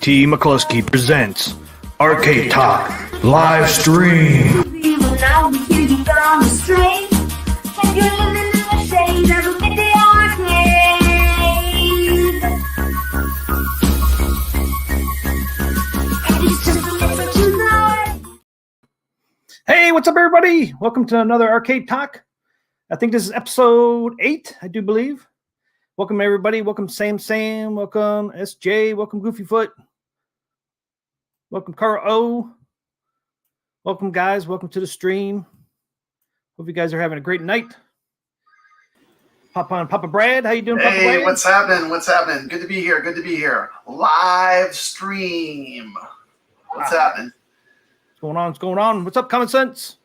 TMCLOSKY presents Arcade Talk live stream. Hey, what's up, everybody? Welcome to another Arcade Talk. I think this is episode 8, I do believe. Welcome, everybody. Welcome, Sam. Welcome, SJ. Welcome, Goofyfoot. Welcome, Carl O. Welcome, guys. Welcome to the stream. Hope you guys are having a great night. Papa Brad. How you doing, Papa Brad? Hey, what's happening? Good to be here. Live stream. What's happening? What's going on? What's up, Common Sense?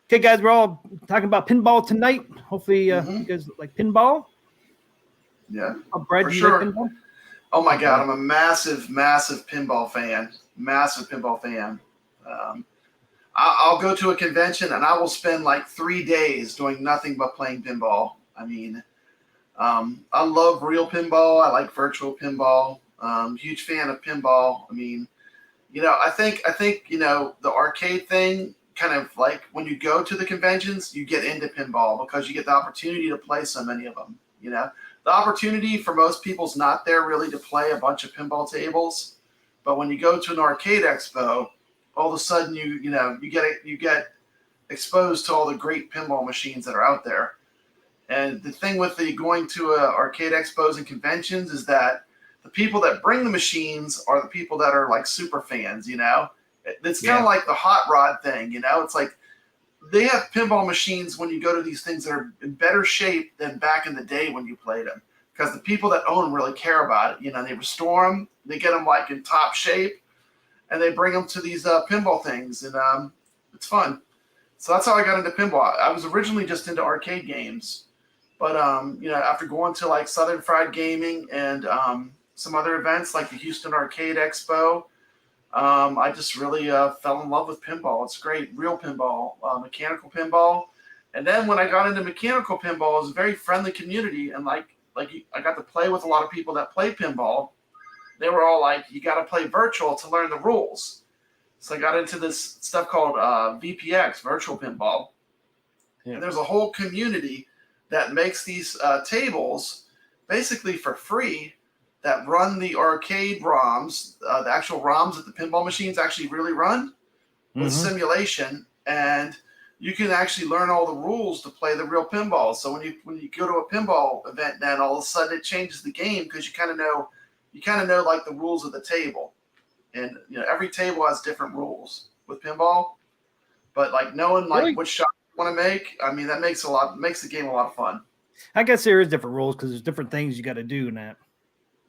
Okay, guys, we're all talking about pinball tonight. Hopefully, you guys like pinball. Yeah, Brad, for do you sure. like pinball? Oh my God, I'm a massive pinball fan. I'll go to a convention and I will spend like 3 days doing nothing but playing pinball. I mean, I love real pinball. I like virtual pinball. Huge fan of pinball. I mean, I think the arcade thing, kind of like when you go to the conventions, you get into pinball because you get the opportunity to play so many of them. The opportunity for most people's not there really to play a bunch of pinball tables, but when you go to an arcade expo, all of a sudden you get exposed to all the great pinball machines that are out there. And the thing with going to arcade expos and conventions is that the people that bring the machines are the people that are like super fans. It's kind of like the hot rod thing. It's like they have pinball machines when you go to these things that are in better shape than back in the day when you played them, because the people that own them really care about it. They restore them, they get them like in top shape, and they bring them to these pinball things, and it's fun. So that's how I got into pinball. I was originally just into arcade games, but after going to like Southern Fried Gaming and some other events like the Houston Arcade Expo, I just really fell in love with pinball. It's great, real pinball, mechanical pinball. And then when I got into mechanical pinball, it was a very friendly community, and like I got to play with a lot of people that play pinball. They were all like, you got to play virtual to learn the rules. So I got into this stuff called VPX, virtual pinball. Yeah. And there's a whole community that makes these tables basically for free, that run the arcade ROMs, the actual ROMs that the pinball machines actually really run with simulation, and you can actually learn all the rules to play the real pinball. So when you go to a pinball event, then all of a sudden it changes the game, because you kind of know like the rules of the table, and every table has different rules with pinball. But like knowing like what shot you want to make, I mean that makes the game a lot of fun. I guess there is different rules because there's different things you got to do in that.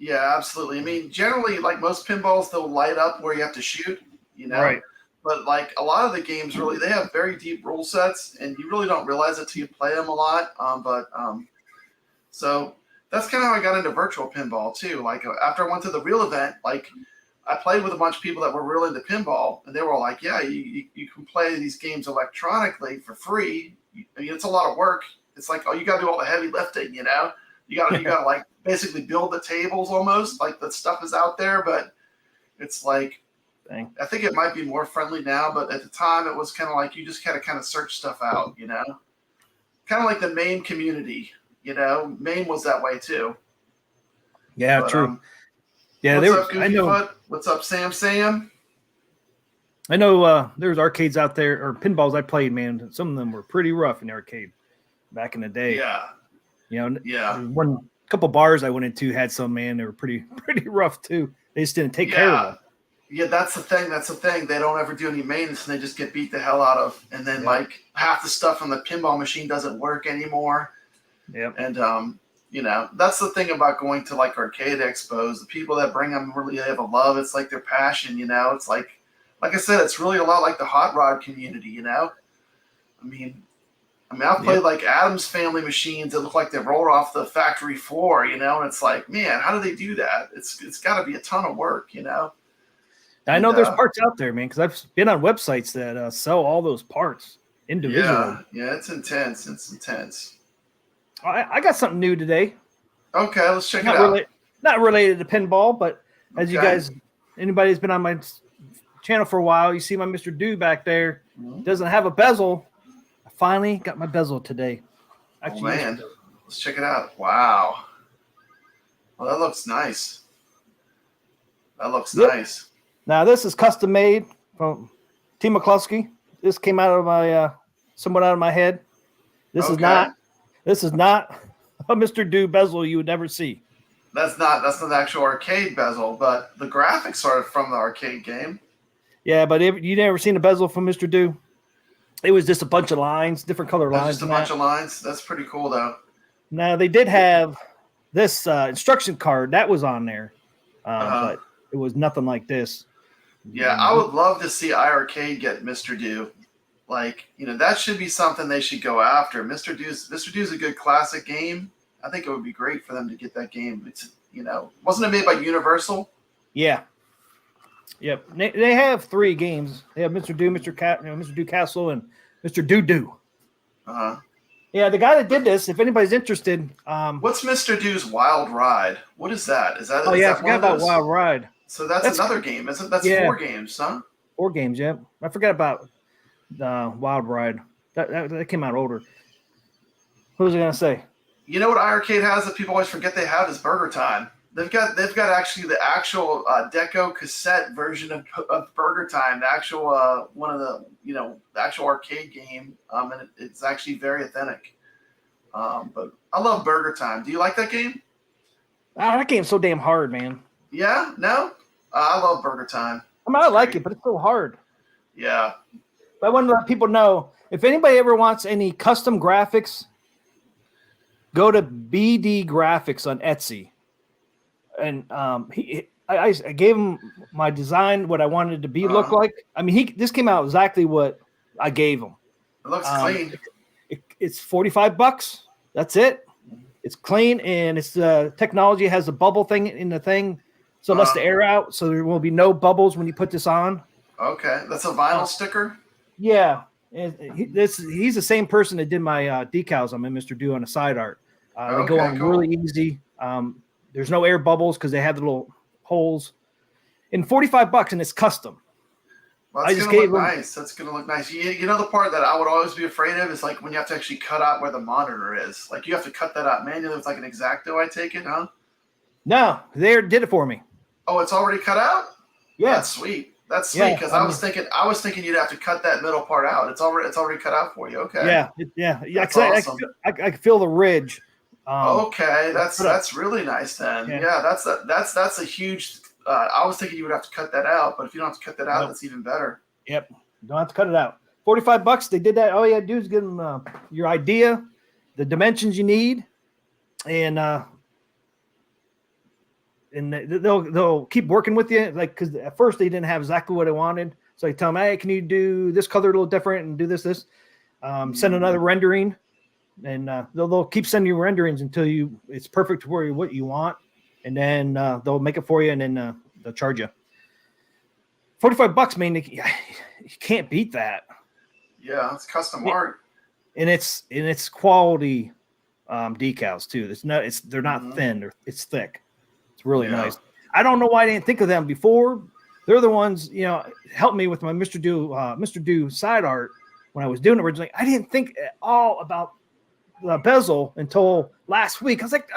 Yeah, absolutely. I mean, generally, like most pinballs, they'll light up where you have to shoot, Right. But like a lot of the games, really, they have very deep rule sets, and you really don't realize it till you play them a lot. So that's kind of how I got into virtual pinball too. Like after I went to the real event, like I played with a bunch of people that were real into pinball, and they were all like, "Yeah, you can play these games electronically for free. I mean, it's a lot of work. It's like, oh, you got to do all the heavy lifting, You gotta like basically build the tables almost. Like the stuff is out there, but it's like, I think it might be more friendly now, but at the time it was kind of like you just had to kind of search stuff out, kind of like the MAME community, MAME was that way too. Yeah, but, true. What's up, Goofyfoot? What's up, Sam? I know there's arcades out there, or pinballs I played, man. Some of them were pretty rough in the arcade back in the day. Yeah. One couple bars I went into had some, man. They were pretty rough too. They just didn't take care of them. Yeah, that's the thing. They don't ever do any maintenance, and they just get beat the hell out of. And then like half the stuff on the pinball machine doesn't work anymore. Yeah. And that's the thing about going to like arcade expos. The people that bring them really have a love. It's like their passion. It's like I said, it's really a lot like the hot rod community. I mean, I've played like Adam's Family machines that look like they rolled off the factory floor, and it's like, man, how do they do that? It's got to be a ton of work, I know there's parts out there, man, because I've been on websites that sell all those parts individually. Yeah, it's intense. I got something new today. Okay, let's check it out. Not related to pinball, but as you guys anybody who's been on my channel for a while, you see my Mr. Do back there. Doesn't have a bezel. I finally got my bezel today. Actually, man. Let's check it out. Wow. Well, that looks nice. That looks nice. Now, this is custom made from TMCLOSKY. This came out of my somewhat out of my head. This is not a Mr. Do bezel you would never see. That's not the actual arcade bezel, but the graphics are from the arcade game. Yeah, but you never seen a bezel from Mr. Do? It was just a bunch of lines, different color lines. Just a bunch of lines. That's pretty cool, though. Now, they did have this instruction card that was on there, but it was nothing like this. Yeah, I would love to see iArcade get Mr. Do. Like, that should be something they should go after. Mr. Do's a good classic game. I think it would be great for them to get that game. It's, wasn't it made by Universal? Yeah. Yep. They have 3 games. They have Mr. Do, Mr. Do Castle, and Mr. Do. Yeah, the guy that did this, if anybody's interested. What's Mr. Do's Wild Ride? What is that? Is that? Oh, yeah, I forgot about Wild Ride. So that's another game, isn't it? That's 4 games, huh? 4 games, yeah. I forgot about Wild Ride. That came out older. What was I going to say? You know what iArcade has that people always forget they have is Burger Time. They've got actually the actual Deco cassette version of Burger Time, the actual one of the the actual arcade game, and it's actually very authentic. But I love Burger Time. Do you like that game? That game's so damn hard, man. Yeah, no, I love Burger Time. I mean, I like it, but it's so hard. Yeah. But I want to let people know, if anybody ever wants any custom graphics, go to BD Graphics on Etsy. And I gave him my design, what I wanted it to be look like. I mean, this came out exactly what I gave him. It looks clean. It's $45. That's it. It's clean, and it's technology has a bubble thing in the thing, so it lets the air out, so there will be no bubbles when you put this on. Okay, that's a vinyl sticker. Yeah, he's the same person that did my decals on my Mr. Do on the side art. They go on really easy. There's no air bubbles because they have the little holes. And $45, and it's custom. Well, that's gonna look nice. That's gonna look nice. You know the part that I would always be afraid of is like when you have to actually cut out where the monitor is. Like you have to cut that out manually with like an X-Acto, I take it, huh? No, they did it for me. Oh, it's already cut out? Yeah. That's sweet. That's sweet because I was thinking you'd have to cut that middle part out. It's already cut out for you. Okay. Yeah. That's awesome. I can feel the ridge. Okay, that's really nice then. Yeah, that's a huge. I was thinking you would have to cut that out, but if you don't have to cut that out, that's even better. Yep, don't have to cut it out. $45. They did that. All you had to do is give them your idea, the dimensions you need, and they'll keep working with you. Like because at first they didn't have exactly what I wanted, so I tell them, hey, can you do this color a little different and do this? Send another rendering. And they'll keep sending you renderings until it's perfect for what you want, and then they'll make it for you, and then they'll charge you $45. Man, you can't beat that. Yeah, it's custom art, and it's quality decals too. They're not thin; it's thick. It's really nice. I don't know why I didn't think of them before. They're the ones helped me with my Mr. Do side art when I was doing it originally. I didn't think at all about the bezel until last week. I was like,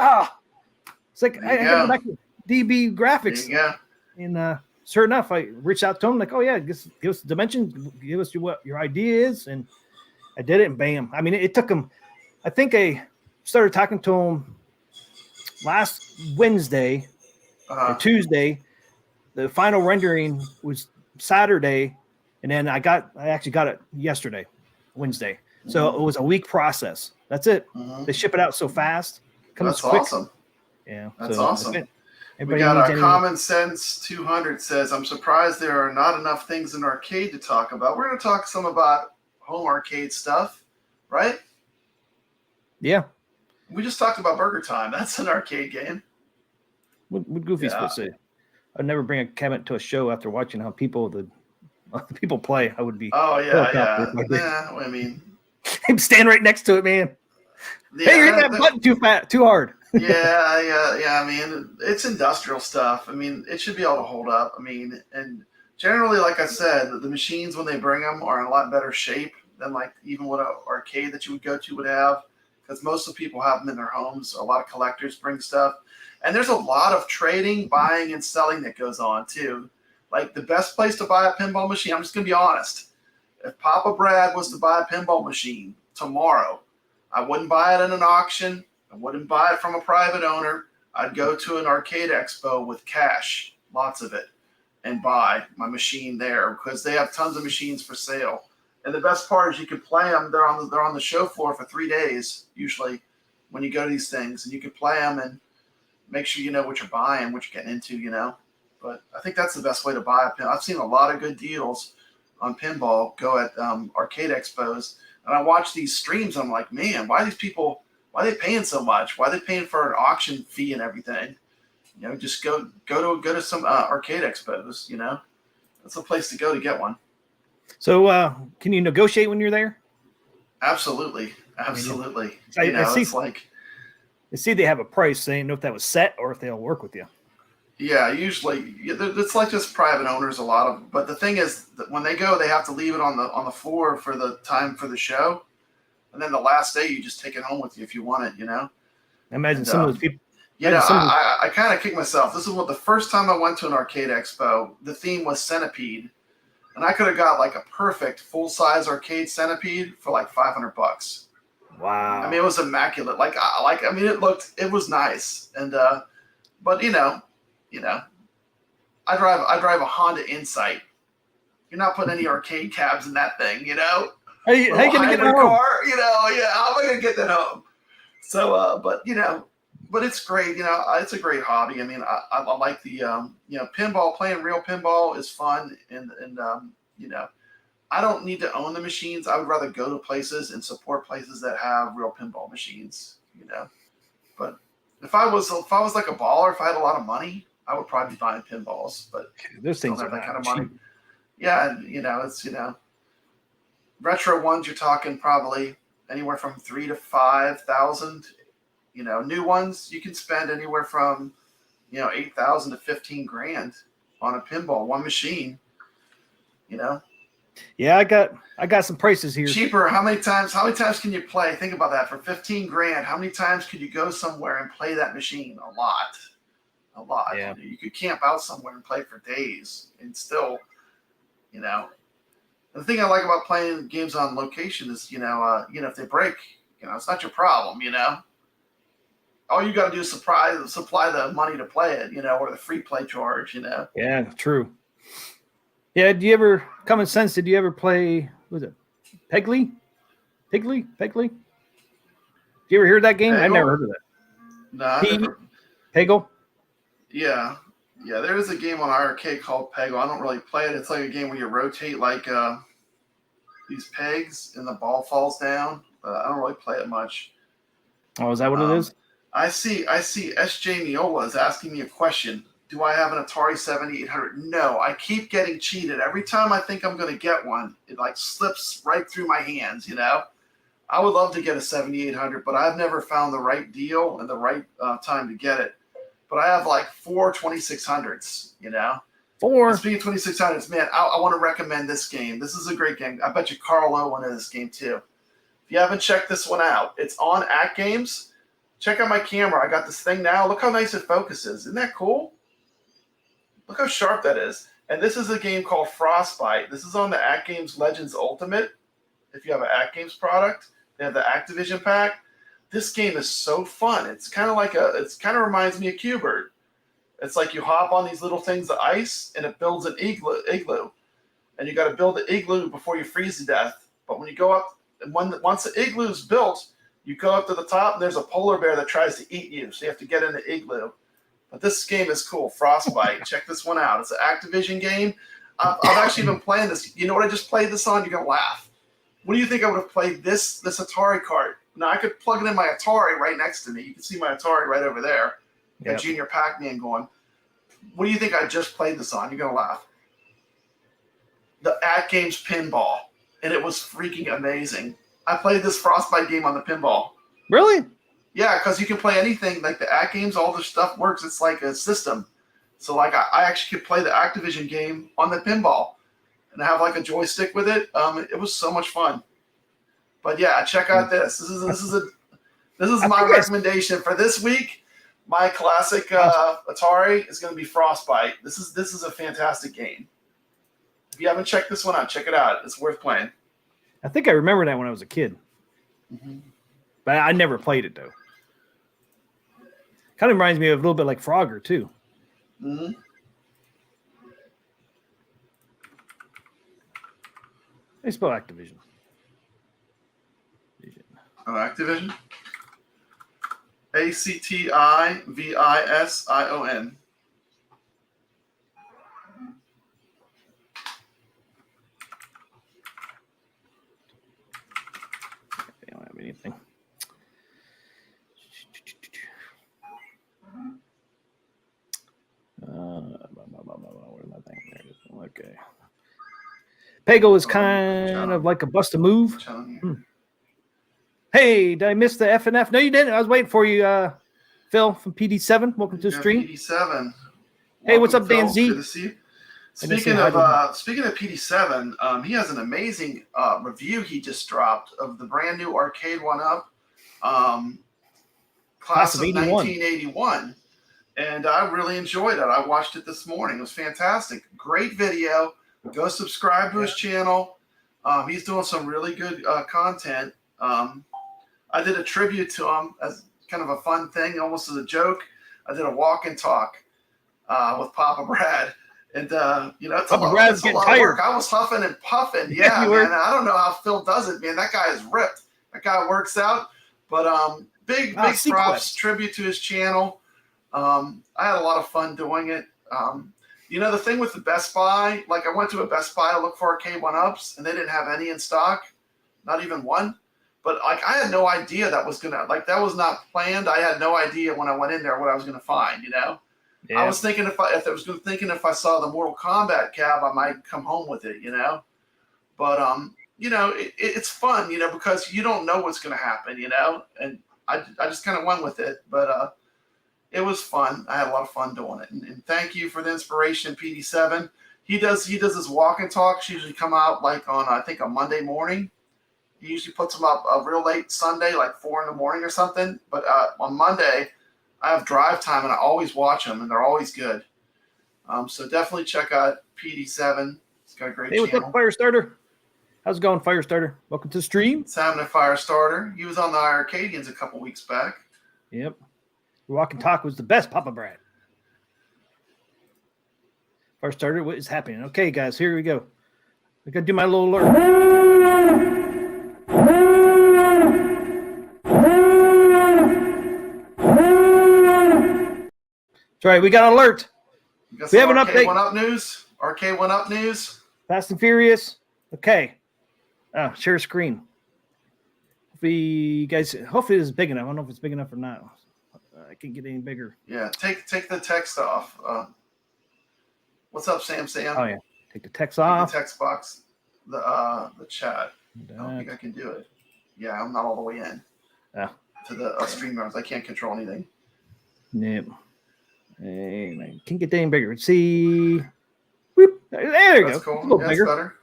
it's like I got back to DB Graphics. Yeah. And sure enough, I reached out to him like, oh yeah, give us the dimension, give us what your idea is, and I did it, and bam. I mean, it took him. I think I started talking to him last Wednesday or Tuesday. The final rendering was Saturday, and then I actually got it yesterday, Wednesday. So it was a week process. That's it. They ship it out so fast. That's quick. Awesome. Yeah, that's awesome. We got our Common Sense 200 says, I'm surprised there are not enough things in arcade to talk about. We're going to talk some about home arcade stuff, right? Yeah. We just talked about Burger Time. That's an arcade game. What Goofy's supposed to say? I'd never bring a cabinet to a show after watching how people play. I would be. Oh, yeah. I mean. I'm standing right next to it, man. Yeah, hey, you're hitting that button too hard. Yeah. I mean, it's industrial stuff. I mean, it should be able to hold up. I mean, and generally, like I said, the machines when they bring them are in a lot better shape than like even what an arcade that you would go to would have, because most of the people have them in their homes. A lot of collectors bring stuff, and there's a lot of trading, buying, and selling that goes on too. Like the best place to buy a pinball machine, I'm just gonna be honest. If Papa Brad was to buy a pinball machine tomorrow, I wouldn't buy it in an auction. I wouldn't buy it from a private owner. I'd go to an arcade expo with cash, lots of it, and buy my machine there because they have tons of machines for sale. And the best part is you can play them. They're on the show floor for 3 days usually when you go to these things, and you can play them and make sure you know what you're buying, what you're getting into, you know. But I think that's the best way to buy a pin. I've seen a lot of good deals on pinball go at arcade expos, and I watch these streams. And I'm like, man, why are they paying so much? Why are they paying for an auction fee and everything? You know, just go to some arcade expos. You know, that's a place to go to get one. So, can you negotiate when you're there? Absolutely. I see, it's like, I see they have a price. They didn't know if that was set or if they'll work with you. yeah, usually it's like just private owners. A lot of, but the thing is that when they go, they have to leave it on the floor for the time for the show, and then the last day you just take it home with you if you want it. You know. I imagine some of those people. I kind of kick myself. This is what the first time I went to an arcade expo, the theme was Centipede, and I could have got like a perfect full size arcade Centipede for like $500. Wow. I mean, it was immaculate. It was nice, and but I drive a Honda Insight. You're not putting any arcade cabs in that thing, you know. How you gonna get that car? You know, yeah. How am I gonna get that home? So, but it's great. You know, it's a great hobby. I mean, I like the pinball. Playing real pinball is fun, and I don't need to own the machines. I would rather go to places and support places that have real pinball machines. You know, but if I was like a baller, if I had a lot of money, I would probably be buying pinballs. But those things don't are have that kind of cheap. money. Yeah, and it's retro ones. You're talking probably anywhere from 3,000 to 5,000. You know, new ones you can spend anywhere from 8,000 to 15 grand on a pinball, one machine. You know. Yeah, I got some prices here. Cheaper. How many times can you play? Think about that. For 15 grand, how many times could you go somewhere and play that machine? A lot. Yeah. You could camp out somewhere and play for days and still, the thing I like about playing games on location is, if they break, it's not your problem, all you got to do is supply the money to play it, or the free play charge, Yeah, true. Yeah, did you ever play, was it Pegley? Did you ever hear that game? Peggle? I never heard of that. No, I never. Peggle? Yeah. Yeah, there is a game on arcade called Peggle. I don't really play it. It's like a game where you rotate like these pegs and the ball falls down. But I don't really play it much. Oh, is that what it is? I see SJ Miola is asking me a question. Do I have an Atari 7800? No, I keep getting cheated. Every time I think I'm going to get one, it like slips right through my hands, I would love to get a 7800, but I've never found the right deal and the right time to get it. But I have like 4 2600s, 4. Speaking of 2600s, man, I want to recommend this game. This is a great game. I bet you Carl O wanted this game too. If you haven't checked this one out, it's on Act Games. Check out my camera. I got this thing now. Look how nice it focuses. Isn't that cool? Look how sharp that is. And this is a game called Frostbite. This is on the Act Games Legends Ultimate. If you have an Act Games product, they have the Activision pack. This game is so fun. It's kind of reminds me of Q*bert. It's like you hop on these little things of ice, and it builds an igloo. And you got to build the igloo before you freeze to death. But when you go up, once the igloo is built, you go up to the top, and there's a polar bear that tries to eat you. So you have to get in the igloo. But this game is cool. Frostbite. Check this one out. It's an Activision game. I've actually been playing this. You know what I just played this on? You're going to laugh. What do you think I would have played this Atari cart? Now, I could plug it in my Atari right next to me. You can see my Atari right over there. Got Junior Pac-Man going. What do you think I just played this on? You're going to laugh. The Act Games Pinball. And it was freaking amazing. I played this Frostbite game on the pinball. Really? Yeah, because you can play anything. Like the Act games, all the stuff works. It's like a system. So like I actually could play the Activision game on the pinball and have like a joystick with it. It was so much fun. But yeah, check out this. This is my recommendation for this week. My classic Atari is going to be Frostbite. This is a fantastic game. If you haven't checked this one out, check it out. It's worth playing. I think I remember that when I was a kid, but I never played it though. Kind of reminds me of a little bit like Frogger too. Mm-hmm. They spell Activision. Oh, Activision? ACTIVISION. They don't have anything. Where's my thing? There it is. Okay. Pego is kind of like a bust a move. Hey, did I miss the F and F? No, you didn't. I was waiting for you, Phil from PD7. Welcome to the stream. PD7. Hey, what's up, Dan Z? Good to see you. Speaking of PD7, he has an amazing review he just dropped of the brand new Arcade 1-Up class of 1981. And I really enjoyed it. I watched it this morning. It was fantastic. Great video. Go subscribe to his channel. He's doing some really good content. I did a tribute to him as kind of a fun thing, almost as a joke. I did a walk and talk with Papa Brad. And, it's Papa Brad's getting tired. I was huffing and puffing. Yeah, man. I don't know how Phil does it, man. That guy is ripped. That guy works out. But big props, tribute to his channel. I had a lot of fun doing it. The thing with the Best Buy, like I went to a Best Buy to look for Arcade 1-Ups, and they didn't have any in stock, not even one. But like I had no idea that was was not planned. I had no idea when I went in there what I was gonna find. Yeah. I was thinking if I saw the Mortal Kombat cab, I might come home with it. But it's fun. Because you don't know what's gonna happen. And I just kind of went with it. But it was fun. I had a lot of fun doing it. And thank you for the inspiration, PD7. He does his walk and talks usually come out like on I think a Monday morning. He usually puts them up real late Sunday, like 4 a.m. or something. But on Monday, I have drive time, and I always watch them, and they're always good. So definitely check out PD7. He's got a great channel. Hey, what's up, Firestarter? How's it going, Firestarter? Welcome to the stream. It's having a Firestarter. He was on the Arcadians a couple weeks back. Yep. Walk and Talk was the best, Papa Brad. Firestarter, what is happening? Okay, guys, here we go. I got to do my little alert. That's right, we got an alert. We have an update. Arcade 1-Up news. Fast and Furious. Okay. Oh, share screen. Hopefully this is big enough. I don't know if it's big enough or not. I can't get any bigger. Yeah, take the text off. What's up, Sam? Oh yeah, take the text off. The text box. The chat. I don't think I can do it. Yeah, I'm not all the way in. To the StreamYards. I can't control anything. Nope. Hey, man, can't get any bigger. Let's see. Whoop. There you go. Cool. A little bigger. Better.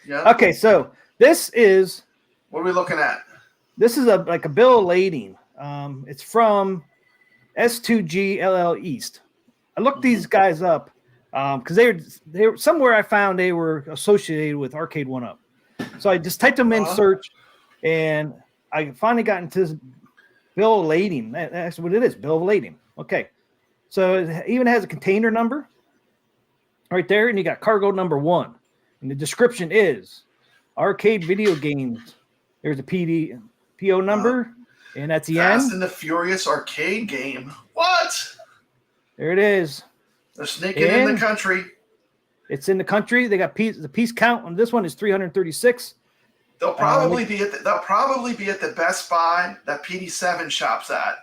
Yeah. Okay, so this is. What are we looking at? This is a bill of lading. It's from S2G LL East. I looked these guys up because they were somewhere. I found they were associated with Arcade 1-Up. So I just typed them in search, and I finally got into this bill of lading. That's what it is, bill of lading. Okay. So it even has a container number right there, and you got cargo number 1. And the description is arcade video games. There's a PO number, and that's the end. Fast and the Furious arcade game. What? There it is. They're sneaking in the country. It's in the country. They got the piece count on this one is 336. They'll probably be at the Best Buy that PD7 shops at.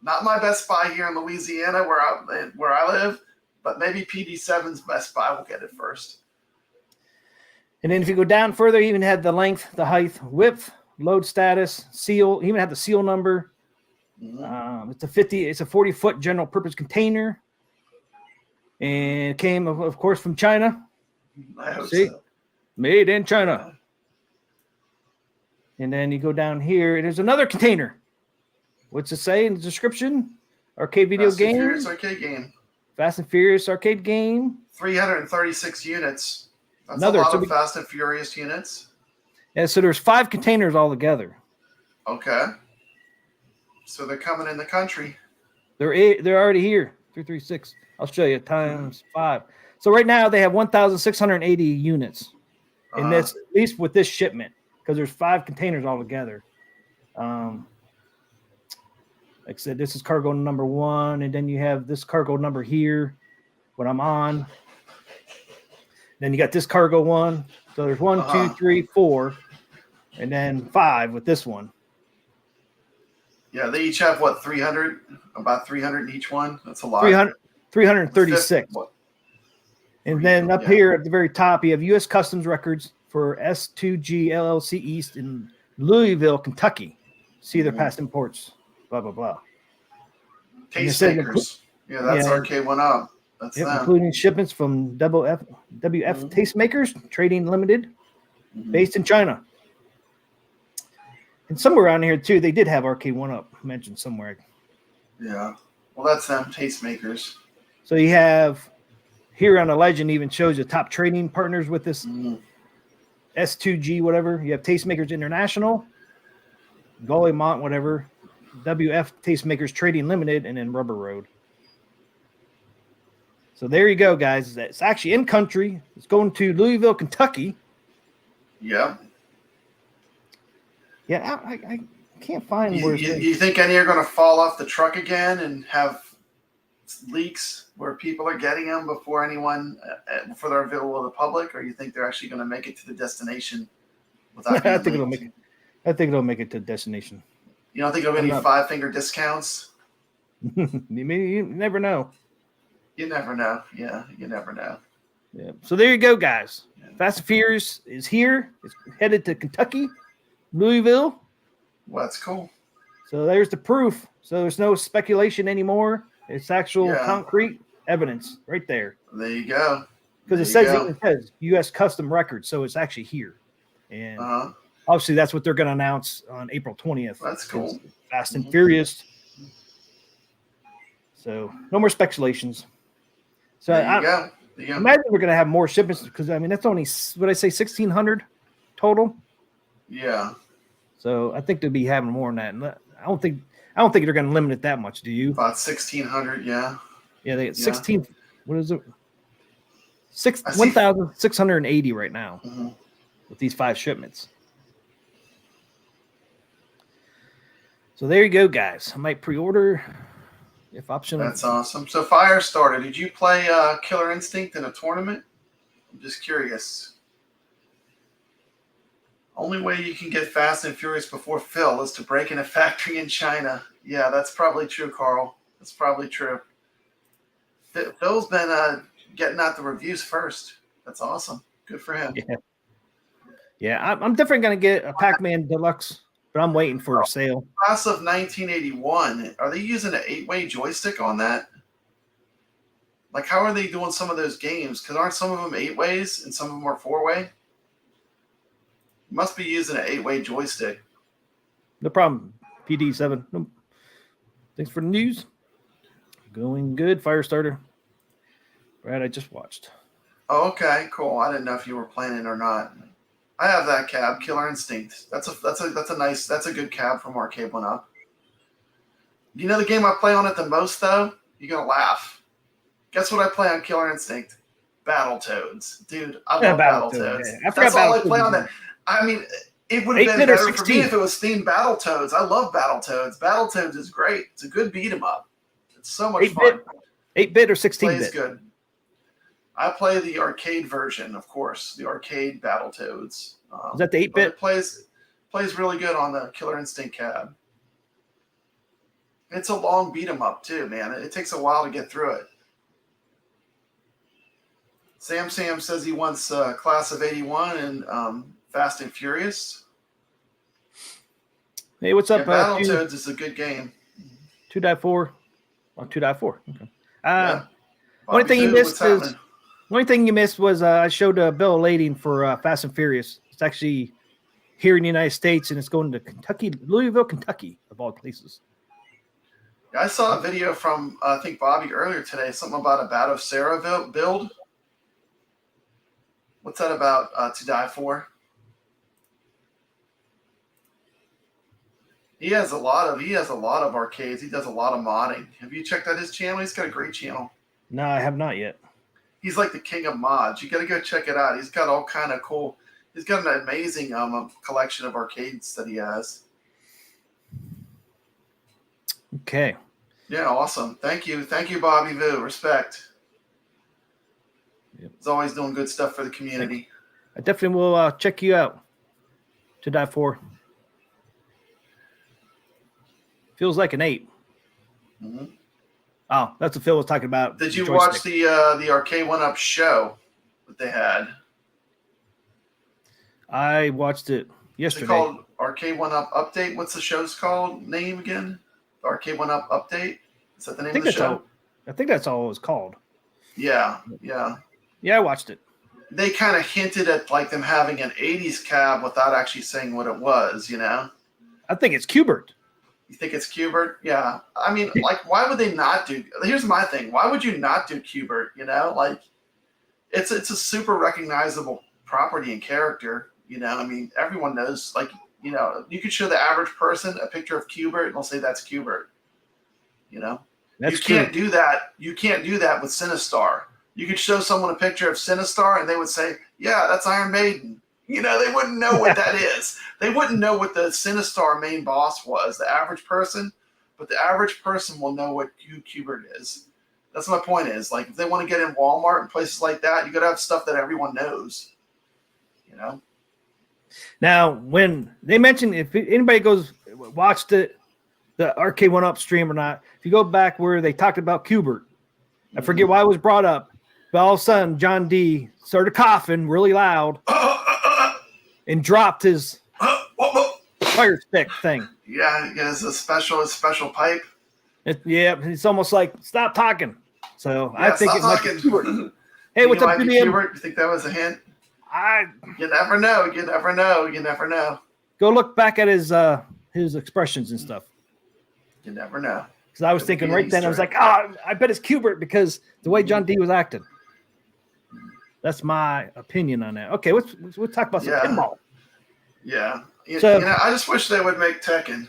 Not my Best Buy here in Louisiana where I live, but maybe PD7's Best Buy will get it first. And then if you go down further, you even had the length, the height, width, load status, seal, even had the seal number. Mm-hmm. It's a 40-foot general purpose container, and it came of course from China. I hope See, so. made in China. And then you go down here, and there's another container. What's it say in the description? Arcade video Fast and game. Furious arcade game. Fast and Furious arcade game. 336 units. That's Another, a lot so of Fast and Furious units. Yeah, so there's 5 containers altogether. Okay. So they're coming in the country. They're already here. 336. I'll show you times 5. So right now they have 1,680 units in this, at least with this shipment, because there's 5 containers altogether. Like I said, this is cargo number 1, and then you have this cargo number here, what I'm on. Then you got this cargo 1. So there's 1, 2, 3, 4, and then 5 with this one. Yeah, they each have what, 300? About 300 in each one? That's a lot. 336. And then up here at the very top, you have U.S. Customs records for S2G LLC East in Louisville, Kentucky. See their past imports, blah, blah, blah. Tastemakers. Yeah, that's Arcade 1-Up. That's them. Including shipments from WF Tastemakers Trading Limited, based in China. And somewhere around here, too, they did have Arcade 1-Up mentioned somewhere. Yeah. Well, that's them, Tastemakers. So you have here on the legend even shows you top trading partners with this S2G, whatever. You have Tastemakers International, Galimont, whatever, WF Tastemakers Trading Limited, and then Rubber Road. So there you go, guys. It's actually in country. It's going to Louisville, Kentucky. Yeah. Yeah, I can't find where. You think any are going to fall off the truck again and have leaks where people are getting them before they're available to the public, or you think they're actually going to make it to the destination without being I think it'll make it to the destination. You don't think there'll be any 5-finger discounts? You never know. You never know. Yeah, you never know. Yeah. So there you go, guys. Fast and Furious is here. It's headed to Kentucky, Louisville. Well, that's cool. So there's the proof. So there's no speculation anymore. It's actual concrete evidence right there. There you go. Because it says U.S. Custom Records, so it's actually here. And obviously that's what they're going to announce on April 20th. That's cool. Fast and Furious. So no more speculations. So there you go. Imagine we're going to have more shipments because, I mean, that's only, what I say, 1,600 total. Yeah. So I think they'll be having more than that. And I don't think they're going to limit it that much. Do you? About 1,600, yeah. Yeah, they get 16. What is it? 1,680 right now with these 5 shipments. So there you go, guys. I might pre-order if optional. That's awesome. So Firestarter, did you play Killer Instinct in a tournament? I'm just curious. Only way you can get Fast and Furious before Phil is to break in a factory in China. Yeah, that's probably true, Carl. That's probably true. Phil's been getting out the reviews first. That's awesome. Good for him. Yeah, I'm definitely going to get a Pac-Man Deluxe, but I'm waiting for a sale. Class of 1981. Are they using an 8-way joystick on that? Like, how are they doing some of those games? Because aren't some of them 8 ways and some of them are 4-way? Must be using an 8-way joystick. No problem. PD7. Nope. Thanks for the news. Going good. Firestarter. Brad, I just watched. Oh, okay, cool. I didn't know if you were playing it or not. I have that cab, Killer Instinct. That's a good cab from Arcade 1-Up. You know the game I play on it the most though? You're gonna laugh. Guess what I play on Killer Instinct? Battletoads. Dude, I love Battletoads. Yeah. That's all I play on that. I mean, it would have been better for me if it was themed Battletoads. I love Battletoads. Battletoads is great. It's a good beat 'em up. It's so much fun. 8-bit or 16-bit? Plays good. I play the arcade version, of course, the arcade Battletoads. Is that the 8-bit? It plays really good on the Killer Instinct cab. It's a long beat 'em up too, man. It takes a while to get through it. Sam says he wants Class of 81 and Fast and Furious. Hey, what's up? Battletoads is a good game. 2.4. Oh, 2.4. Okay. Yeah. Only thing you What's missed is happening? only thing you missed was I showed a bill of lading for Fast and Furious. It's actually here in the United States, and it's going to Kentucky, Louisville, Kentucky, of all places. I saw a video from I think Bobby earlier today. Something about a Battle of Sarah build. What's that about? To Die For? He has a lot of arcades. He does a lot of modding. Have you checked out his channel? He's got a great channel. No, I have not yet. He's like the king of mods. You got to go check it out. He's got all kind of cool. He's got an amazing collection of arcades that he has. Okay. Yeah, awesome. Thank you, Bobby Vu. Respect. Yep. He's always doing good stuff for the community. I definitely will check you out. To Die For. Feels like an 8. Mm-hmm. Oh, that's what Phil was talking about. Did you watch the Arcade 1-Up show that they had? I watched it yesterday. It's called Arcade 1-Up Update. What's the show's called? Name again? The Arcade 1-Up Update? Is that the name of the show? I think that's all it was called. Yeah. Yeah, I watched it. They kind of hinted at like them having an 80s cab without actually saying what it was, you know? I think it's Qbert. You think it's Qbert? Yeah. I mean, like, why would they not do? Here's my thing. Why would you not do Qbert? You know, like, it's a super recognizable property and character. You know, I mean, everyone knows. Like, you know, you could show the average person a picture of Qbert, and they'll say that's Qbert. You know, you can't do that. You can't do that with Sinistar. You could show someone a picture of Sinistar, and they would say, "Yeah, that's Iron Maiden." You know, they wouldn't know what that is. They wouldn't know what the Sinistar main boss was, the average person, but the average person will know what Qbert is. That's my point is, like, if they want to get in Walmart and places like that, you got to have stuff that everyone knows, you know? Now, when they mentioned, if anybody goes, watch the Arcade 1-Up stream or not, if you go back where they talked about Qbert, I forget why it was brought up, but all of a sudden, John D started coughing really loud. And dropped his fire stick thing. Yeah, it's a special pipe. It's almost like stop talking. So yeah, I think it's like hey, what's up, Qbert? You think that was a hint? You never know. You never know. Go look back at his expressions and stuff. You never know. Because I was thinking right then, I was like, I bet it's Qbert because the way John D was acting. That's my opinion on that. Okay, let's talk about some pinball. Yeah. I just wish they would make Tekken.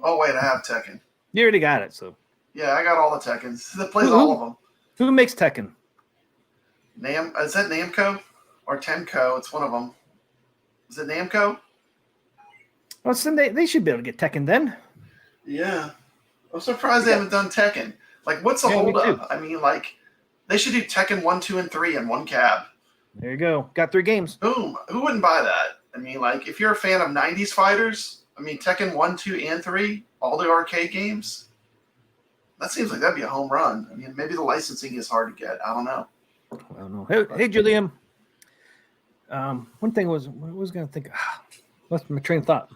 Oh, wait, I have Tekken. You already got it, so. Yeah, I got all the Tekkens. That plays all of them. Who makes Tekken? Is that Namco or Tenko? It's one of them. Is it Namco? Well, so they should be able to get Tekken then. Yeah. I'm surprised they haven't done Tekken. Like, what's the holdup? I mean, like, they should do Tekken 1, 2, and 3 in one cab. There you go. Got 3 games. Boom. Who wouldn't buy that? I mean, like, if you're a fan of 90s fighters, I mean, Tekken 1, 2, and 3, all the arcade games, that seems like that'd be a home run. I mean, maybe the licensing is hard to get. I don't know. Hey, Julian. One thing was, what was going to think? What's my train of thought?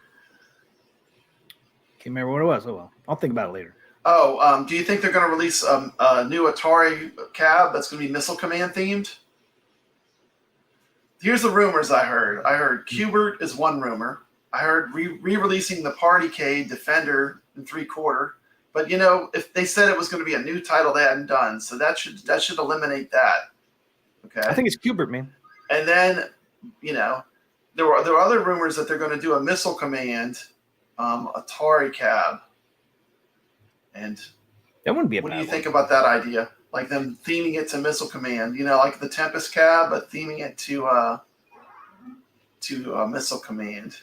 Can't remember what it was. Oh, well. I'll think about it later. Oh, do you think they're going to release a new Atari cab that's going to be Missile Command themed? Here's the rumors I heard. I heard Qbert is one rumor. I heard re-releasing the Partycade Defender in 3/4. But, you know, if they said it was going to be a new title they hadn't done, so that should eliminate that. Okay. I think it's Qbert, man. And then, you know, there were other rumors that they're going to do a Missile Command Atari cab. And that wouldn't be a what bad do you one. think about that idea? Like them theming it to Missile Command, you know, like the Tempest cab, but theming it to Missile Command.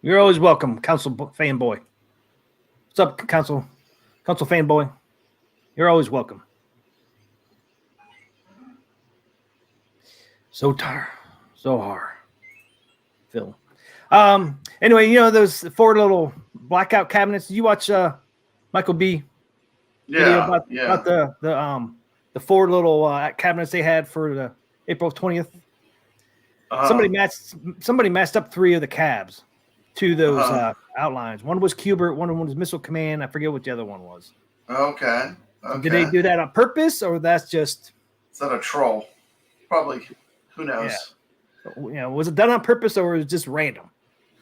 You're always welcome, Council fanboy. What's up, Council fanboy? You're always welcome. So tired, so hard, Phil. Anyway, you know those 4 little blackout cabinets. Did you watch Michael B? Yeah, about the 4 little cabinets they had for the April 20th. Somebody matched up 3 of the cabs. to those outlines. One was Cubert, one was Missile Command. I forget what the other one was. Okay. So did they do that on purpose, or that's just? Is that a troll? Probably. Who knows? Yeah. Was it done on purpose, or was it just random?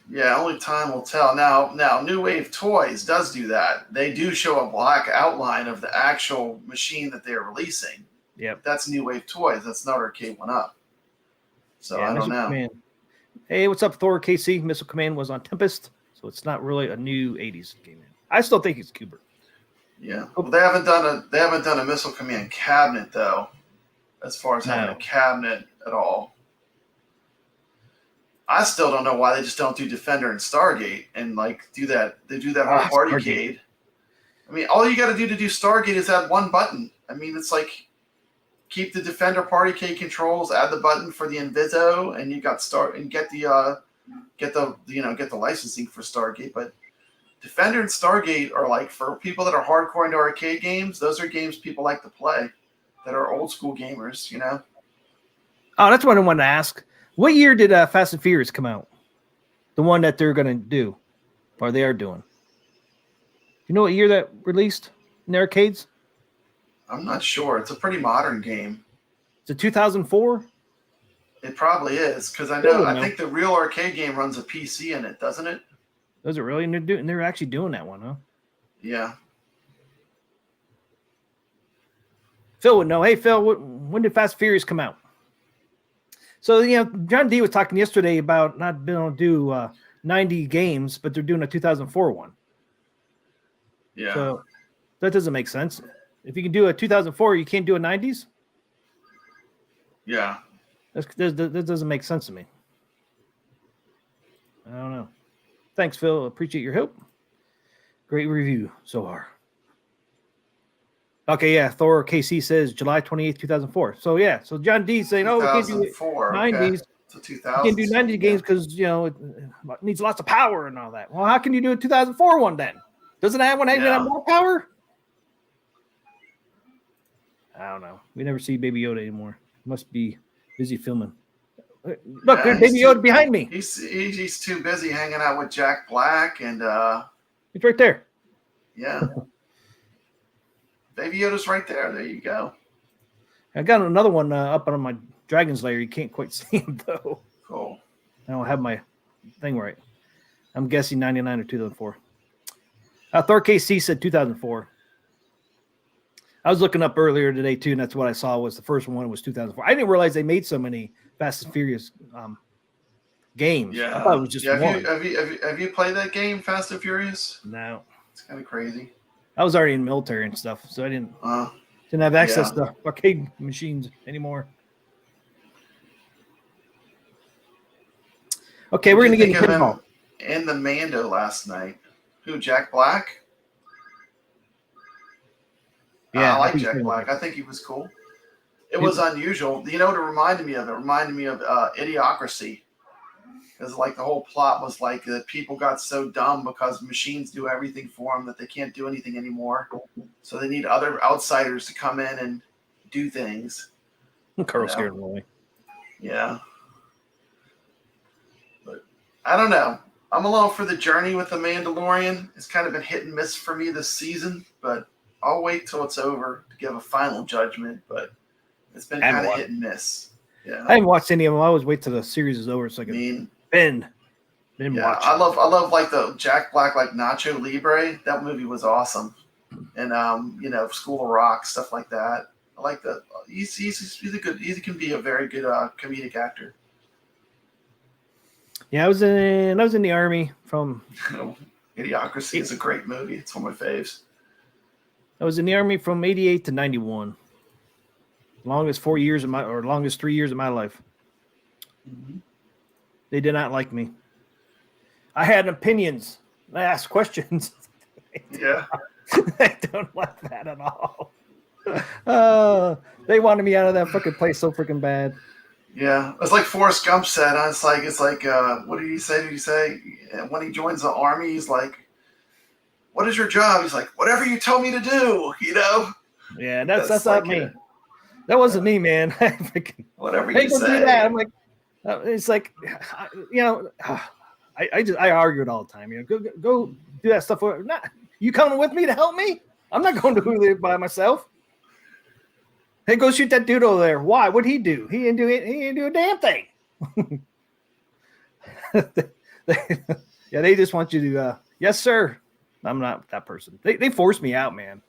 Yeah, only time will tell. Now, New Wave Toys does do that. They do show a black outline of the actual machine that they're releasing. Yep. That's New Wave Toys. That's not Arcade 1-Up. So I don't know. Command. Hey, what's up, Thor? KC Missile Command was on Tempest, so it's not really a new '80s game. I still think it's Cubert. Yeah, well, they haven't done a Missile Command cabinet though, as far as having a cabinet at all. I still don't know why they just don't do Defender and Stargate and like do that. They do that whole Partycade. I mean, all you got to do Stargate is add one button. I mean, it's like keep the Defender Partycade controls, add the button for the Inviso, and you got get the licensing for Stargate. But Defender and Stargate are like for people that are hardcore into arcade games. Those are games people like to play that are old school gamers. You know. Oh, that's what I wanted to ask. What year did Fast and Furious come out? The one that they're going to do, or they are doing. You know what year that released in the arcades? I'm not sure. It's a pretty modern game. Is it 2004? It probably is, because I think the real arcade game runs a PC in it, doesn't it? Does it really? And they're actually doing that one, huh? Yeah. Phil would know. Hey, Phil, when did Fast and Furious come out? So, John D was talking yesterday about not being able to do 90 games, but they're doing a 2004 one. Yeah. So that doesn't make sense. If you can do a 2004, you can't do a 90s? Yeah. That doesn't make sense to me. I don't know. Thanks, Phil. Appreciate your help. Great review so far. Okay, yeah. Thor KC says July 28th, 2004. So, yeah. So, John D saying, we can't do 90s. So 2000s. You can't do 90 games because, it needs lots of power and all that. Well, how can you do a 2004 one then? Doesn't that one have more power? I don't know. We never see Baby Yoda anymore. Must be busy filming. Look, there's Baby Yoda behind me. He's too busy hanging out with Jack Black and he's right there. Yeah. Baby Yoda's right there. There you go. I got another one up on my Dragon's Lair. You can't quite see him though. Cool. I don't have my thing right. I'm guessing 99 or 2004. Thor KC said 2004. I was looking up earlier today too, and that's what I saw was the first one was 2004. I didn't realize they made so many Fast and Furious games. Yeah, I thought it was just one. Have you played that game, Fast and Furious? No, it's kind of crazy. I was already in the military and stuff, so I didn't have access to arcade machines anymore. Okay, we're gonna get into pinball. And the Mando last night. Who? Jack Black? Yeah, I like Jack Black. I think he was cool. It was unusual. You know what it reminded me of? It reminded me of Idiocracy. Because like the whole plot was like that people got so dumb because machines do everything for them that they can't do anything anymore. So they need other outsiders to come in and do things. Carl scared him away. Yeah. But I don't know. I'm along for the journey with The Mandalorian. It's kind of been hit and miss for me this season, but I'll wait till it's over to give a final judgment. But it's been kind of hit and miss. Yeah, I haven't watched any of them. I always wait till the series is over so I can watch. I love like the Jack Black like Nacho Libre. That movie was awesome, and School of Rock, stuff like that. I like that. He's a good. He can be a very good comedic actor. Yeah, I was in the Army from. Idiocracy is a great movie. It's one of my faves. I was in the Army from 88 to 91. Longest 3 years of my life. Mm-hmm. They did not like me. I had opinions. I asked questions. Yeah. They don't like that at all. They wanted me out of that fucking place so freaking bad. Yeah, it's like Forrest Gump said. It's like what did he say? Did he say when he joins the Army, he's like, "What is your job?" He's like, "Whatever you tell me to do." Yeah, that's not me. That wasn't me, man. Whatever you say. Do that. I'm like, it's like, I argue it all the time. You know, go do that stuff. Not you coming with me to help me? I'm not going to do it by myself. Hey, go shoot that dude over there. Why? What'd he do? He didn't do it. He didn't do a damn thing. Yeah, they just want you to. Yes, sir. I'm not that person. They forced me out, man.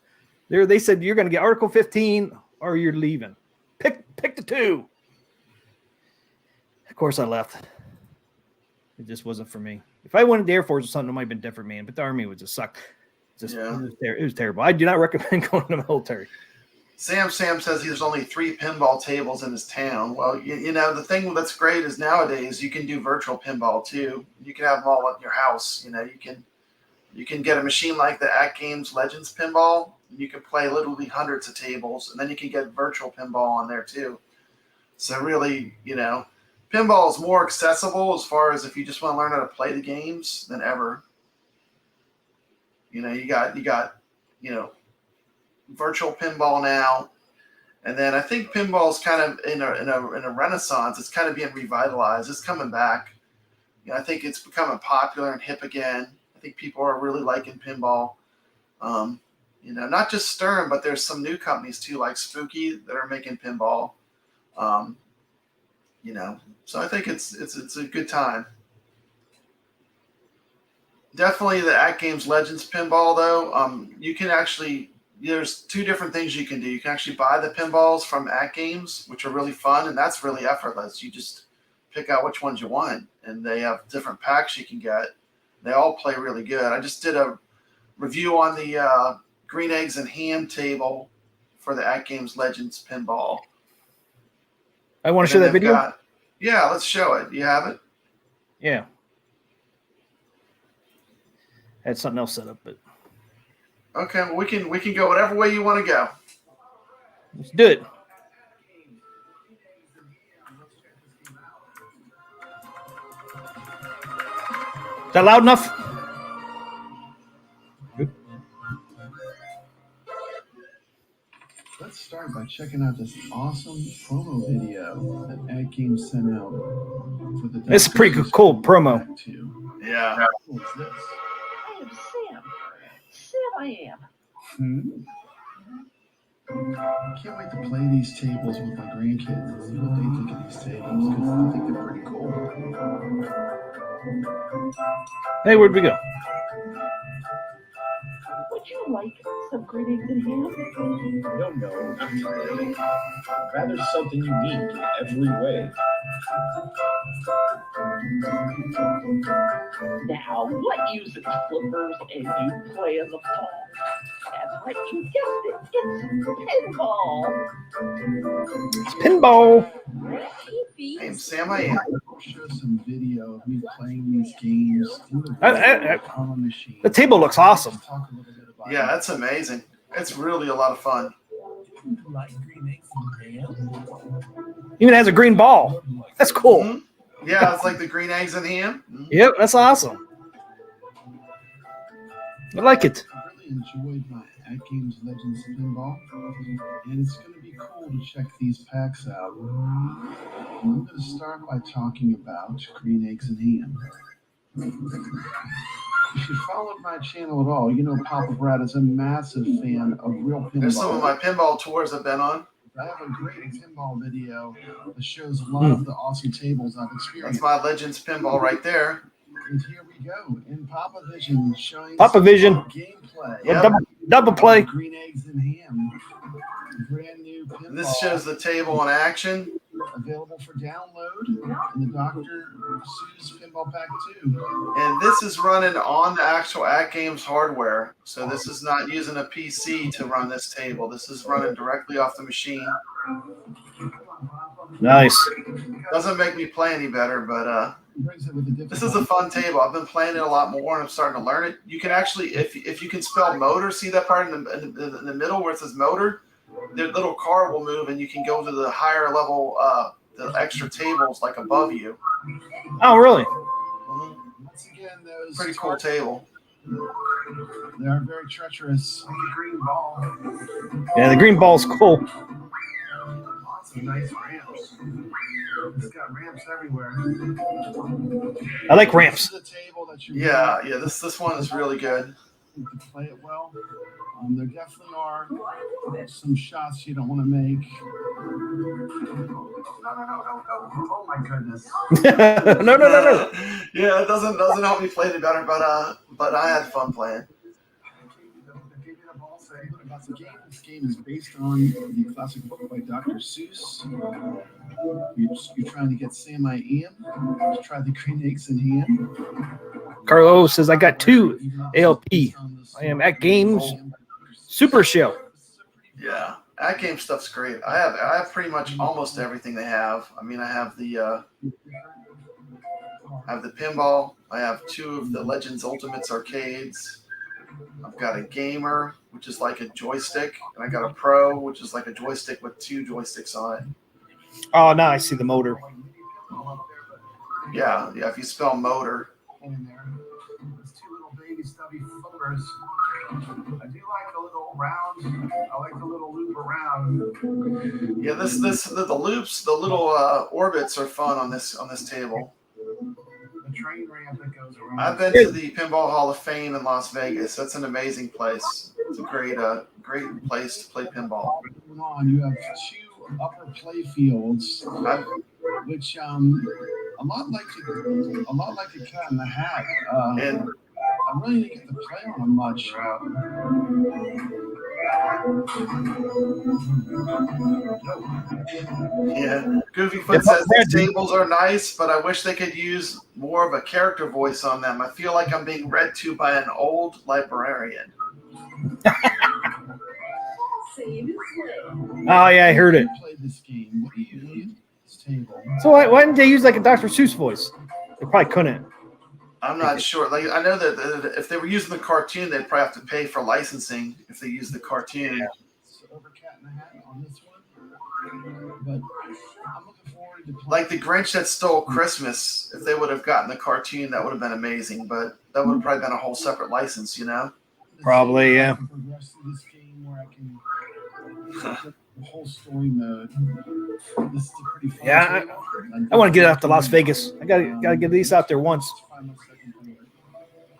They said you're going to get Article 15 or you're leaving. Pick the two. Of course, I left. It just wasn't for me. If I went to the Air Force or something, it might have been different, man. But the Army would just suck. It was terrible. I do not recommend going to the military. Sam says there's only 3 pinball tables in his town. Well, you know, the thing that's great is nowadays you can do virtual pinball too. You can have them all at your house. You know, you can get a machine like the At Games Legends pinball. You can play literally hundreds of tables, and then you can get virtual pinball on there too. So really, you know, pinball is more accessible as far as if you just want to learn how to play the games than ever. You know, you got virtual pinball now, and then I think pinball is kind of in a renaissance. It's kind of being revitalized. It's coming back. You know, I think it's becoming popular and hip again. I think people are really liking pinball. You know, not just Stern, but there's some new companies too, like Spooky, that are making pinball. You know, so I think it's a good time. Definitely the At Games Legends pinball, though. You can actually, there's 2 different things you can do. You can actually buy the pinballs from At Games, which are really fun, and that's really effortless. You just pick out which ones you want, and they have different packs you can get. They all play really good. I just did a review on the green eggs and ham table for the At Games Legends pinball. I want to show that video. Yeah, let's show it. You have it? Yeah. I had something else set up, but okay. Well, we can go whatever way you want to go. Let's do it. Is that loud enough? Good. Let's start by checking out this awesome promo video that At Games sent out for the. It's a pretty cool promo. Yeah. What's this? I am Sam. Sam, I am. Can't wait to play these tables with my grandkids and see what they think of these tables, because I think they're pretty cool. Hey, where'd we go? Would you like some green eggs and ham? No, not really. Rather something unique in every way. Now, what uses flippers and you play in the ball? That's right, you guessed it. It's pinball. It's pinball. I am Sam. I am. I'll show some video of me playing these games on the machine. The table looks awesome. Talk a little bit about Yeah, that's amazing. It's really a lot of fun. You like green eggs and ham? Even has a green ball. That's cool. Mm-hmm. Yeah, it's like the green eggs and ham. Mm-hmm. Yep, that's awesome. I like it. I really enjoyed my At Games Legends pinball, and it's going to be cool to check these packs out. I'm going to start by talking about green eggs and ham. If you followed my channel at all, you know Papa Brad is a massive fan of real pinball. There's some of my pinball tours I've been on. I have a great pinball video that shows a lot of the awesome tables I've experienced. That's my Legends pinball right there. And here we go in Papa Vision, showing Papa Vision. gameplay. Yep. Double play. Green eggs and ham. Brand new pinball. And this shows the table in action. Available for download in the Dr. Seuss Pinball Pack 2. And this is running on the actual At Games hardware. So this is not using a PC to run this table. This is running directly off the machine. Nice. Doesn't make me play any better, but this is a fun table. I've been playing it a lot more, and I'm starting to learn it. You can actually, if you can spell motor, see that part in the middle where it says motor? The little car will move, and you can go to the higher level, the extra tables like above you. Oh, really? Mm-hmm. Once again, those Pretty cool table. They are very treacherous. Green ball. Yeah, the green ball's cool. some nice ramps. It's got ramps everywhere. I like ramps. This is a table that you Yeah, this one is really good. to play it well. There definitely are some shots you don't want to make. No. Oh my goodness. No. Yeah, it doesn't help me play it better, but I had fun playing. About the game. This game is based on the classic book by Dr. Seuss. You're trying to get Sam I Am to try the green eggs in hand. Carlos says, I got 2 ALP. I am at Games Super Show. Yeah, that game stuff's great. I have pretty much almost everything they have. I mean, I have the pinball. I have 2 of the Legends Ultimates arcades. I've got a gamer, which is like a joystick, and I got a pro, which is like a joystick with 2 joysticks on it. Oh, now I see the motor. Yeah. If you spell motor. In there. Those 2 little baby stubby flippers. I do like the little round. I like the little loop around. Yeah, the loops, the little orbits are fun on this table. The train ramp that goes around. I've been to the Pinball Hall of Fame in Las Vegas. That's an amazing place. It's a great place to play pinball. You have 2 upper play fields, which a lot like the Cat in the Hat. And I really didn't get to play on them much. yeah, Goofyfoot says these tables are nice, but I wish they could use more of a character voice on them. I feel like I'm being read to by an old librarian. Oh, yeah, I heard it. Played this game. What do you use this table? So why didn't they use like a Dr. Seuss voice? They probably couldn't. I'm not sure. Like, I know that if they were using the cartoon, they'd probably have to pay for licensing if they used the cartoon. Over Cat in the Hat on this one, but I'm looking forward to like the Grinch That Stole Christmas. If they would have gotten the cartoon, that would have been amazing. But that would have probably been a whole separate license, you know? Probably, yeah. Progress through this game where I can the whole story mode. This is a pretty fun Yeah, table. I want to get out to Las Vegas. I gotta get these out there once.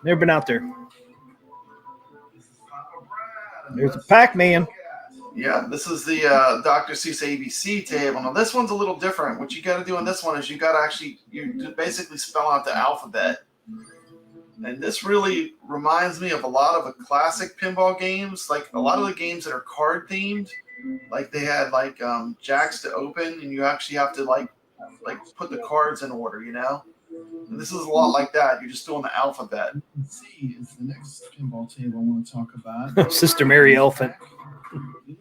Never been out there. There's a Pac-Man. Yeah, this is the Dr. Seuss ABC table. Now this one's a little different. What you got to do on this one is you basically spell out the alphabet. And this really reminds me of a lot of classic pinball games, like a lot of the games that are card themed. Like they had like jacks to open, and you actually have to like put the cards in order, you know. And this is a lot like that. You're just doing the alphabet. C is the next pinball table I want to talk about. Sister Mary Elephant.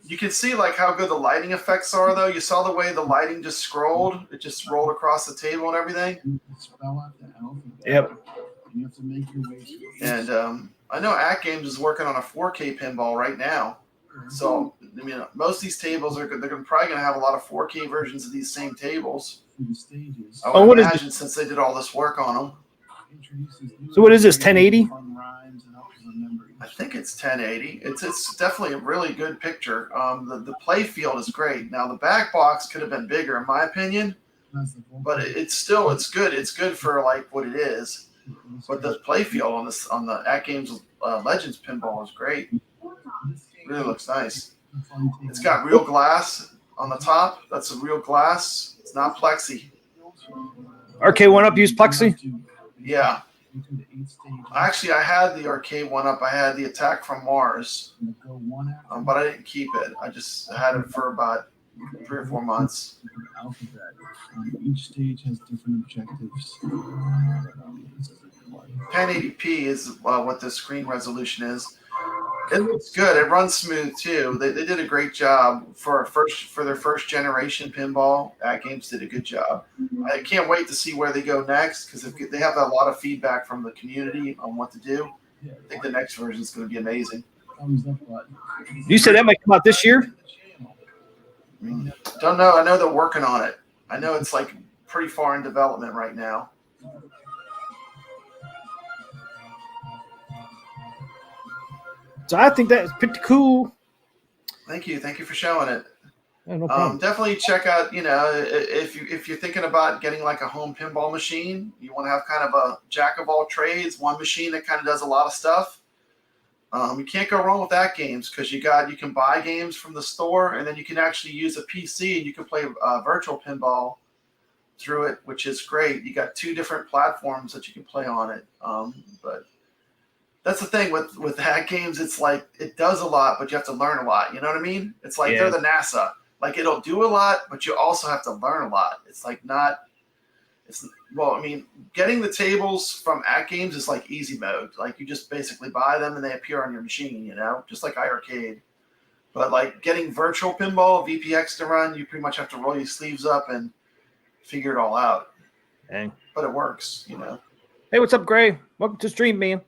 You can see like how good the lighting effects are, though. You saw the way the lighting just scrolled; it just rolled across the table and everything. Spell out the alphabet. Yep. You have to make your way through. And I know At Games is working on a 4K pinball right now. So I mean, most of these tables they're probably going to have a lot of 4K versions of these same tables. The stages. I would imagine since they did all this work on them. So what is this, 1080? I think it's 1080. It's definitely a really good picture. The play field is great. Now the back box could have been bigger in my opinion, but it's good. It's good for like what it is. But the play field on the At Games Legends pinball is great. Really looks nice. It's got real glass on the top. That's a real glass. It's not plexi. Arcade 1-Up used plexi? Yeah. Actually, I had the arcade 1-Up. I had the Attack from Mars, but I didn't keep it. I just had it for about 3 or 4 months. Each stage has different objectives. 1080p is what the screen resolution is. It looks good. It runs smooth too. They did a great job for their first generation pinball. At Games did a good job. I can't wait to see where they go next because they have a lot of feedback from the community on what to do. I think the next version is going to be amazing. You said that might come out this year? Don't know. I know they're working on it. I know it's like pretty far in development right now. So I think that is pretty cool. Thank you. Thank you for showing it. Yeah, no problem. Definitely check out, if you're thinking about getting like a home pinball machine, you want to have kind of a jack of all trades, one machine that kind of does a lot of stuff. You can't go wrong with that games because you can buy games from the store, and then you can actually use a PC and you can play virtual pinball through it, which is great. You got 2 different platforms that you can play on it. But that's the thing with hack games. It's like it does a lot, but you have to learn a lot. You know what I mean? It's like they're the NASA. Like it'll do a lot, but you also have to learn a lot. It's like not. Getting the tables from at games is like easy mode. Like you just basically buy them and they appear on your machine. Just like iArcade. But like getting virtual pinball VPX to run, you pretty much have to roll your sleeves up and figure it all out. Dang. But it works. Hey, what's up, Gray? Welcome to stream, man.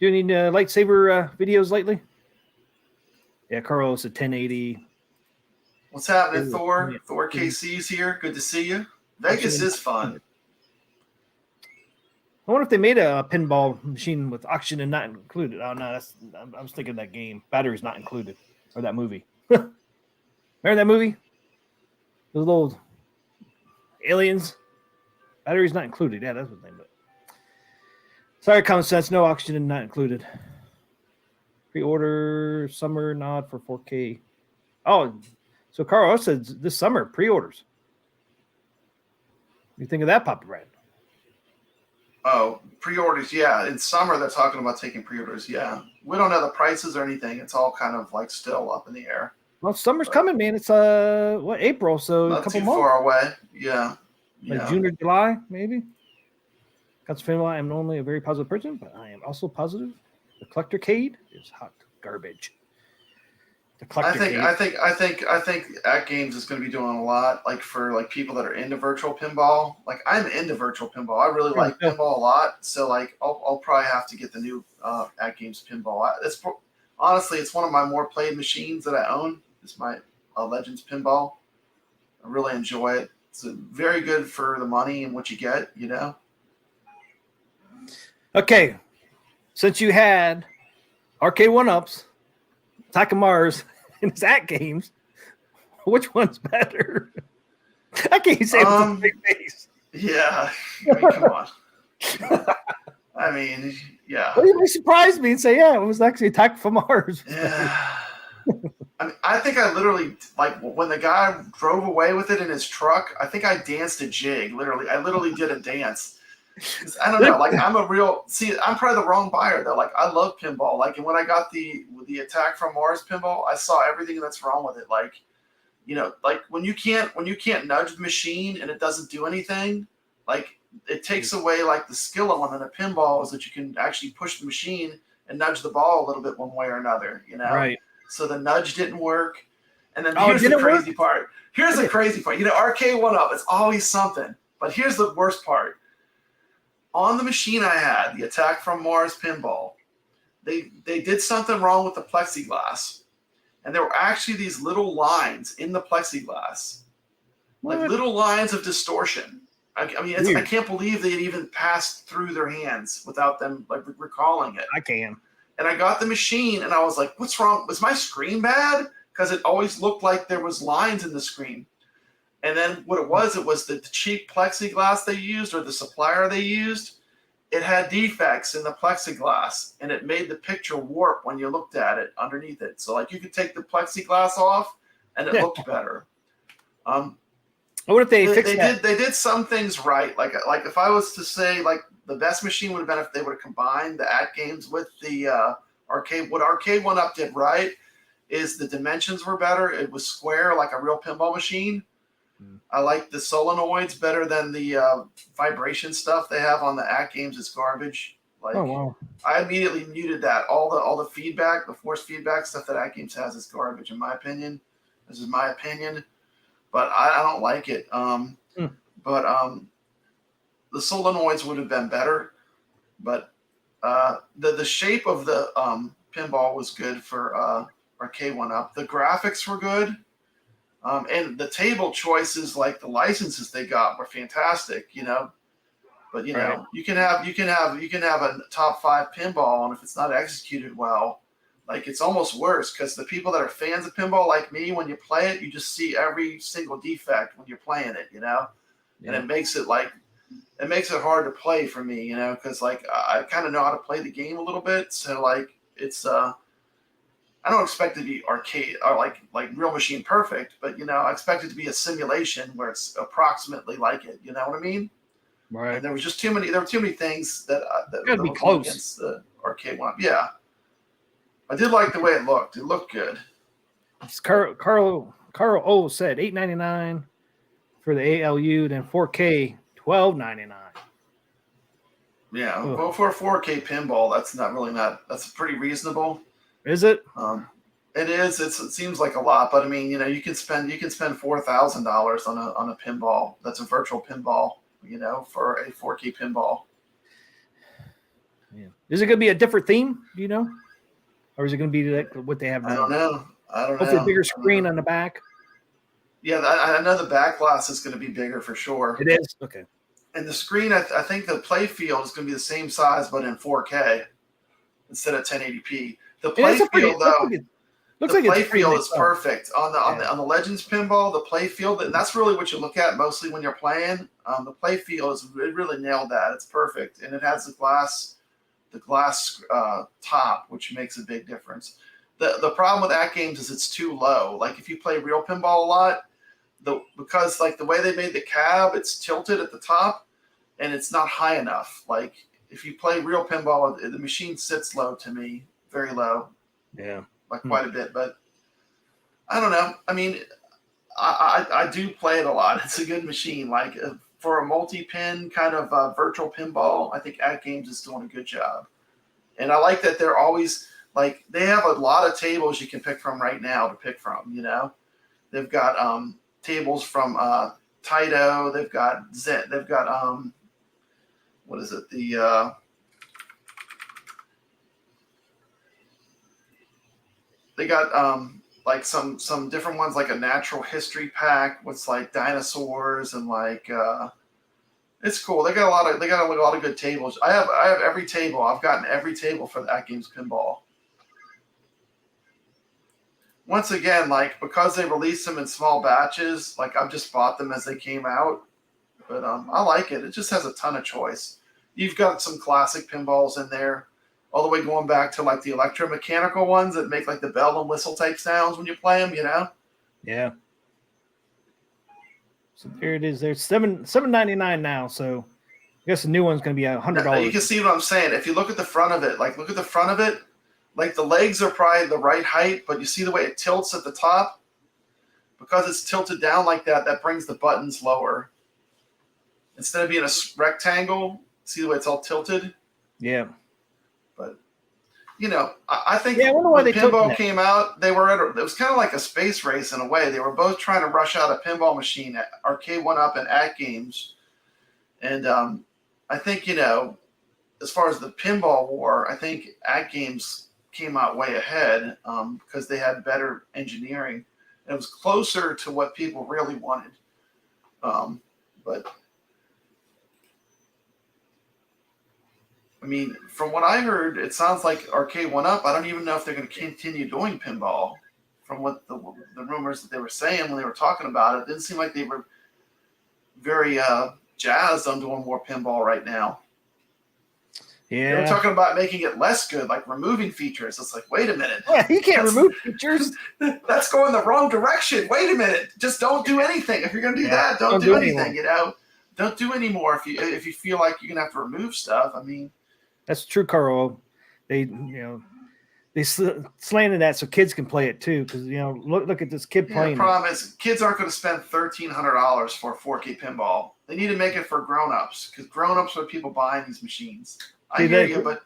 Do you need lightsaber videos lately? Yeah, Carlos at 1080. What's happening, Thor? Thor KC's here. Good to see you. Vegas is fun. I wonder if they made a pinball machine with oxygen and not included. Oh no, I was thinking that game. Batteries not included, or that movie. Remember that movie? Those little aliens. Batteries not included. Yeah, that's what they. But sorry, common sense. No oxygen not included. Pre-order summer nod for 4K. Oh, so Carl said this summer pre-orders. What do you think of that, Papa Brad? Oh, pre-orders, yeah. In summer, they're talking about taking pre-orders, yeah. We don't know the prices or anything. It's all kind of like still up in the air. Well, summer's coming, man. It's April, so Not a couple too months. far away, yeah. Like June or July, maybe. Consequently, I am normally a very positive person, but I am also positive. The Collectorcade is hot garbage. The Collectorcade. I think At Games is going to be doing a lot, like for like people that are into virtual pinball. Like I'm into virtual pinball. I really like pinball a lot, so like I'll probably have to get the new At Games pinball. Honestly, it's one of my more played machines that I own. It's my Legends pinball. I really enjoy it. It's very good for the money and what you get. Okay, since you had Arcade 1-Ups, Attack of Mars, and it's At Games, which one's better? I can't say it with a straight face. Yeah, come on. I mean, yeah. Well, you surprised me and say, yeah, it was actually Attack from Mars. Yeah. I think I literally, like, when the guy drove away with it in his truck, I think I danced a jig, literally. I literally did a dance. I don't know. Like, I'm probably the wrong buyer, though. Like, I love pinball. Like, and when I got the Attack from Mars pinball, I saw everything that's wrong with it. Like, like when you can't nudge the machine and it doesn't do anything, like, it takes away, like, the skill element of pinball is that you can actually push the machine and nudge the ball a little bit one way or another, Right. So the nudge didn't work. And then here's the crazy part. Here's the crazy part. Arcade 1-Up, it's always something. But here's the worst part. On the machine I had, the Attack from Mars pinball, they did something wrong with the plexiglass. And there were actually these little lines in the plexiglass. Like little lines of distortion. I can't believe they had even passed through their hands without them like recalling it. I can. And I got the machine, and I was like, what's wrong? Was my screen bad? Because it always looked like there was lines in the screen. And then what it was the cheap plexiglass they used or the supplier they used, it had defects in the plexiglass, and it made the picture warp when you looked at it underneath it. So, like, you could take the plexiglass off, and it looked better. What if they fixed that? They did some things right. Like if I was to say, like, the best machine would have been if they would have combined the At Games with the arcade. What Arcade 1-Up did right is the dimensions were better. It was square like a real pinball machine. I like the solenoids better than the vibration stuff they have on the At Games. It's garbage. Like, oh wow! I immediately muted that. All the feedback, the force feedback stuff that At Games has is garbage, in my opinion. This is my opinion, but I don't like it. But the solenoids would have been better, but the shape of the pinball was good for Arcade 1-Up. The graphics were good, and the table choices, like the licenses they got, were fantastic. But you can have a top 5 pinball, and if it's not executed well, Like it's almost worse because the people that are fans of pinball like me, when you play it, you just see every single defect when you're playing it, and it makes it hard to play for me, because like I kind of know how to play the game a little bit, so like it's I don't expect it to be arcade or like real machine perfect, but I expect it to be a simulation where it's approximately like it. You know what I mean? Right. And there were too many things that gotta be close against the arcade one. Yeah, I did like the way it looked. It looked good. It's Carl O said $8.99 for the ALU, then 4K $12.99. Yeah, well, for a 4K pinball, that's pretty reasonable. Is it? It is. It seems like a lot, but I mean, you can spend $4,000 on a pinball. That's a virtual pinball, for a 4K pinball. Yeah. Is it going to be a different theme? Do you know, or is it going to be like what they have now? I don't know. Hopefully, a bigger screen on the back. Yeah, I know the back glass is going to be bigger for sure. It is. Okay. And the screen, I think the play field is going to be the same size, but in 4K instead of 1080p. The play field, though, looks like play field is perfect on the Legends pinball. The play field, and that's really what you look at mostly when you're playing. The play field it really nailed that. It's perfect, and it has the glass top, which makes a big difference. The problem with that games is it's too low. Like if you play real pinball a lot, because like the way they made the cab, it's tilted at the top, and it's not high enough. Like if you play real pinball, the machine sits low to me, very low. Yeah, like quite a bit. But I don't know. I mean, I do play it a lot. It's a good machine. Like for a multi-pin kind of virtual pinball, I think At Games is doing a good job. And I like that they're always like they have a lot of tables you can pick from right now to pick from. They've got tables from Taito. They've got Zen. They've got what is it? They got like some different ones, like a natural history pack with like dinosaurs and like it's cool. They got a lot of good tables. I have every table. I've gotten every table for the At Games pinball. Once again, like because they released them in small batches, like I've just bought them as they came out. But I like it. It just has a ton of choice. You've got some classic pinballs in there, all the way going back to like the electromechanical ones that make like the bell and whistle type sounds when you play them. Yeah. So there it is. There's $7.99 now. So I guess the new one's going to be $100. You can see what I'm saying. If you look at the front of it, like the legs are probably the right height, but you see the way it tilts at the top? Because it's tilted down like that, that brings the buttons lower. Instead of being a rectangle, see the way it's all tilted? Yeah. But, I think I wonder why when they pinball came out, it was kind of like a space race in a way. They were both trying to rush out a pinball machine, Arcade 1-Up and At Games. And I think, as far as the pinball war, I think At Games came out way ahead because they had better engineering. It was closer to what people really wanted. But I mean, from what I heard, it sounds like Arcade 1-Up. I don't even know if they're going to continue doing pinball. From what the rumors that they were saying when they were talking about it, didn't seem like they were very jazzed on doing more pinball right now. Yeah. They were talking about making it less good, like removing features. It's like, wait a minute. Yeah, you can't remove features. That's going the wrong direction. Wait a minute. Just don't do anything. If you're going to do that, don't do anything. Don't do any more if you feel like you're going to have to remove stuff. I mean, that's true, Carl. They slanted that so kids can play it too. Because look at this kid playing. The problem is kids aren't going to spend $1,300 for a 4K pinball. They need to make it for grown-ups because grown-ups are people buying these machines. I hear you, but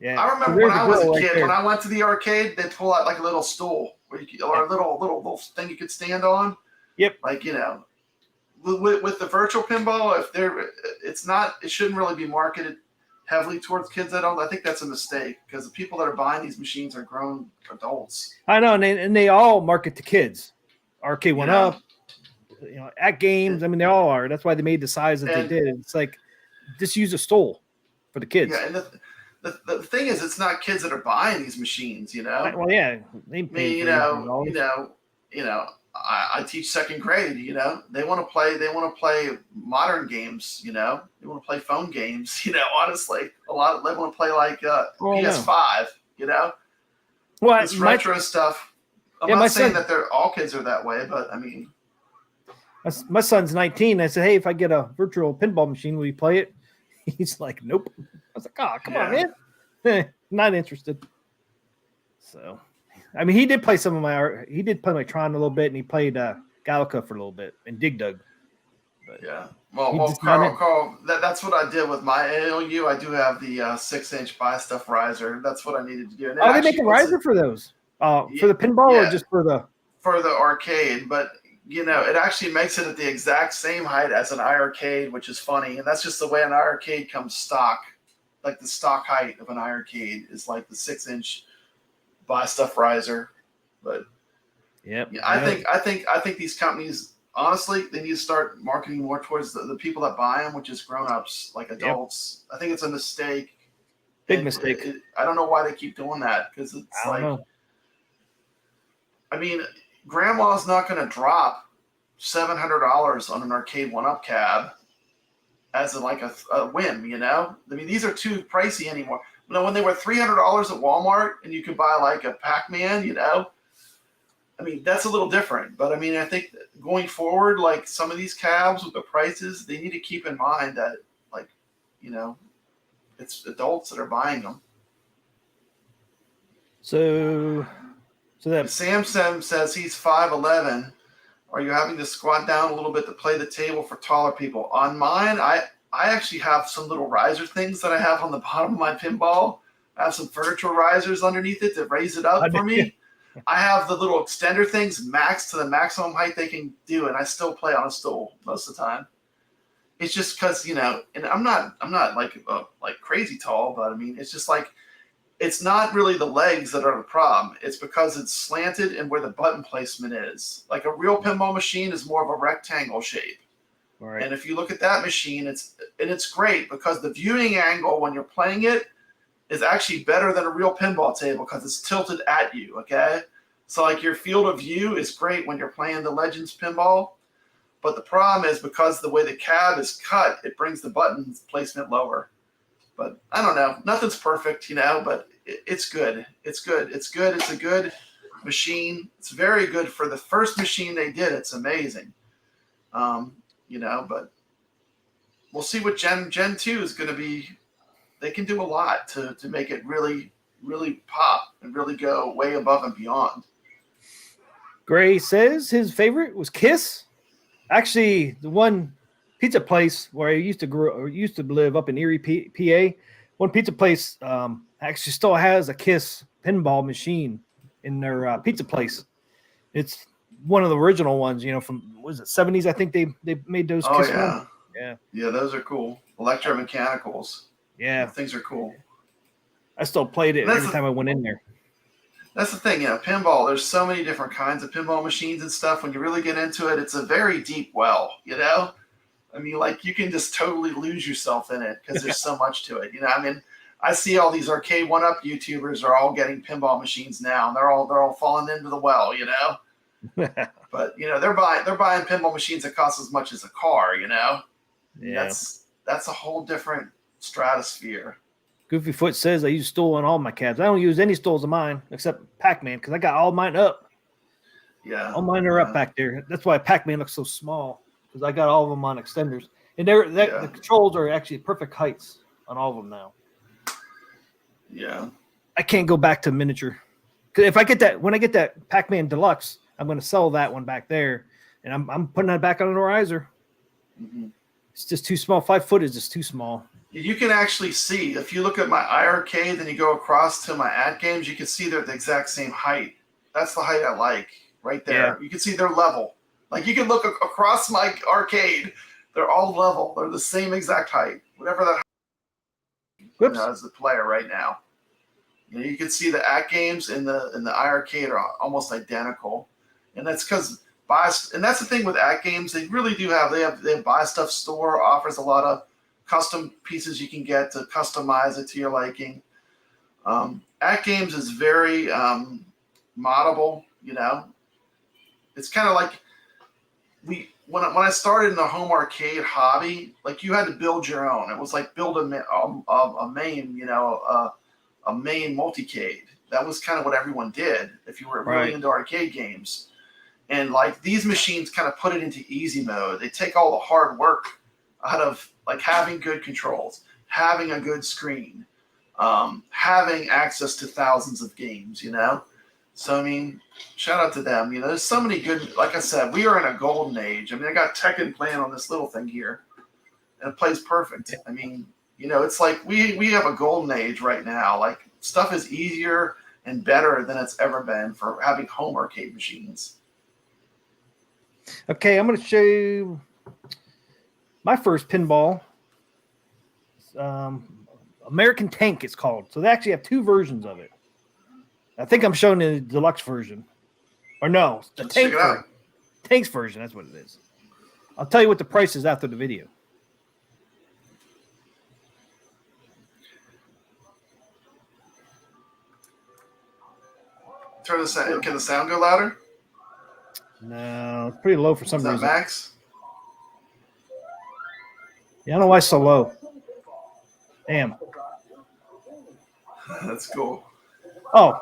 I remember when I was a kid, when I went to the arcade, they'd pull out like a little stool or a little thing you could stand on. Yep. Like with the virtual pinball, it shouldn't really be marketed heavily towards kids. I think that's a mistake because the people that are buying these machines are grown adults. I know, and they all market to kids. Arcade 1-Up, At Games. I mean, they all are. That's why they made the size that they did. It's like just use a stool for the kids. Yeah, and the thing is, it's not kids that are buying these machines, you know. Well, yeah, they I mean, pay you for know, I teach second grade. You know, they want to play modern games. You know, they want to play phone games. You know, honestly, a lot of they want to play like PS5. You know, Well, this retro stuff. I'm Yeah, my not saying son- that they're all kids are that way, but I mean, my son's 19. I said, hey, if I get a virtual pinball machine, will you play it? He's like, nope. I was like, oh, come on, man. Not interested. So, I mean, he did play some of my art. He did play my Tron a little bit, and he played Galaga for a little bit and Dig Dug. But yeah. he Well, just not in- Carl, that's what I did with my ALU. I do have the 6-inch buy stuff riser. That's what I needed to do. And it Oh, they make actually a riser for those. For the pinball or Yeah. just for the? for the arcade, but you know, it actually makes it at the exact same height as an iArcade, which is funny. And that's just the way an iArcade comes stock. Like the stock height of an iArcade is like the 6-inch buy stuff riser. But Yep. yeah, I think these companies, honestly, they need to start marketing more towards the people that buy them, which is grown-ups, like adults. I think it's a mistake. Big mistake. I don't know why they keep doing that, because it's I don't know. I mean, grandma's not going to drop $700 on an arcade one-up cab as a whim, you know? I mean, these are too pricey anymore. You know, when they were $300 at Walmart and you could buy like a Pac-Man, you know? I mean, that's a little different. But I mean, I think going forward, like some of these cabs with the prices, they need to keep in mind that, like, you know, it's adults that are buying them. So that Sam says he's 5'11". Are you having to squat down a little bit to play the table for taller people? On mine, I actually have some little riser things that I have on the bottom of my pinball. I have some furniture risers underneath it to raise it up for me. I have the little extender things maxed to the maximum height they can do, and I still play on a stool most of the time. It's just because, you know, and I'm not like crazy tall, but I mean, it's just like, it's not really the legs that are the problem. It's because it's slanted and where the button placement is. Like a real pinball machine is more of a rectangle shape. right. And if you look at that machine, it's great because the viewing angle when you're playing it is actually better than a real pinball table because it's tilted at you, okay? So like your field of view is great when you're playing the Legends pinball. But the problem is because the way the cab is cut, it brings the button placement lower. But I don't know. Nothing's perfect, you know, but it's good. It's good. It's good. It's a good machine. It's very good for the first machine they did. It's amazing. You know, but we'll see what Gen 2 is going to be. They can do a lot to make it really, really pop and really go way above and beyond. Gray says his favorite was Kiss. Actually, the one pizza place where I used to live up in Erie, PA. One pizza place actually still has a Kiss pinball machine in their pizza place. It's one of the original ones, you know, from was it 70s? I think they made those. Oh Kiss yeah, ones. yeah, those are cool. Electromechanicals. Yeah. Those things are cool. I still played it every time I went in there. That's the thing, you know, pinball, there's so many different kinds of pinball machines and stuff. When you really get into it, it's a very deep well, you know? I mean, like, you can just totally lose yourself in it because there's so much to it. You know, I mean, I see all these arcade one-up YouTubers are all getting pinball machines now, and they're all falling into the well, you know? But, you know, they're buying pinball machines that cost as much as a car, you know? Yeah. That's a whole different stratosphere. Goofy Foot says I use stool on all my cabs. I don't use any stools of mine except Pac-Man because I got all mine up. Yeah. All mine are up back there. That's why Pac-Man looks so small because I got all of them on extenders. And the controls are actually perfect heights on all of them now. Yeah. I can't go back to miniature. Because if I get that, when I get that Pac-Man Deluxe, I'm going to sell that one back there. And I'm putting that back on the riser. Mm-hmm. It's just too small. 5 foot is just too small. You can actually see, if you look at my iArcade, then you go across to my ad games, you can see they're the exact same height. That's the height I like, right there. Yeah. You can see they're level. Like, you can look across my arcade, they're all level. They're the same exact height, whatever that you know, as the player right now. You know, you can see the ad games in the iArcade are almost identical, and that's because and that's the thing with ad games. They really do have they have Buy Stuff Store offers a lot of custom pieces you can get to customize it to your liking. At Games is very moddable. You know, it's kind of like when I started in the home arcade hobby, like you had to build your own. It was like build a main, you know, a main multicade. That was kind of what everyone did if you were really into arcade games. And like these machines kind of put it into easy mode. They take all the hard work out of like having good controls, having a good screen, having access to thousands of games, you know? So, I mean, shout out to them. You know, there's so many good, like I said, we are in a golden age. I mean, I got Tekken playing on this little thing here, and it plays perfect. I mean, you know, it's like we have a golden age right now. Like, stuff is easier and better than it's ever been for having home arcade machines. Okay, I'm going to show you my first pinball. American Tank, it's called. So they actually have two versions of it. I think I'm showing the deluxe version. Or no, the Let's tank check it out. Tank's version, that's what it is. I'll tell you what the price is after the video. Turn the sound. Can the sound go louder? No, it's pretty low for some Is that reason. max? Yeah, I don't know why it's so low. Damn. That's cool. Oh.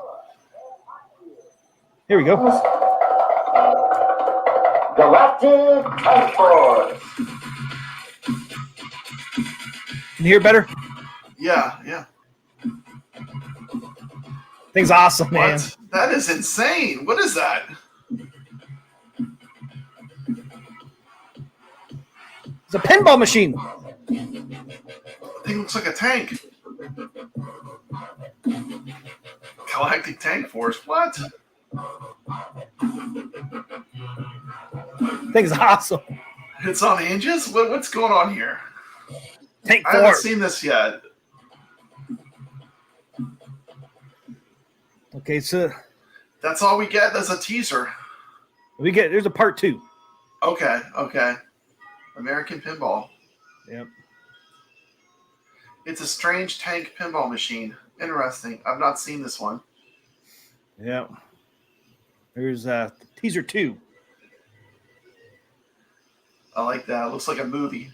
Here we go. Galactic Transport. Can you hear better? Yeah. Thing's awesome, man. What? That is insane. What is that? It's a pinball machine. That thing looks like a tank. Galactic Tank Force. What? Thing's awesome. It's on hinges? What's going on here? Tank I haven't Force. seen this yet. Okay, so That's all we get? That's a teaser. there's a part 2. Okay. American Pinball. Yep. It's a strange tank pinball machine. Interesting. I've not seen this one. Yep. There's teaser 2. I like that. It looks like a movie.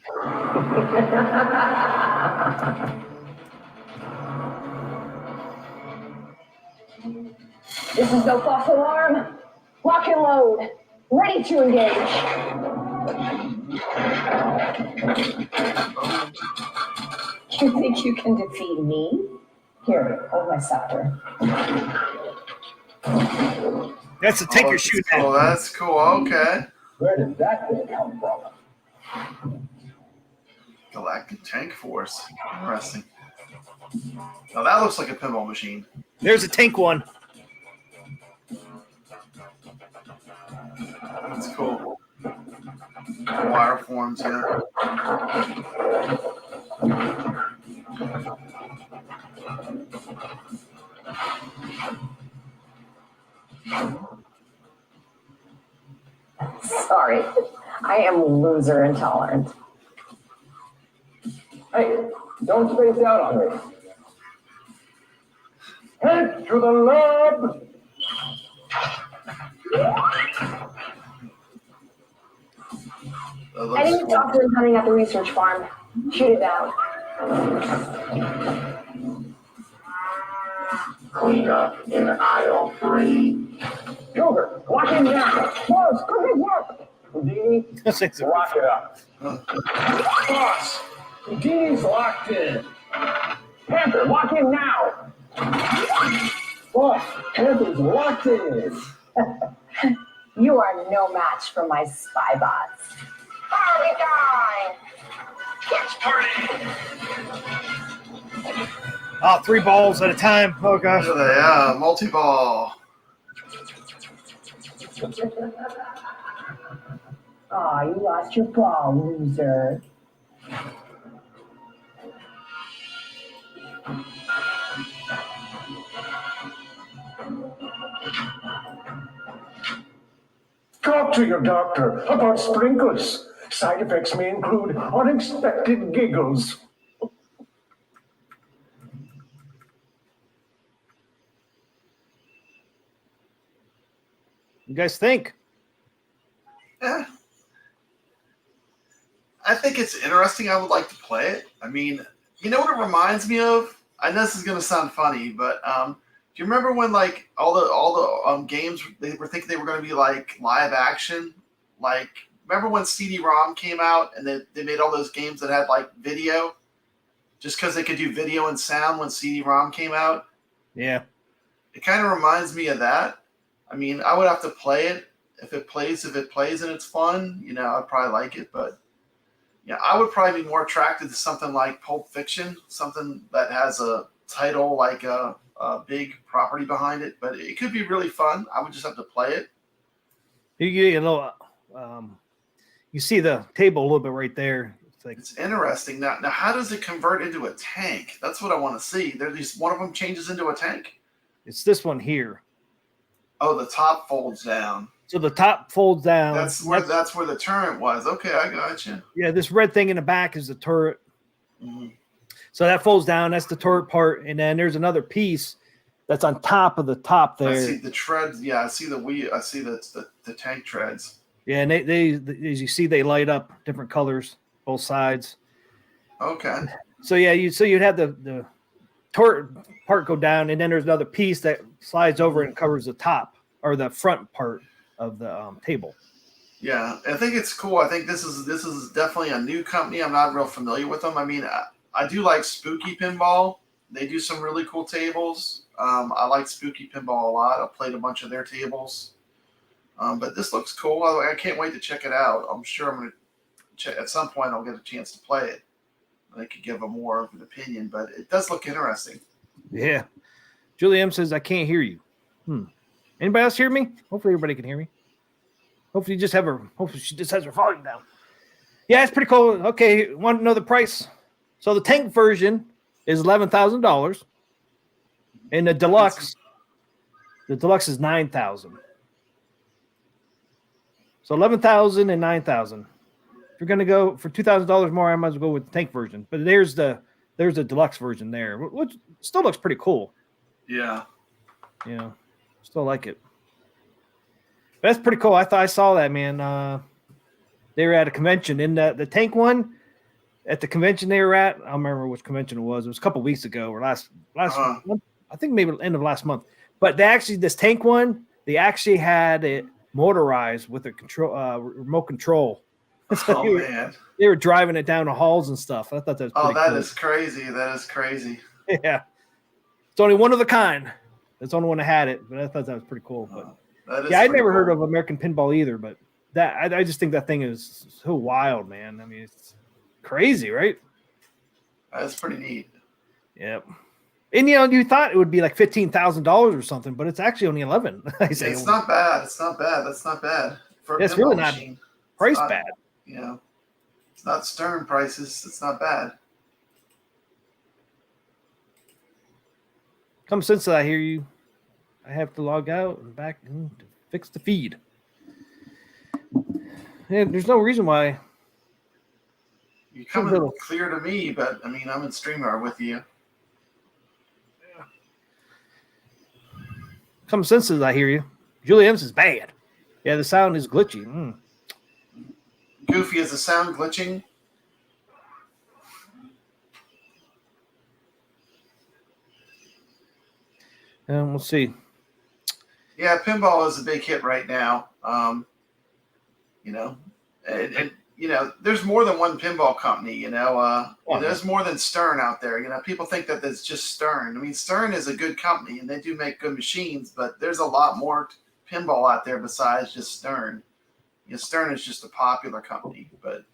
This is no false alarm. Lock and load. Ready to engage. You think you can defeat me? Here, hold my scepter. That's the tank Oh, you're shooting cool. at. That's cool. Okay. Where did that thing come from? Galactic Tank Force. Interesting. Now that looks like a pinball machine. There's a tank one. That's cool. Wire forms, yeah. Sorry, I am loser intolerant. Hey, don't space out on me. Head to the lab. That looks Any cool. doctor coming at the research farm, shoot it down. Clean up in aisle 3. Gilbert, lock him down. Boss, quick as work. Houdini, This thing's a- lock it up. Boss, Houdini's locked in. Panther, lock in now. Boss, Panther's locked in. You are no match for my spy bots. Party time! Let's party. Oh, 3 balls at a time. Oh gosh. Yeah, multi-ball. Aw, you lost your ball, loser. Talk to your doctor about sprinklers. Side effects may include unexpected giggles. You guys think? Yeah. I think it's interesting. I would like to play it. I mean, you know what it reminds me of? I know this is going to sound funny, but do you remember when like all the games they were thinking they were going to be like live action? Like, remember when CD-ROM came out and they made all those games that had like video, just because they could do video and sound when CD-ROM came out? Yeah. It kind of reminds me of that. I mean, I would have to play it. If it plays and it's fun, you know, I'd probably like it, but. Yeah, I would probably be more attracted to something like Pulp Fiction, something that has a title like a big property behind it. But it could be really fun. I would just have to play it. You know, you see the table a little bit right there. It's interesting. Now, how does it convert into a tank? That's what I want to see. One of them changes into a tank. It's this one here. Oh, the top folds down. So the top folds down. That's where the turret was. Okay, I got you. Yeah, this red thing in the back is the turret. Mm-hmm. So that folds down. That's the turret part, and then there's another piece that's on top of the top there. I see the treads. Yeah, I see the wheel. I see the tank treads. Yeah, and they as you see, they light up different colors, both sides. Okay. So yeah, you'd have the turret part go down, and then there's another piece that slides over and covers the top or the front part of the table. Yeah, I think it's cool. I think this is definitely a new company. I'm not real familiar with them. I mean, I do like Spooky Pinball. They do some really cool tables. I like Spooky Pinball a lot. I played a bunch of their tables. But this looks cool. I can't wait to check it out. I'm sure I'm going to check at some point. I'll get a chance to play it. I could give a more of an opinion, but it does look interesting. Yeah. Julie M says, I can't hear you. Anybody else hear me? Hopefully everybody can hear me. Hopefully she just has her volume down. Yeah, it's pretty cool. Okay, want to know the price? So the tank version is $11,000. And the deluxe is $9,000. So $11,000 and $9,000. If you're gonna go for $2,000 more, I might as well go with the tank version. But there's the deluxe version there, which still looks pretty cool. Yeah. Yeah. Still like it. But that's pretty cool. I saw that, man. They were at a convention in the tank one at the convention they were at. I don't remember which convention it was. It was a couple weeks ago or last month. I think maybe end of last month. But this tank one, they actually had it motorized with a remote control. So man. They were driving it down the halls and stuff. I thought that was pretty that cool. is crazy. That is crazy. Yeah. It's only one of a kind. It's the only one that had it, but I thought that was pretty cool. But I'd never heard of American Pinball either, but I just think that thing is so wild, man. I mean, it's crazy, right? That's pretty neat. Yep. And you thought it would be like $15,000 or something, but it's actually only 11. It's not bad. It's not bad. That's not bad. It's really not price bad. You know, it's not Stern prices. It's not bad. Come since I hear you, I have to log out and back to fix the feed. Yeah, there's no reason why. You're coming clear to me, but I mean, I'm in StreamYard with you. Yeah. Come since I hear you. Julie M is bad. Yeah, the sound is glitchy. Goofy, is the sound glitching? We'll see. Yeah, pinball is a big hit right now. You know, and you know, there's more than one pinball company. You know, there's more than Stern out there. You know, people think that it's just Stern. I mean, Stern is a good company and they do make good machines, but there's a lot more pinball out there besides just Stern. You know, Stern is just a popular company, but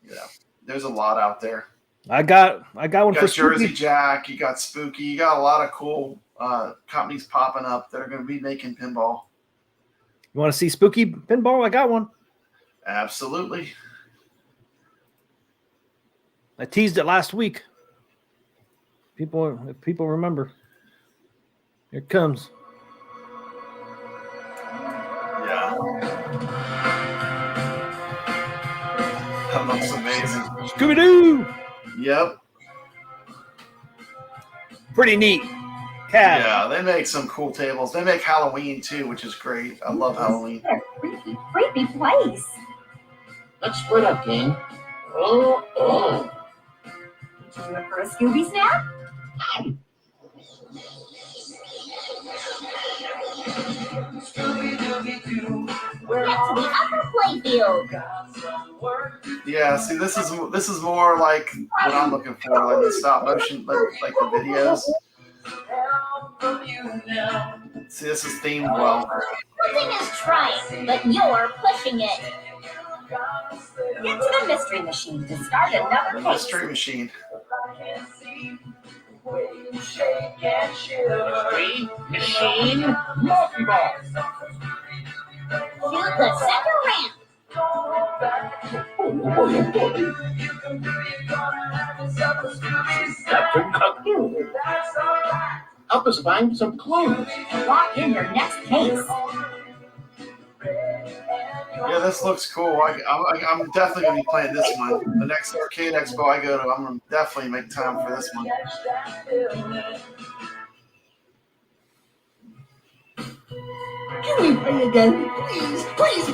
you know, there's a lot out there. I got one for Jersey Spooky. Jack. You got Spooky. You got a lot of cool companies popping up that are going to be making pinball. You want to see Spooky Pinball? I got one. Absolutely. I teased it last week. If people remember. Here it comes. Yeah. That looks amazing. Scooby-Doo! Yep. Pretty neat. Cat. Yeah, they make some cool tables. They make Halloween too, which is great. I love Halloween. What a creepy place. Let's split up, gang. Oh. Time for a Scooby snack? Get to the upper playfield. Yeah, see, this is more like what I'm looking for, like the stop motion, like the videos. See, this is themed well. Nothing is trying, but you're pushing it. Get to the mystery machine to start another The case. mystery machine. Machine. Monkey ball. Shoot the center ramp. Captain Cuckoo. Help us find some clues. Lock in your next case. Yeah, this looks cool. I'm definitely gonna be playing this one. The next arcade expo I go to, I'm gonna definitely make time for this one. Can we play again? Please.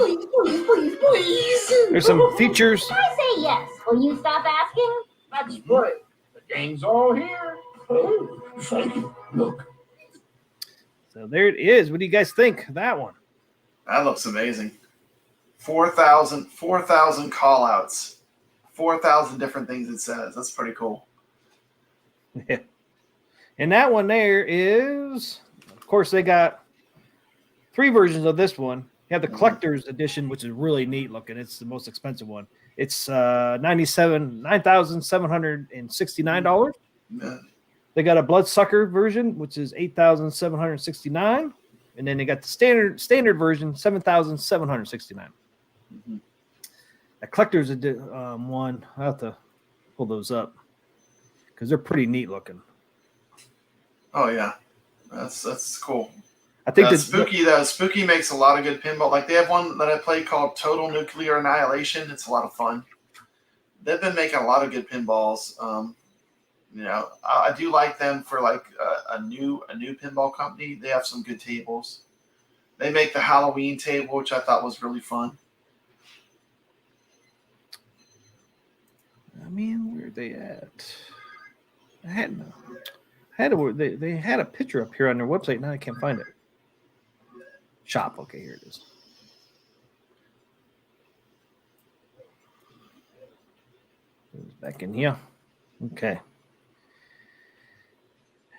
There's some features. I say yes. Will you stop asking? Let's play. The gang's all here. Oh, thank you. Look. So there it is. What do you guys think of that one? That looks amazing. 4,000 call outs. 4,000 different things it says. That's pretty cool. Yeah. And that one there is, of course, they got 3 versions of this one. You have the collector's edition, which is really neat looking. It's the most expensive one. It's $9,769. Yeah. They got a bloodsucker version, which is $8,769, and then they got the standard version, $7,769. Mm-hmm. The collector's one, I have to pull those up because they're pretty neat looking. Oh yeah, that's cool. I think Spooky makes a lot of good pinball. Like they have one that I played called Total Nuclear Annihilation. It's a lot of fun. They've been making a lot of good pinballs. I do like them for like a new pinball company. They have some good tables. They make the Halloween table, which I thought was really fun. I mean, where are they at? They had a picture up here on their website. Now I can't find it. Shop. Okay, here it is. It's back in here. Okay.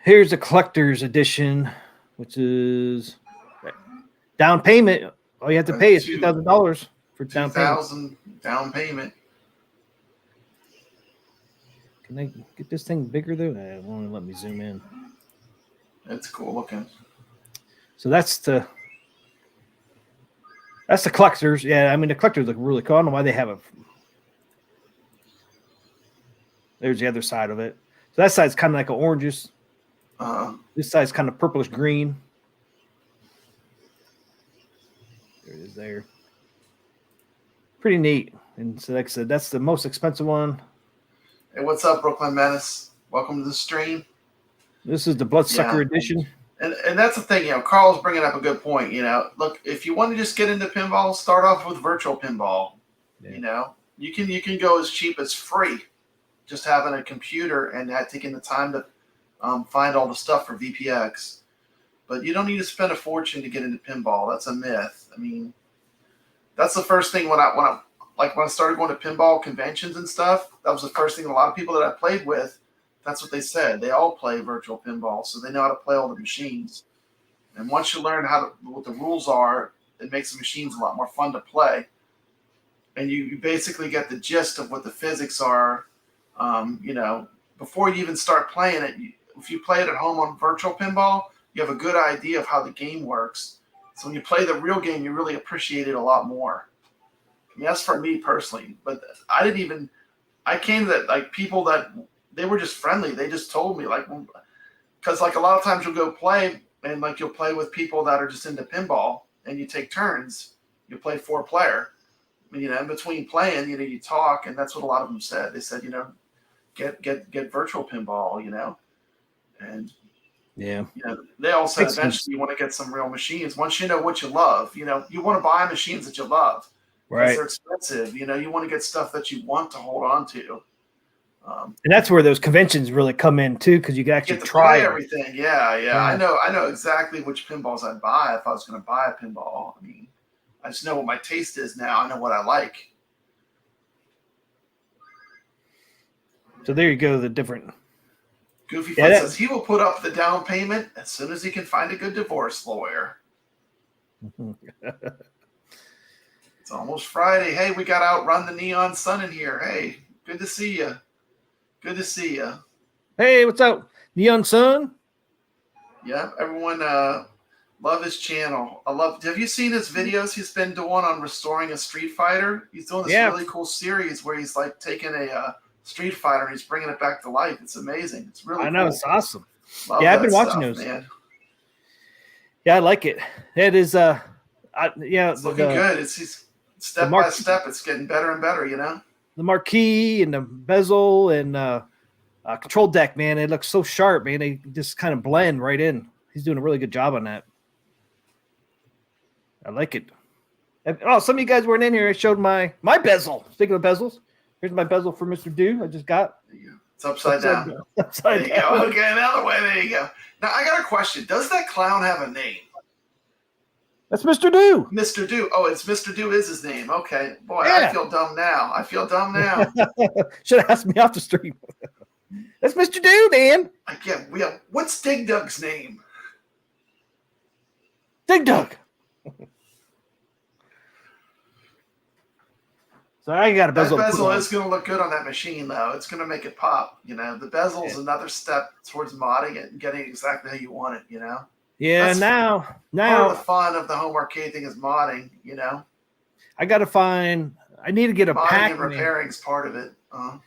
Here's the collector's edition, which is down payment. All you have to pay is $2,000 for down payment. $2,000 down payment. Can I get this thing bigger though? It won't let me zoom in. It's cool looking. So that's the collectors. Yeah, I mean the collectors look really cool. I don't know why they have a. There's the other side of it. So that side's kind of like an oranges. This side's kind of purplish green. There it is there. Pretty neat. And so like I said, that's the most expensive one. Hey, what's up, Brooklyn Menace? Welcome to the stream. This is the Bloodsucker edition. And that's the thing, Carl's bringing up a good point. Look, if you want to just get into pinball, start off with virtual pinball. Yeah. You can go as cheap as free, just having a computer and taking the time to find all the stuff for VPX. But you don't need to spend a fortune to get into pinball. That's a myth. I mean, that's the first thing when I started going to pinball conventions and stuff. That was the first thing a lot of people that I played with. That's what they said. They all play virtual pinball, so they know how to play all the machines. And once you learn what the rules are, it makes the machines a lot more fun to play. And you basically get the gist of what the physics are. Before you even start playing it, if you play it at home on virtual pinball, you have a good idea of how the game works. So when you play the real game, you really appreciate it a lot more. I mean, that's for me personally. But I came to that, like, people that, they were just friendly. They just told me, because a lot of times you'll go play and you'll play with people that are just into pinball and you take turns. You play 4-player. In between playing, you talk, and that's what a lot of them said. They said, get virtual pinball, and Yeah. You know, they all said Makes sense. eventually you want to get some real machines. Once you know what you love, you know, you want to buy machines that you love because Right. they're expensive. You know, you want to get stuff that you want to hold on to. And that's where those conventions really come in too, because you can actually Get to try play them. everything. Yeah. Yeah. I know exactly which pinballs I'd buy if I was going to buy a pinball. I mean, I just know what my taste is now. I know what I like. So there you go, the different. Goofy Yeah, Foot says he will put up the down payment as soon as he can find a good divorce lawyer. It's almost Friday. Hey, we got to outrun the neon sun in here. Hey, good to see you. Good to see you. Hey, what's up, Neon Sun? Yeah, everyone love his channel. Have you seen his videos he's been doing on restoring a Street Fighter? He's doing this really cool series where he's like taking a Street Fighter and he's bringing it back to life. It's amazing. It's really cool. It's awesome. Love I've been that watching stuff, those. man. Yeah, I like it. It is It's looking good. It's step by step. It's getting better and better. You know, the marquee and the bezel and control deck, man. It looks so sharp, man. They just kind of blend right in. He's doing a really good job on that. I like it. Oh, some of you guys weren't in here. I showed my bezel. Speaking of bezels, here's my bezel for Mr. Do. I just got. It's upside down. Upside there you down. go. Okay, another way. There you go. Now I got a question. Does that clown have a name? That's Mr. Do. Mr. Do. Oh, it's Mr. Do is his name. Okay. Boy, Yeah. I feel dumb now. Should have asked me off the street. That's Mr. Do, man. What's Dig Dug's name? Dig Dug. So I got a bezel. That bezel is going to look good on that machine, though. It's going to make it pop. You know, the bezel is another step towards modding it and getting exactly how you want it. You know. Yeah. That's now part of the fun of the home arcade thing is modding. You know. I got to find. I need to get a modding pack. And repairing is part of it. I'm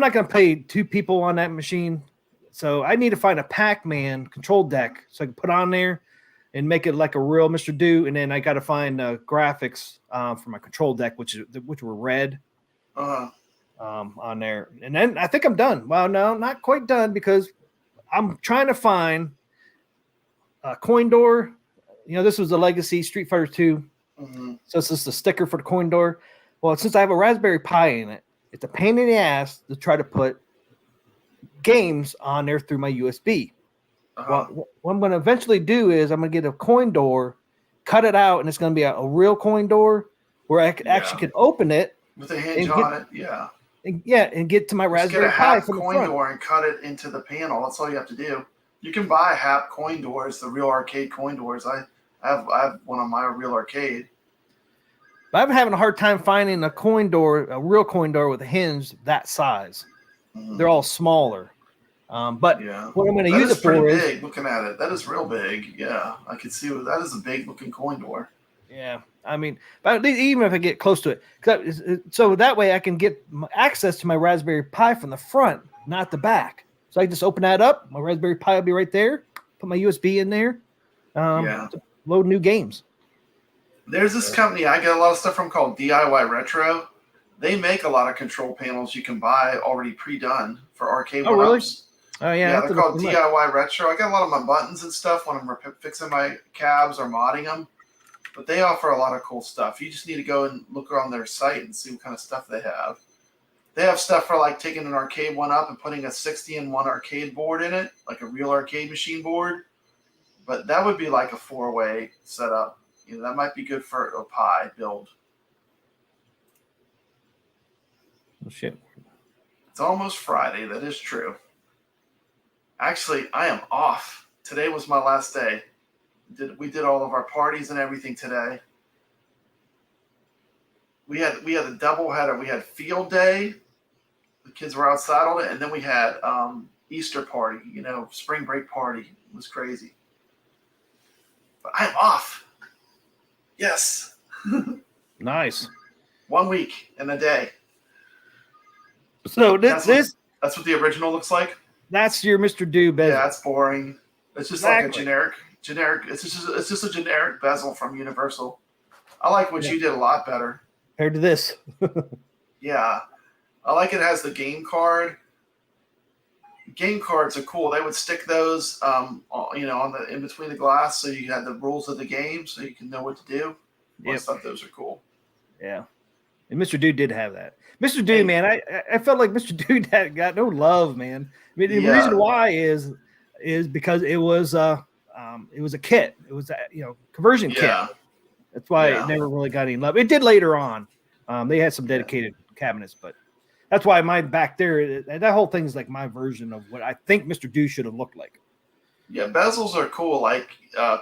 not going to pay 2 people on that machine, so I need to find a Pac-Man control deck so I can put on there and make it like a real Mr. Do. And then I got to find graphics for my control deck, which were red on there. And then I think I'm done. Well, no, not quite done because I'm trying to find a coin door. You know, this was a Legacy Street Fighter 2. Mm-hmm. So it's just a sticker for the coin door. Well, since I have a Raspberry Pi in it, it's a pain in the ass to try to put games on there through my USB. Well, what I'm going to eventually do is I'm going to get a coin door, cut it out, and it's going to be a real coin door where I actually can open it with a hinge on it. Yeah. And get to my Raspberry Pi from the front. Coin door and cut it into the panel. That's all you have to do. You can buy HAP coin doors, the real arcade coin doors. I have one on my real arcade. But I've been having a hard time finding a real coin door with a hinge that size. Mm-hmm. They're all smaller. But what I'm going to use it for is big. Looking at it, that is real big. Yeah, I can see that is a big looking coin door. Yeah, I mean, but even if I get close to it, so that way I can get access to my Raspberry Pi from the front, not the back. So I can just open that up. My Raspberry Pi will be right there. Put my USB in there. To load new games. There's this company I get a lot of stuff from called DIY Retro. They make a lot of control panels you can buy already pre-done for arcade one-ups. Really? Oh, yeah. They're called DIY Retro. I got a lot of my buttons and stuff when I'm fixing my cabs or modding them. But they offer a lot of cool stuff. You just need to go and look on their site and see what kind of stuff they have. They have stuff for like taking an arcade one up and putting a 60-in-1 arcade board in it, like a real arcade machine board. But that would be like a 4-way setup. You know, that might be good for a Pi build. Oh, shit. It's almost Friday. That is true. Actually, I am off. Today was my last day. We did all of our parties and everything today. We had a doubleheader. We had field day. The kids were outside all day, and then we had Easter party. You know, spring break party. It was crazy. But I'm off. Yes. Nice. 1 week and a day. So that's what the original looks like. That's your Mr. Do bezel. Yeah, it's boring. It's just like a generic. It's just a generic bezel from Universal. I like what you did a lot better compared to this. Yeah, I like it has the game card. game cards are cool. They would stick those, on the in between the glass, so you had the rules of the game, so you can know what to do. I thought those are cool. Yeah, and Mr. Dude did have that. Mr. Dude, man, I felt like Mr. Dude had got no love, man. I mean, the reason why is because it was a kit. It was a conversion kit. That's why it never really got any love. It did later on. They had some dedicated cabinets, but that's why mine back there, that whole thing is like my version of what I think Mr. Dude should have looked like. Yeah, bezels are cool. Like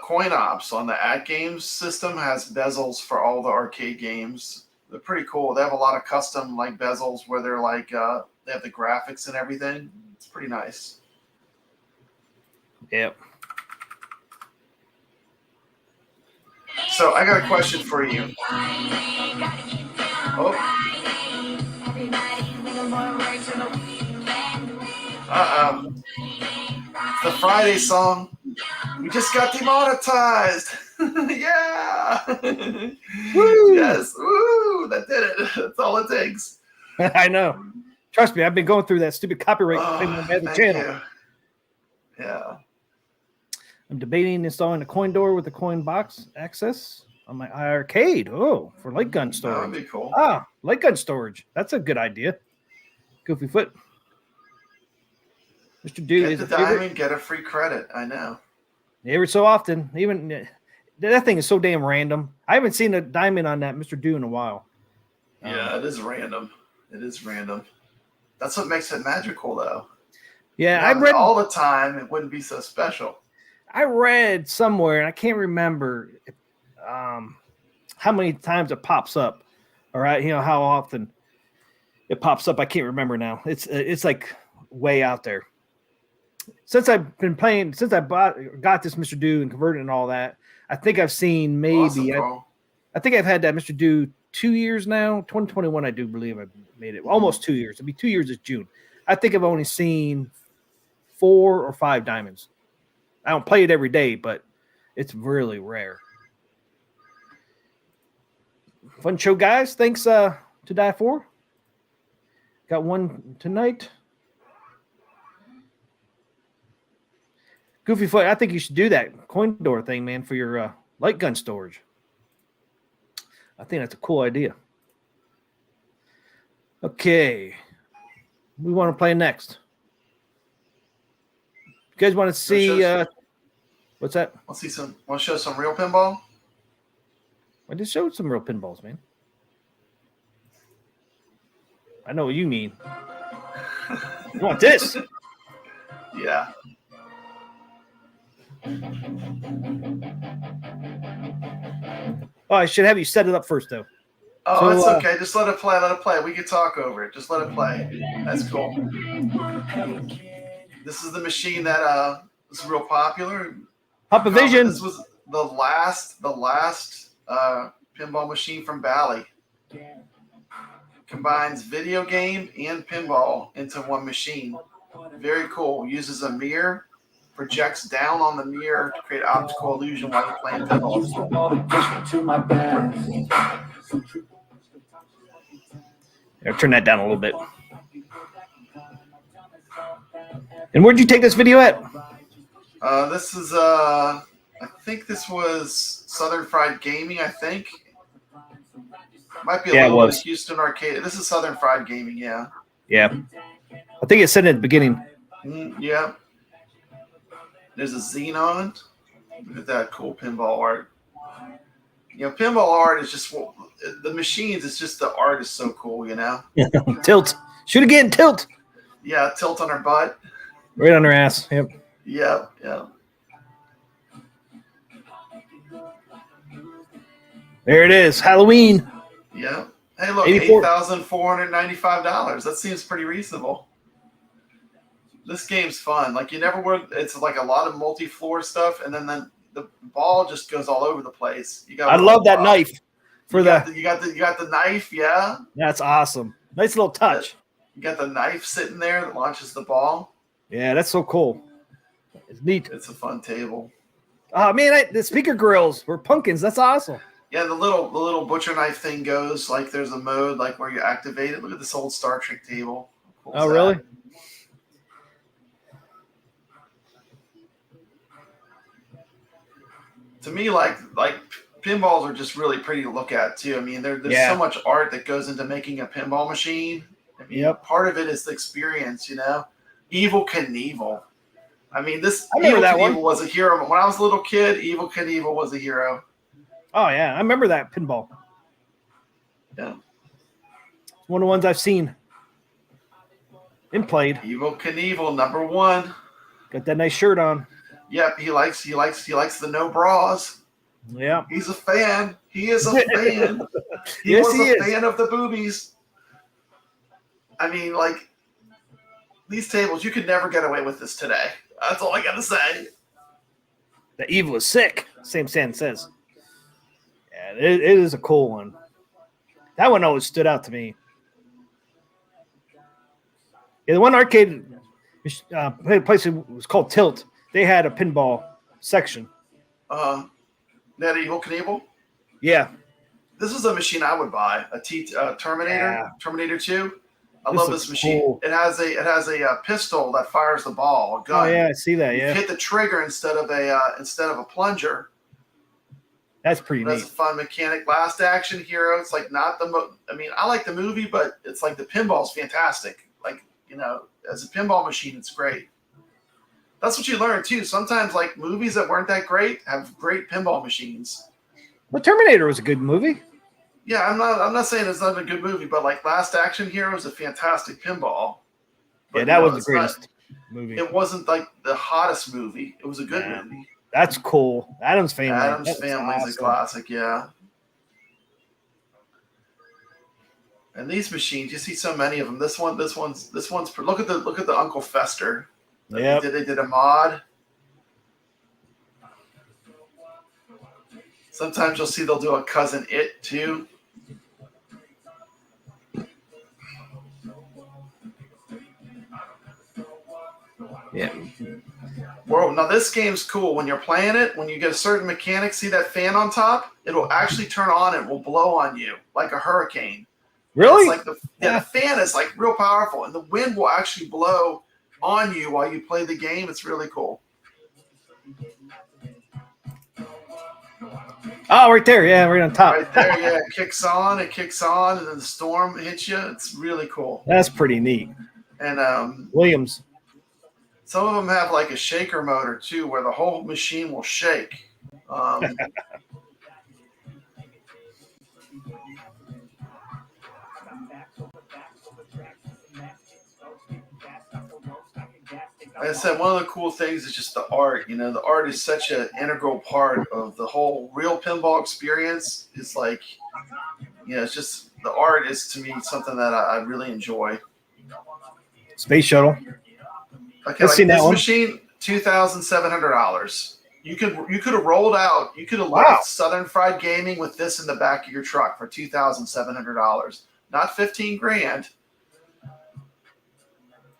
Coin Ops on the At Games system has bezels for all the arcade games. They're pretty cool. They have a lot of custom like bezels where they're like they have the graphics and everything. It's pretty nice. Yep. So I got a question for you. The Friday song. We just got demonetized. Yeah. Woo. Yes. Woo. That did it. That's all it takes. I know. Trust me, I've been going through that stupid copyright thing on the channel. You. Yeah. I'm debating installing a coin door with a coin box access on my arcade. Oh, for light gun storage. That would be cool. Light gun storage. That's a good idea. Goofy Foot. Mr. Dude get is the a favorite. diamond, get a free credit. I know. Every so often, even that thing is so damn random. I haven't seen a diamond on that Mr. Dude in a while. Yeah, it is random. It is random. That's what makes it magical, though. Yeah, I read all the time. It wouldn't be so special. I read somewhere, and I can't remember how many times it pops up, all right, how often it pops up. I can't remember now. It's like way out there. Since I've been playing, since I got this Mr. Do and converted and all that, I think I've seen maybe awesome, I think I've had that Mr. Do 2 years now. 2021, I do believe I made it almost 2 years. It'll be 2 years this June. I think I've only seen 4 or 5 diamonds. I don't play it every day, but it's really rare. Fun show, guys. Thanks to Die For. Got one tonight. Goofy Foot, I think you should do that coin door thing, man, for your light gun storage. I think that's a cool idea. Okay. We want to play next. You guys want to see what's that? Want to show some real pinball? I just showed some real pinballs, man. I know what you mean. You want this? Yeah. Oh, I should have you set it up first, though. Oh, it's okay. Just let it play. Let it play. We can talk over it. Just let it play. That's cool. This is the machine that was real popular. Vision. This was the last pinball machine from Bally. Combines video game and pinball into one machine. Very cool. Uses a mirror. Projects down on the mirror to create optical illusion while you're playing pinball. I'll turn that down a little bit. And where'd you take this video at? This is I think this was Southern Fried Gaming. I think might be a little bit of Houston Arcade. This is Southern Fried Gaming. Yeah. Yeah. I think it said at the beginning. Yeah. There's a Xenon. Look at that cool pinball art. Pinball art is just the machines. It's just the art is so cool, Tilt. Shoot again, tilt. Yeah, tilt on her butt. Right on her ass. Yep. Yeah. There it is. Halloween. Yeah. Hey, look, $8,495. That seems pretty reasonable. This game's fun. Like, you never would. It's like a lot of multi-floor stuff, and then the ball just goes all over the place. I love that knife. You got the knife, yeah. That's awesome. Nice little touch. You got the knife sitting there that launches the ball. Yeah, that's so cool. It's neat. It's a fun table. Oh man, the speaker grills were pumpkins. That's awesome. Yeah, the little butcher knife thing goes like there's a mode like where you activate it. Look at this old Star Trek table. Cool really? to me, like pinballs are just really pretty to look at too. I mean, there's Yeah. so much art that goes into making a pinball machine. I mean, Yep. part of it is the experience, you know. Evil Knievel. I mean, this I remember Evil that Knievel one. was a hero. When I was a little kid, Evil Knievel was a hero. Oh yeah, I remember that pinball. Yeah. It's one of the ones I've seen and played. Evil Knievel, number 1. Got that nice shirt on. Yep, he likes the no bras. Yeah. He's a fan. He is a fan. He Yes, was he a is. fan of the boobies. I mean, like, these tables, you could never get away with this today. That's all I got to say. The evil is sick. Same Sam says. Yeah, it is a cool one. That one always stood out to me. Yeah, the one arcade place was called Tilt. They had a pinball section. That Evil Knievel? Yeah. This is a machine I would buy. Terminator, Yeah. Terminator 2. I This love looks this machine. cool. It has a pistol that fires the ball, a gun. Oh yeah, I see that. You Yeah, hit the trigger instead of a plunger. that's pretty That's neat. a fun mechanic. Last Action Hero. It's like not I mean, I like the movie, but it's like the pinball's fantastic. Like, you know, as a pinball machine, it's great. That's what you learn too. Sometimes like movies that weren't that great have great pinball machines. But Terminator was a good movie. Yeah, I'm not saying it's not a good movie, but like Last Action Hero is a fantastic pinball. But, Yeah, that you know, was the it's greatest movie. It wasn't like the hottest movie. It was a good Yeah. movie. That's cool. Adam's Family. Adam's That was Family is a awesome. classic, yeah. And these machines, you see so many of them. This one's. Look at the Uncle Fester. Yep. They did a mod. Sometimes you'll see they'll do a Cousin It too. Yeah. Well, now this game's cool. When you're playing it, when you get a certain mechanic, see that fan on top? It'll actually turn on and will blow on you like a hurricane. Really? It's like the fan is like real powerful, and the wind will actually blow on you while you play the game. It's really cool. Oh, right there. Yeah, right on top. Right there, yeah, it kicks on, and then the storm hits you. It's really cool. That's pretty neat. And Williams. some of them have like a shaker motor too, where the whole machine will shake. Like I said, one of the cool things is just the art. You know, the art is such an integral part of the whole real pinball experience. It's like, you know, it's just the art is to me something that I really enjoy. Space Shuttle. Okay, I've like seen that this one. machine, $2,700. You could have rolled out. You could have Wow. left Southern Fried Gaming with this in the back of your truck for $2,700, not 15 grand.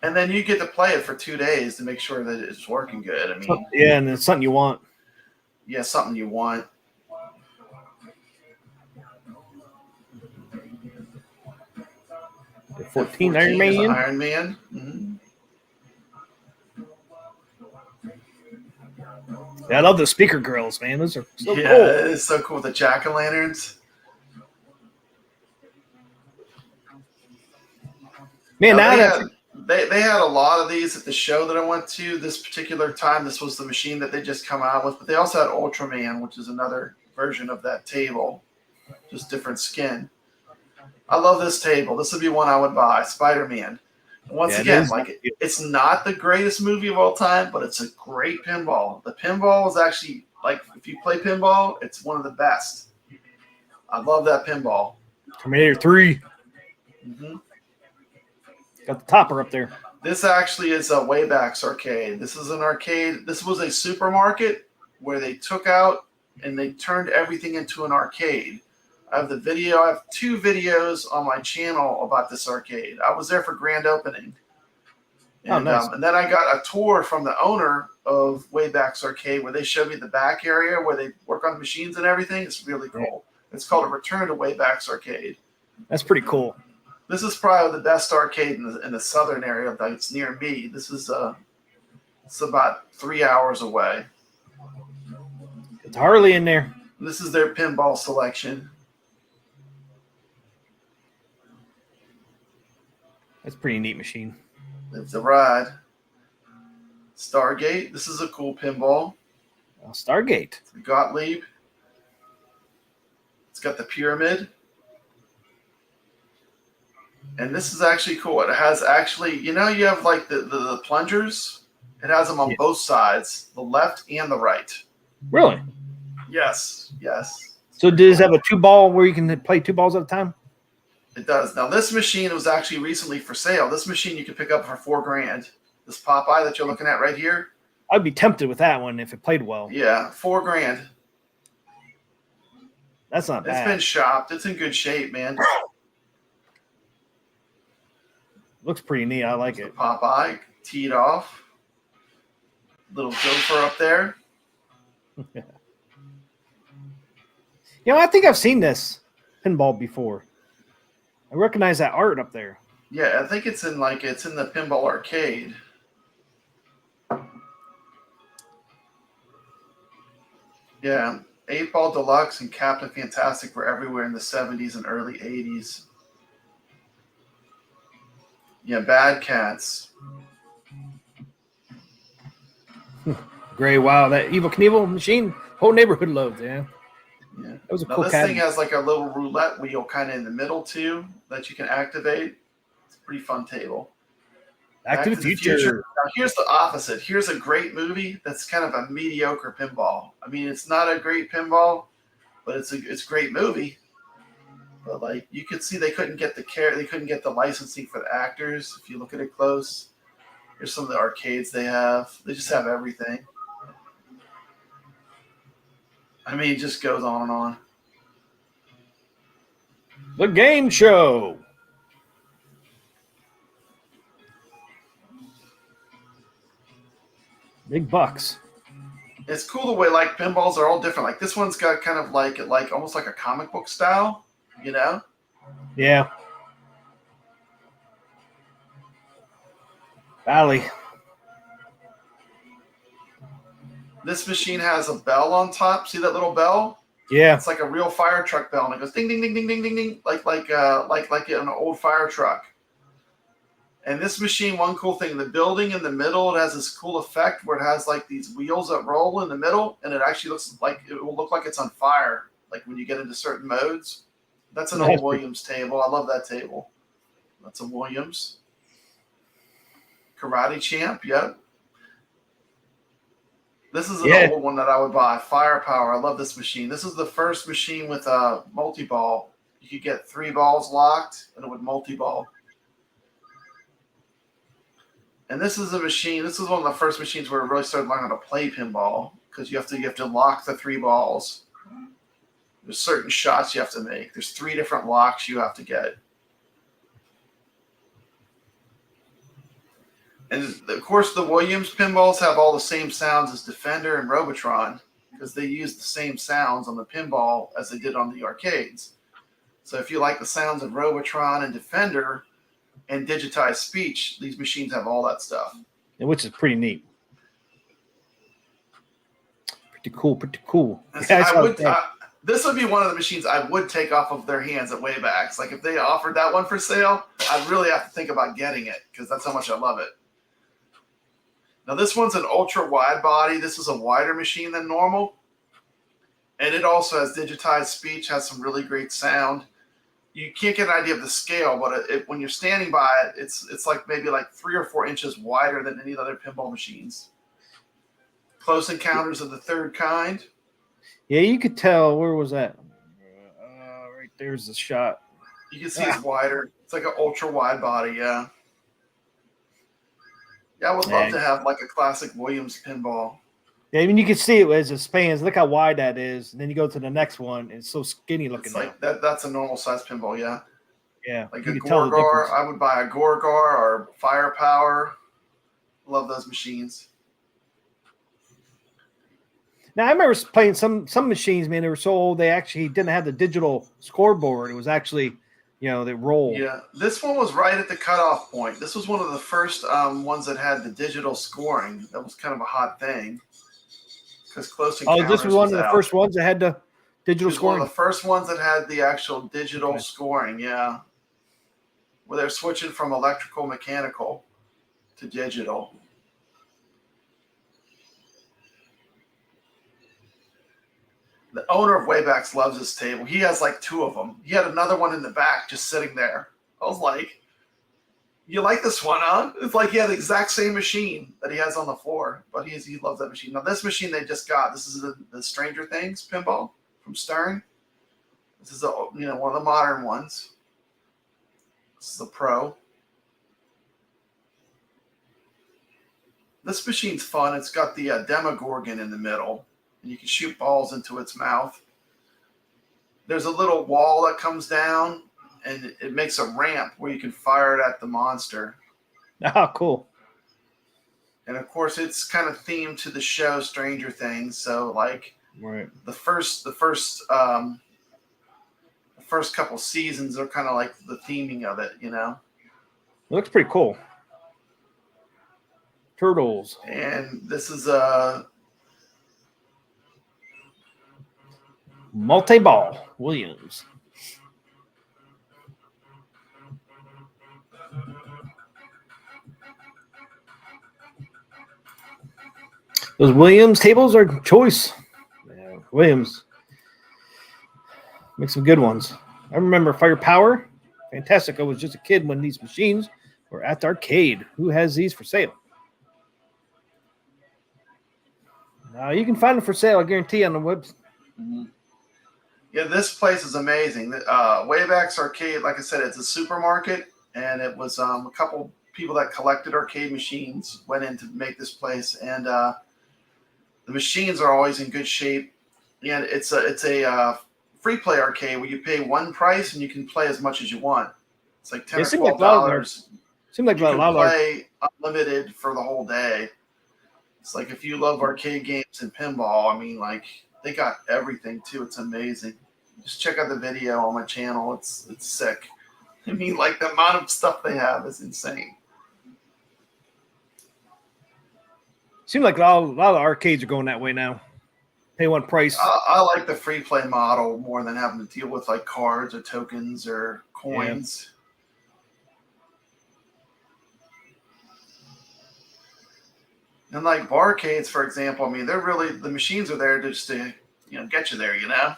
And then you get to play it for 2 days to make sure that it's working good. I mean, Yeah, and it's something you want. yeah, something you want. The 14 Iron is Man. Iron Man. Mm-hmm. Yeah, I love the speaker grills, man. Those are so Yeah, cool. it's so cool. The jack-o'-lanterns. Man, Now, now they had a lot of these at the show that I went to this particular time. This was the machine that they just come out with, but they also had Ultraman, which is another version of that table, just different skin. I love this table. This would be one I would buy. Spider-Man. And once again, like it's not the greatest movie of all time, but it's a great pinball. The pinball is actually like if you play pinball, it's one of the best. I love that pinball. Terminator 3. Mm-hmm. Got the topper up there. This actually is a Wayback's Arcade. This is an arcade. This was a supermarket where they took out and they turned everything into an arcade. I have the video. I have 2 videos on my channel about this arcade. I was there for grand opening. And, nice. And then I got a tour from the owner of Wayback's Arcade where they showed me the back area where they work on the machines and everything. It's really cool. It's called A Return to Wayback's Arcade. That's pretty cool. This is probably the best arcade in the southern area that's near me. This is it's about 3 hours away. It's Harley in there. This is their pinball selection. That's a pretty neat machine. It's a ride. Stargate. This is a cool pinball. Stargate. Gottlieb. It's got the pyramid. And this is actually cool. It has actually, you have like the plungers. It has them on both sides, the left and the right. Really? Yes. So does it have a 2-ball where you can play 2 balls at a time? It does. Now this machine was actually recently for sale. This machine you can pick up for $4,000. This Popeye that you're looking at right here. I'd be tempted with that one if it played well. Yeah, $4,000. That's not bad. It's been shopped. It's in good shape, man. Looks pretty neat. I like it. Popeye teed off. Little gopher up there. I think I've seen this pinball before. I recognize that art up there. Yeah, I think it's in the Pinball Arcade. Yeah, 8-Ball Deluxe and Captain Fantastic were everywhere in the 70s and early 80s. Yeah, Bad Cats. Gray, wow, that Evil Knievel machine, whole neighborhood loved, yeah. Yeah. That was a Now cool this cabinet. thing has like a little roulette wheel kind of in the middle too that you can activate. It's a pretty fun table. Back to the future. Now here's the opposite. Here's a great movie that's kind of a mediocre pinball. I mean, it's not a great pinball, but it's a great movie. But like you could see they couldn't get the licensing for the actors. If you look at it close, here's some of the arcades they have. They just have everything. I mean, it just goes on and on. The game show. Big bucks. It's cool the way like pinballs are all different. Like this one's got kind of like almost like a comic book style, Yeah. Valley. This machine has a bell on top. See that little bell? Yeah. It's like a real fire truck bell, and it goes ding ding ding ding ding ding ding, like an old fire truck. And this machine, one cool thing, the building in the middle, it has this cool effect where it has like these wheels that roll in the middle, and it actually will look like it's on fire, like when you get into certain modes. That's an old Williams table. I love that table. That's a Williams. Karate Champ, yep. This is an old one that I would buy. Firepower. I love this machine. This is the first machine with a multi-ball. You could get 3 balls locked, and it would multi-ball. And this is a machine. This is one of the first machines where I really started learning how to play pinball because you have to lock the 3 balls. There's certain shots you have to make. There's 3 different locks you have to get. And of course, the Williams pinballs have all the same sounds as Defender and Robotron because they use the same sounds on the pinball as they did on the arcades. So if you like the sounds of Robotron and Defender and digitized speech, these machines have all that stuff. Which is pretty neat. Pretty cool. This would be one of the machines I would take off of their hands at Waybacks. Like if they offered that one for sale, I'd really have to think about getting it because that's how much I love it. Now this one's an ultra wide body. This is a wider machine than normal. And it also has digitized speech, has some really great sound. You can't get an idea of the scale, but when you're standing by it, it's like maybe like 3 or 4 inches wider than any other pinball machines. Close Encounters of the Third Kind. Yeah, you could tell. Where was that? Right there's the shot. You can see it's wider. It's like an ultra wide body, yeah. Yeah, I would love to have like a classic Williams pinball. Yeah, I mean, you can see it as it spans. Look how wide that is. And then you go to the next one, and it's so skinny looking. It's like that's a normal size pinball, yeah. Yeah. Like a Gorgar. I would buy a Gorgar or Firepower. Love those machines. Now, I remember playing some machines, man, they were so old, they actually didn't have the digital scoreboard. It was actually, they roll. Yeah, this one was right at the cutoff point. This was one of the first ones that had the digital scoring. That was kind of a hot thing. because Close Oh, Encounters this was one of the out. first ones that had the digital It was one scoring. of the first ones that had the actual digital Okay. scoring, yeah. Where they're switching from electrical mechanical to digital. The owner of Waybacks loves this table. He has like 2 of them. He had another one in the back just sitting there. I was like, you like this one, huh? It's like he had the exact same machine that he has on the floor, but he loves that machine. Now, this machine they just got, this is the Stranger Things pinball from Stern. This is one of the modern ones. This is a Pro. This machine's fun. It's got the Demogorgon in the middle, and you can shoot balls into its mouth. There's a little wall that comes down, and it makes a ramp where you can fire it at the monster. Oh, cool. And of course, it's kind of themed to the show Stranger Things. So, like, Right. the first couple seasons are kind of like the theming of it, It looks pretty cool. Turtles. And this is Multi-ball. Williams. Those Williams tables are choice. Yeah, Williams. Make some good ones. I remember Firepower. Fantastic. I was just a kid when these machines were at the arcade. Who has these for sale? You can find them for sale, I guarantee, on the website. Yeah, this place is amazing. Waybacks Arcade, like I said, it's a supermarket, and it was a couple people that collected arcade machines went in to make this place, and the machines are always in good shape. And it's a free play arcade where you pay one price and you can play as much as you want. It's like $10 or $12. Seems like You a can lot of play unlimited for the whole day. It's like if you love arcade games and pinball, I mean, like, they got everything too. It's amazing. Just check out the video on my channel. It's sick. I mean, like, the amount of stuff they have is insane. Seems like a lot of arcades are going that way now. Pay one price. I like the free play model more than having to deal with like cards or tokens or coins. Yeah. And like barcades, for example, I mean, they're really, the machines are there just to get you there. Yeah.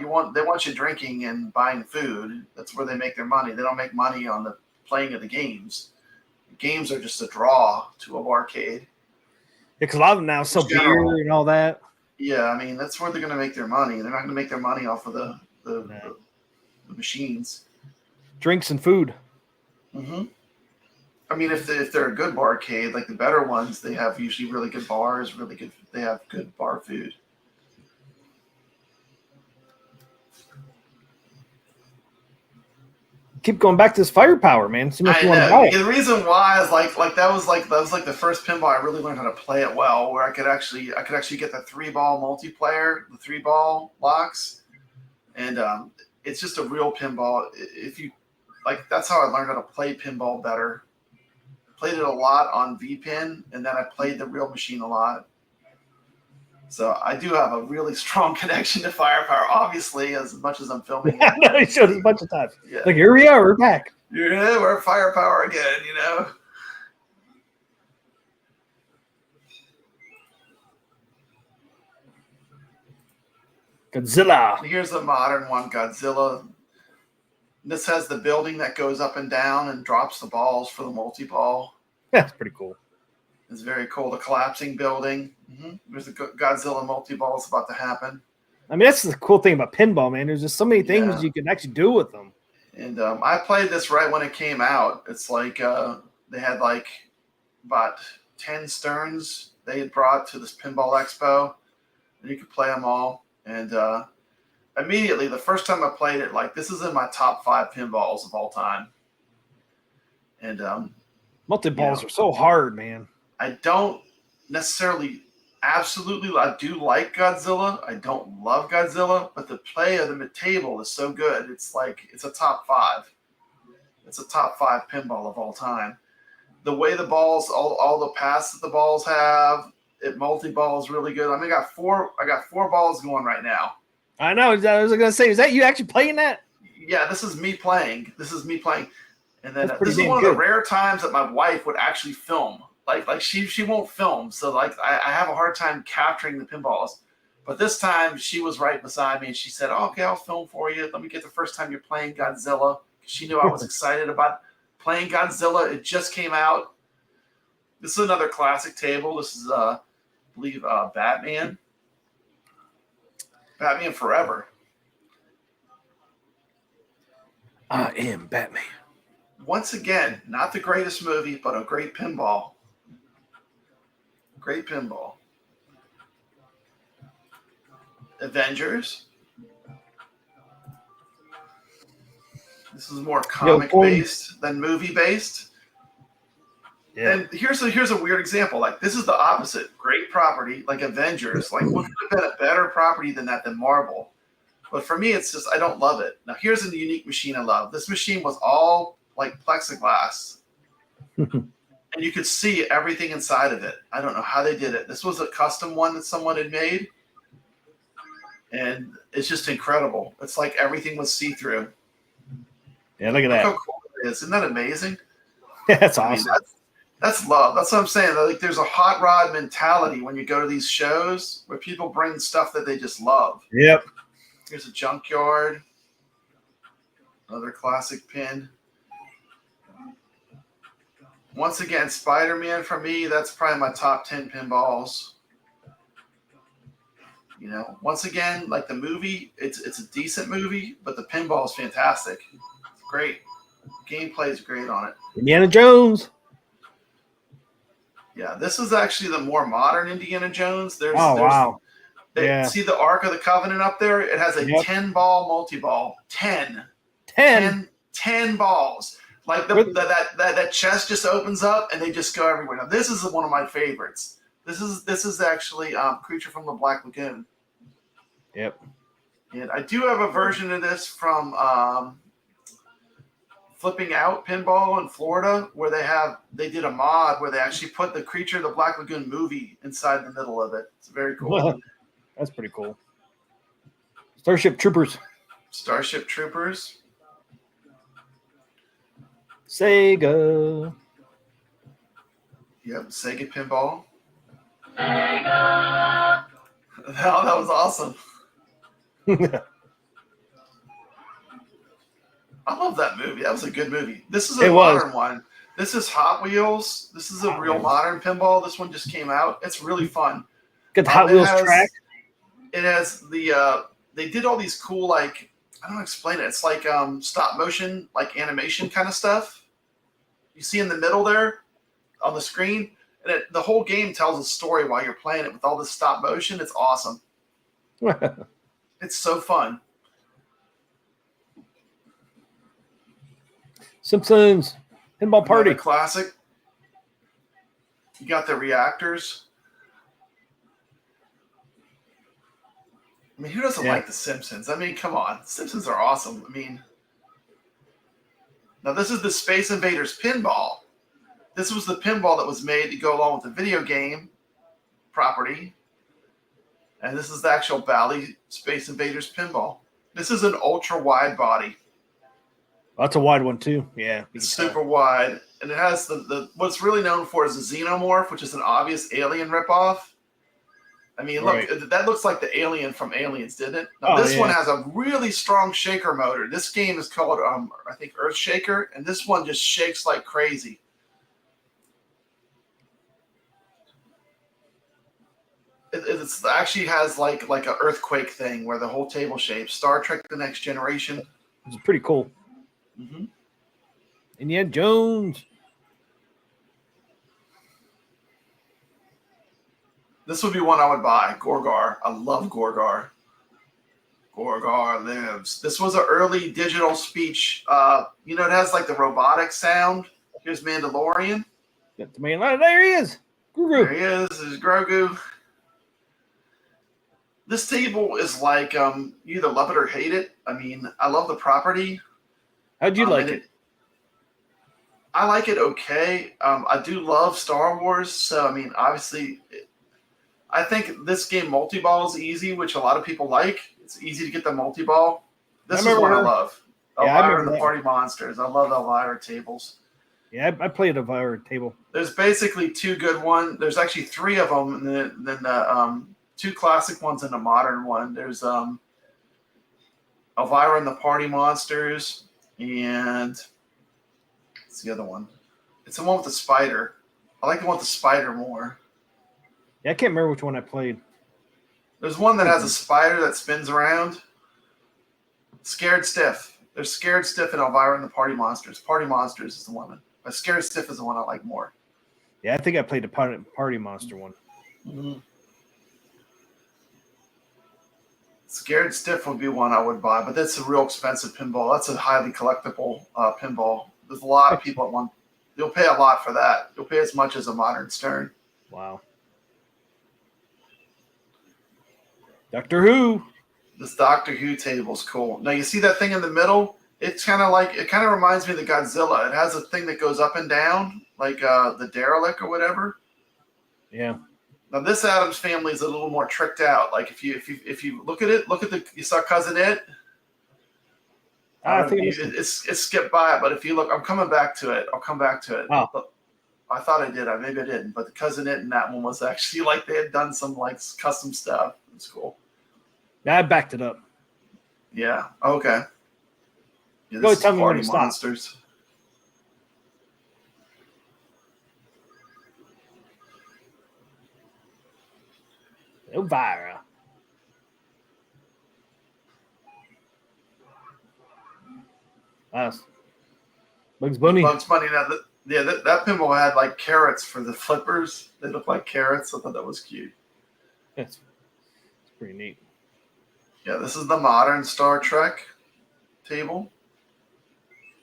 They want you drinking and buying food. That's where they make their money. They don't make money on the playing of the games. The games are just a draw to a barcade. Because a lot of them now sell beer and all that. Yeah, I mean, that's where they're going to make their money. They're not going to make their money off of the machines. Drinks and food. Mm-hmm. I mean, if they're a good barcade, like the better ones, they have usually really good bars, really good. They have good bar food. Keep going back to this Firepower, man. Seems like I you want to know. buy it. The reason why is that was the first pinball I really learned how to play it well, where I could actually get the 3-ball multiplayer, the 3-ball locks, and it's just a real pinball. If you like, that's how I learned how to play pinball better. Played it a lot on VPin, and then I played the real machine a lot. So I do have a really strong connection to Firepower, obviously, as much as I'm filming it. No, he showed us a bunch of times. Yeah. Like, here we are, we're back. Yeah, we're Firepower again, Godzilla. Here's the modern one, Godzilla. This has the building that goes up and down and drops the balls for the multi-ball. That's pretty cool. It's very cool. The collapsing building. Mm-hmm. There's a Godzilla multi-ball is about to happen. I mean, that's the cool thing about pinball, man. There's just so many things you can actually do with them. And I played this right when it came out. It's like they had like about 10 Sterns they had brought to this Pinball Expo, and you could play them all. And immediately, the first time I played it, like, this is in my top 5 pinballs of all time. And multi-balls are so hard, man. I don't necessarily absolutely, I do like Godzilla. I don't love Godzilla, but the play of the table is so good. It's like, it's a top 5. It's a top 5 pinball of all time. The way the balls, all the paths that the balls have, multi-ball is really good. I mean, I got four balls going right now. I know. I was going to say, is that you actually playing that? Yeah, this is me playing. And then this is damn one of good. the rare times that my wife would actually film. Like she won't film, so like I have a hard time capturing the pinballs. But this time she was right beside me, and she said, "Oh, okay, I'll film for you. Let me get the first time you're playing Godzilla." She knew I was excited about playing Godzilla. It just came out. This is another classic table. This is, I believe, Batman. Batman Forever. I am Batman. Once again, not the greatest movie, but a great pinball. Great pinball. Avengers. This is more comic based than movie based. Yeah. And here's a weird example. Like, this is the opposite. Great property, like Avengers. Like, what could have been a better property than that than Marvel? But for me, it's just I don't love it. Now, here's a unique machine I love. This machine was all like plexiglass. And you could see everything inside of it. I don't know how they did it. This was a custom one that someone had made. And it's just incredible. It's like everything was see-through. Yeah, look at that. How cool it is. Isn't that amazing? That's awesome. I mean, that's love. That's what I'm saying. Like, there's a hot rod mentality when you go to these shows where people bring stuff that they just love. Yep. Here's a junkyard. Another classic pin. Once again, Spider-Man for me, that's probably my top 10 pinballs. You know, once again, like the movie, it's a decent movie, but the pinball is fantastic. It's great. Gameplay is great on it. Indiana Jones. Yeah, this is actually the more modern Indiana Jones. Wow. Yeah. See the Ark of the Covenant up there? It has a 10-ball multi-ball. 10 balls. Like that chest just opens up and they just go everywhere. Now this is one of my favorites. This is actually Creature from the Black Lagoon. Yep. And I do have a version of this from Flipping Out Pinball in Florida, where they did a mod where they actually put the Creature of the Black Lagoon movie inside the middle of it. It's very cool. That's pretty cool. Starship Troopers. Sega. Yep, Sega Pinball. Sega. That was awesome. I love that movie. That was a good movie. This is a modern one. This is Hot Wheels. This is a real modern pinball. This one just came out. It's really fun. Got the Hot Wheels track. It has the they did all these cool, like, I don't know how to explain it. It's like stop motion, like animation kind of stuff. You see in the middle there on the screen, and the whole game tells a story while you're playing it with all this stop motion. It's awesome. It's so fun. Simpsons Pinball Party. Another classic. You got the reactors. I mean, who doesn't like The Simpsons? I mean, come on. Simpsons are awesome. I mean, now this is the Space Invaders pinball. This was the pinball that was made to go along with the video game property. And this is the actual Bally Space Invaders pinball. This is an ultra wide body. That's a wide one too. Yeah. It's super wide. And it has the what's really known for is the Xenomorph, which is an obvious alien ripoff. I mean, look, that looks like the alien from Aliens, didn't it? Now, this one has a really strong shaker motor. This game is called, I think, Earth Shaker, and this one just shakes like crazy. It actually has like an earthquake thing where the whole table shapes. Star Trek: The Next Generation. It's pretty cool. Mm-hmm. Indiana Jones. This would be one I would buy. Gorgar. I love Gorgar. Gorgar lives. This was an early digital speech. It has like the robotic sound. Here's Mandalorian. Got the man. There he is. Grogu. There he is. There's Grogu. This table is like you either love it or hate it. I mean, I love the property. How'd you like it? I like it okay. I do love Star Wars. So, I mean, obviously, I think this game multi-ball is easy, which a lot of people like. It's easy to get the multi-ball. This is one I love. Yeah, Elvira and the Party Monsters. I love Elvira tables. Yeah, I played Elvira table. There's basically two good ones. There's actually three of them, and then the two classic ones and a modern one. There's Elvira and the Party Monsters, and what's the other one? It's the one with the spider. I like the one with the spider more. Yeah, I can't remember which one I played. There's one that has a spider that spins around. Scared Stiff. There's Scared Stiff and Elvira and the Party Monsters. Party Monsters is the one. But Scared Stiff is the one I like more. Yeah, I think I played the Party Monster one. Mm-hmm. Scared Stiff would be one I would buy, but that's a real expensive pinball. That's a highly collectible pinball. There's a lot of people that want. You'll pay a lot for that. You'll pay as much as a modern Stern. Wow. Doctor Who. This Doctor Who table's cool. Now you see that thing in the middle? It kind of reminds me of the Godzilla. It has a thing that goes up and down, like the Derelict or whatever. Yeah. Now this Addams family is a little more tricked out. Like if you look at it, you saw Cousin It. I think it skipped by it, but if you look, I'm coming back to it. I'll come back to it. Oh. I thought I did. Maybe I didn't. But the Cousin It in that one was actually like they had done some like custom stuff. It's cool. Yeah, I backed it up. Yeah. Okay. Yeah, Go this tell is me when Party to stop. Monsters. Elvira. Bugs Bunny. Bugs Bunny. Now, that pinball had like carrots for the flippers. They look like carrots. I thought that was cute. It's pretty neat. Yeah, this is the modern Star Trek table.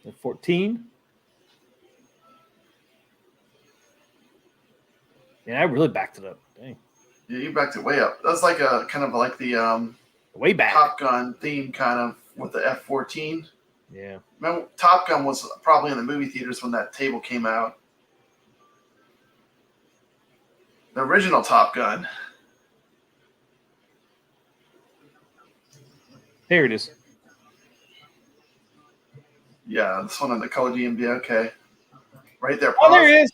The 14. Yeah, I really backed it up. Dang. Yeah, you backed it way up. That's like a kind of like the Way back. Top Gun theme kind of with the F-14. Yeah. Remember, Top Gun was probably in the movie theaters when that table came out. The original Top Gun. There it is. Yeah, this one on the color DMB. Okay. Right there. Oh, there it is.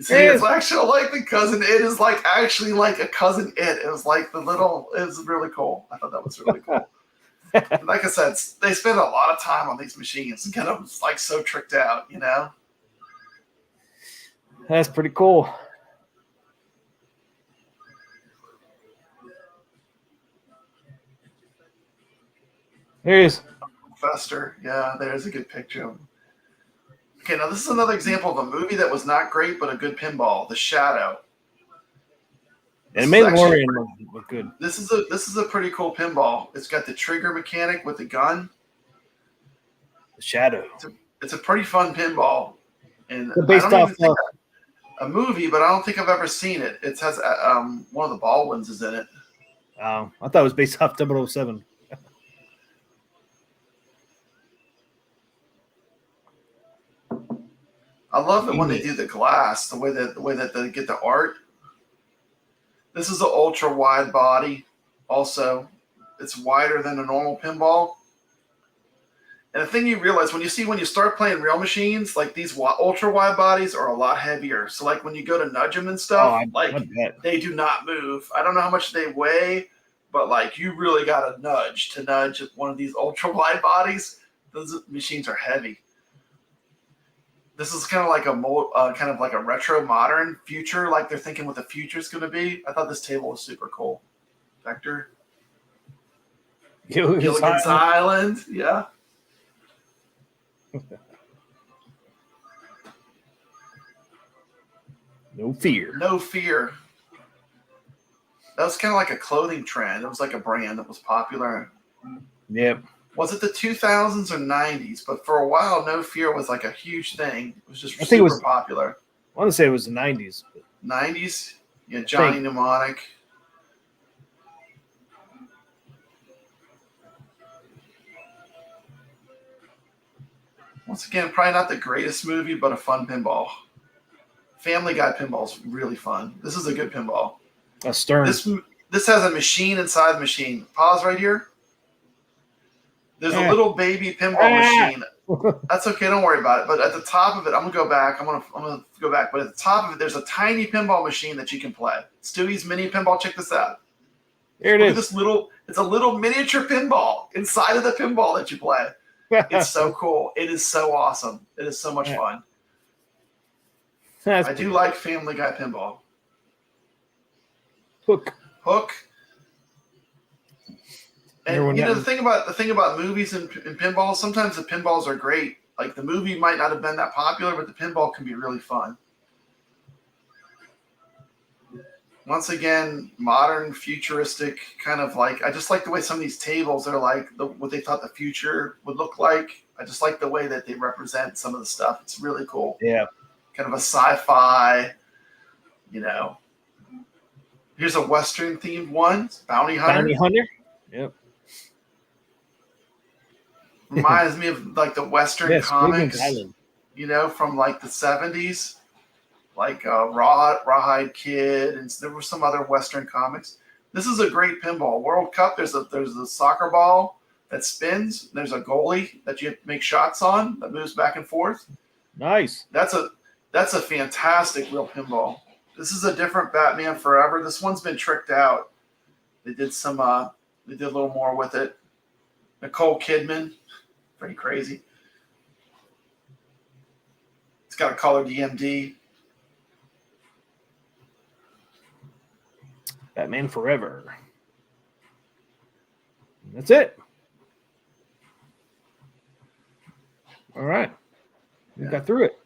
See, it's actually like the Cousin It is like actually like a Cousin It. It was like it was really cool. I thought that was really cool. Like I said, they spend a lot of time on these machines and kind of like so tricked out, you know? That's pretty cool. There he is. Fester. Yeah, there's a good picture of him. Okay, now this is another example of a movie that was not great, but a good pinball, The Shadow. And Mandalorian look good. This is a pretty cool pinball. It's got the trigger mechanic with the gun. The Shadow. It's a pretty fun pinball. And based off a movie, but I don't think I've ever seen it. It has one of the Baldwins is in it. I thought it was based off 007. I love it when they do the glass, the way that they get the art. This is an ultra wide body. Also, it's wider than a normal pinball. And the thing you realize when you start playing real machines, like these ultra wide bodies are a lot heavier. So like when you go to nudge them and stuff, they do not move. I don't know how much they weigh, but like you really got to nudge one of these ultra wide bodies. Those machines are heavy. This is kind of like a retro modern future, like they're thinking what the future is going to be. I thought this table was super cool. Vector. Gilligan's Island. Yeah. No fear. No fear. That was kind of like a clothing trend. It was like a brand that was popular. Yep. Was it the 2000s or 90s? But for a while, No Fear was like a huge thing. It was just super popular. I want to say it was the 90s. 90s? Yeah, Johnny Mnemonic. Once again, probably not the greatest movie, but a fun pinball. Family Guy pinball is really fun. This is a good pinball. A Stern. This has a machine inside the machine. Pause right here. There's a little baby pinball machine. That's okay. Don't worry about it. But at the top of it, I'm gonna go back. I'm gonna go back. But at the top of it, there's a tiny pinball machine that you can play. Stewie's mini pinball. Check this out. There it Look is. at this little. It's a little miniature pinball inside of the pinball that you play. It's so cool. It is so awesome. It is so much fun. I do like Family Guy pinball. Hook. And you know the thing about movies and pinball, sometimes the pinballs are great. Like the movie might not have been that popular, but the pinball can be really fun. Once again, modern, futuristic, kind of like, I just like the way some of these tables are like what they thought the future would look like. I just like the way that they represent some of the stuff. It's really cool. Yeah. Kind of a sci-fi, you know. Here's a Western themed one. It's Bounty Hunter. Yep. Reminds me of like the Western comics, you know, from like the 70s, like Rawhide Kid, and there were some other Western comics. This is a great pinball. World Cup, there's a soccer ball that spins. There's a goalie that you make shots on that moves back and forth. Nice. That's a fantastic real pinball. This is a different Batman Forever. This one's been tricked out. They did a little more with it. Nicole Kidman, pretty crazy. It's got a color DMD. Batman Forever. That's it. All right. We got through it.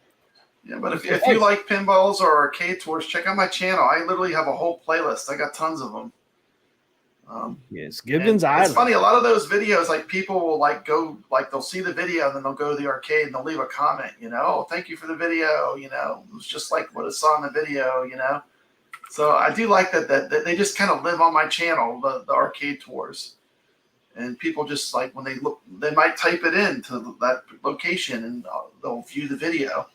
Yeah, but if you like pinballs or arcade tours, check out my channel. I literally have a whole playlist. I got tons of them. Yes, Gibbons Island. It's funny. A lot of those videos, like people will they'll see the video and then they'll go to the arcade and they'll leave a comment. You know, oh, thank you for the video. You know, it was just like what I saw in the video. You know, so I do like that they just kind of live on my channel, the arcade tours, and people just like when they look, they might type it into that location and they'll view the video.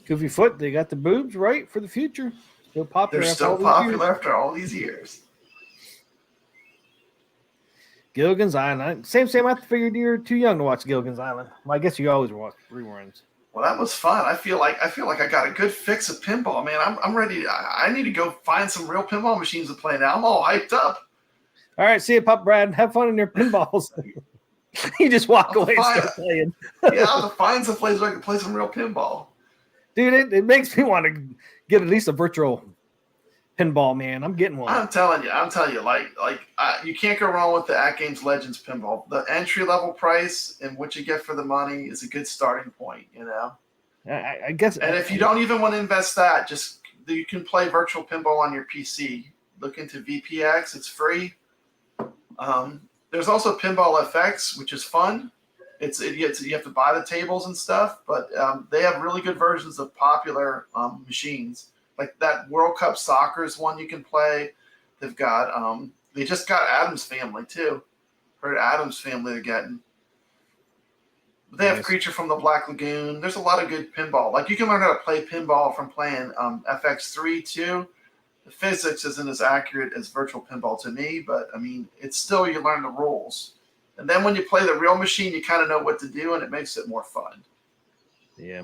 Goofy Foot, they got the boobs right for the future. Still popular. They're still popular after all these years. Gilligan's Island. Same. I figured you're too young to watch Gilligan's Island. Well, I guess you always watch reruns. Well, that was fun. I feel like I got a good fix of pinball, man. I'm ready. I need to go find some real pinball machines to play now. I'm all hyped up. All right, see you, Pop Brad. Have fun in your pinballs. You just walk away and start playing. Yeah, I'll have to find some place where I can play some real pinball. Dude, it makes me want to get at least a virtual pinball, man. I'm getting one. I'm telling you, you can't go wrong with the At Games Legends pinball. The entry level price and what you get for the money is a good starting point, you know. I guess. And if you don't even want to invest that, you can play virtual pinball on your PC. Look into VPX; it's free. There's also Pinball FX, which is fun. You have to buy the tables and stuff, but they have really good versions of popular machines. Like that World Cup Soccer is one you can play. They've got they just got Addams Family too. Heard Addams Family they're getting. But they have Creature from the Black Lagoon. There's a lot of good pinball. Like you can learn how to play pinball from playing FX3 too. The physics isn't as accurate as virtual pinball to me, but I mean it's still you learn the rules. And then when you play the real machine, you kind of know what to do, and it makes it more fun. Yeah.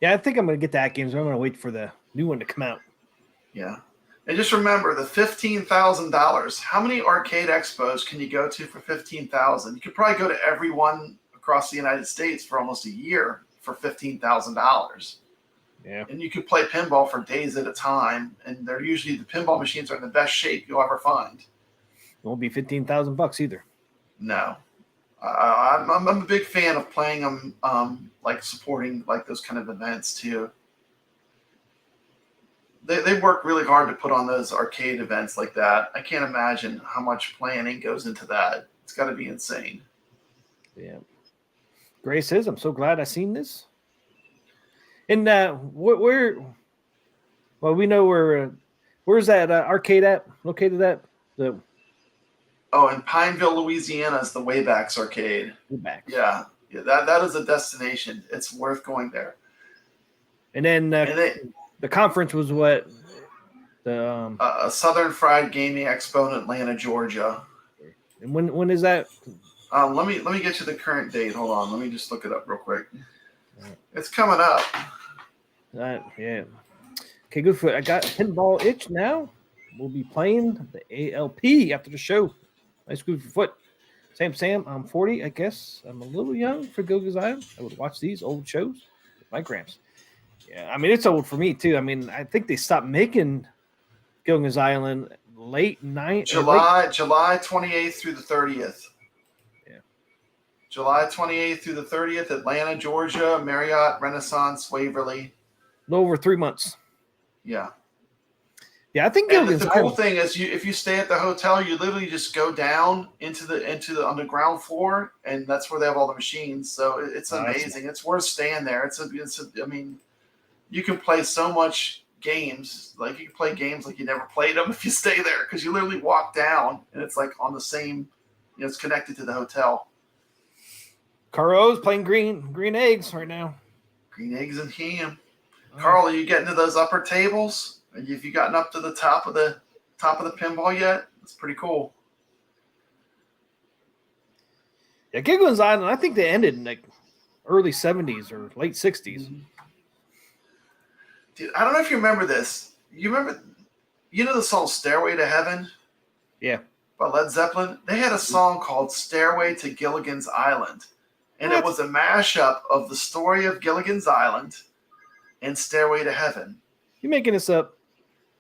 Yeah, I think I'm going to get that game, so I'm going to wait for the new one to come out. Yeah. And just remember, the $15,000, how many arcade expos can you go to for $15,000? You could probably go to every one across the United States for almost a year for $15,000. Yeah. And you could play pinball for days at a time, and they're usually, the pinball machines are in the best shape you'll ever find. It won't be $15,000 either. No, I'm a big fan of playing them, like supporting like those kind of events too. They work really hard to put on those arcade events like that. I can't imagine how much planning goes into that. It's got to be insane. Yeah. Grace says, I'm so glad I seen this. And where? Well, we know where's that arcade at? Located at the. Oh, in Pineville, Louisiana is the Waybacks Arcade. Waybacks. Yeah, that is a destination. It's worth going there. And then the conference was what? The Southern Fried Gaming Expo in Atlanta, Georgia. and when is that? Let me get you the current date. Hold on. Let me just look it up real quick. It's coming up. Yeah. Okay, good for it. I got Pinball Itch now. We'll be playing the ALP after the show. Nice good for foot. Sam, I'm 40. I guess I'm a little young for Gilligan's Island. I would watch these old shows with my gramps. Yeah, I mean, it's old for me, too. I mean, I think they stopped making Gilligan's Island late night. July 28th through the 30th. Yeah. July 28th through the 30th, Atlanta, Georgia, Marriott, Renaissance, Waverly. A little over 3 months. Yeah. Yeah, I think And Gilligan's the cool Island. thing is, if you stay at the hotel, you literally just go down into the on the ground floor, and that's where they have all the machines. So it's amazing. It's worth staying there. I mean, you can play so much games. Like you can play games like you never played them if you stay there, because you literally walk down and it's like on the same. It's connected to the hotel. Carl's playing green eggs right now. Green eggs and ham. Carl, are you getting to those upper tables? Have you gotten up to the top of the pinball yet? That's pretty cool. Yeah, Gilligan's Island, I think they ended in like early 70s or late 60s. Dude, I don't know if you remember this. You know the song Stairway to Heaven? Yeah. By Led Zeppelin? They had a song called Stairway to Gilligan's Island. And It was a mashup of the story of Gilligan's Island and Stairway to Heaven. You making this up?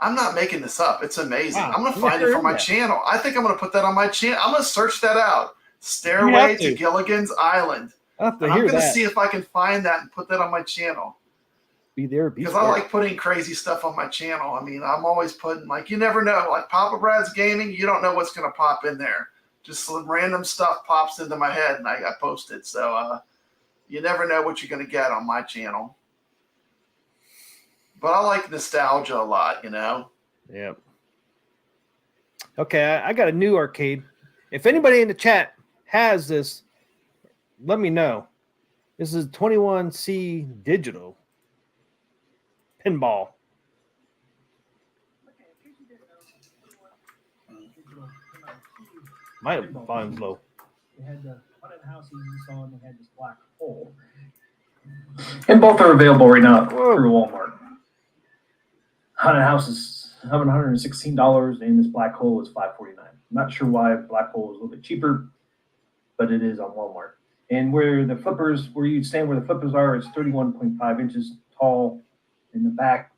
I'm not making this up. It's amazing. Wow. I'm going to find it for my channel. I think I'm going to put that on my channel. I'm going to search that out. Stairway to Gilligan's Island. I'll have to I'm hear going to that. see if I can find that and put that on my channel. Be there. Because I like putting crazy stuff on my channel. I mean, I'm always putting, like, you never know. Like Papa Brad's Gaming, you don't know what's going to pop in there. Just some random stuff pops into my head and I post it. So you never know what you're going to get on my channel. But I like nostalgia a lot, you know? Yeah. Okay, I got a new arcade. If anybody in the chat has this, let me know. This is 21C Digital Pinball. My volume's low. They had the haunted house you saw, and they had this black hole. And both are available right now through Walmart. Haunted house is $716, and this black hole is $549. I'm not sure why black hole is a little bit cheaper, but it is on Walmart. And where the flippers, where you stand where the flippers are, it's 31.5 inches tall. In the back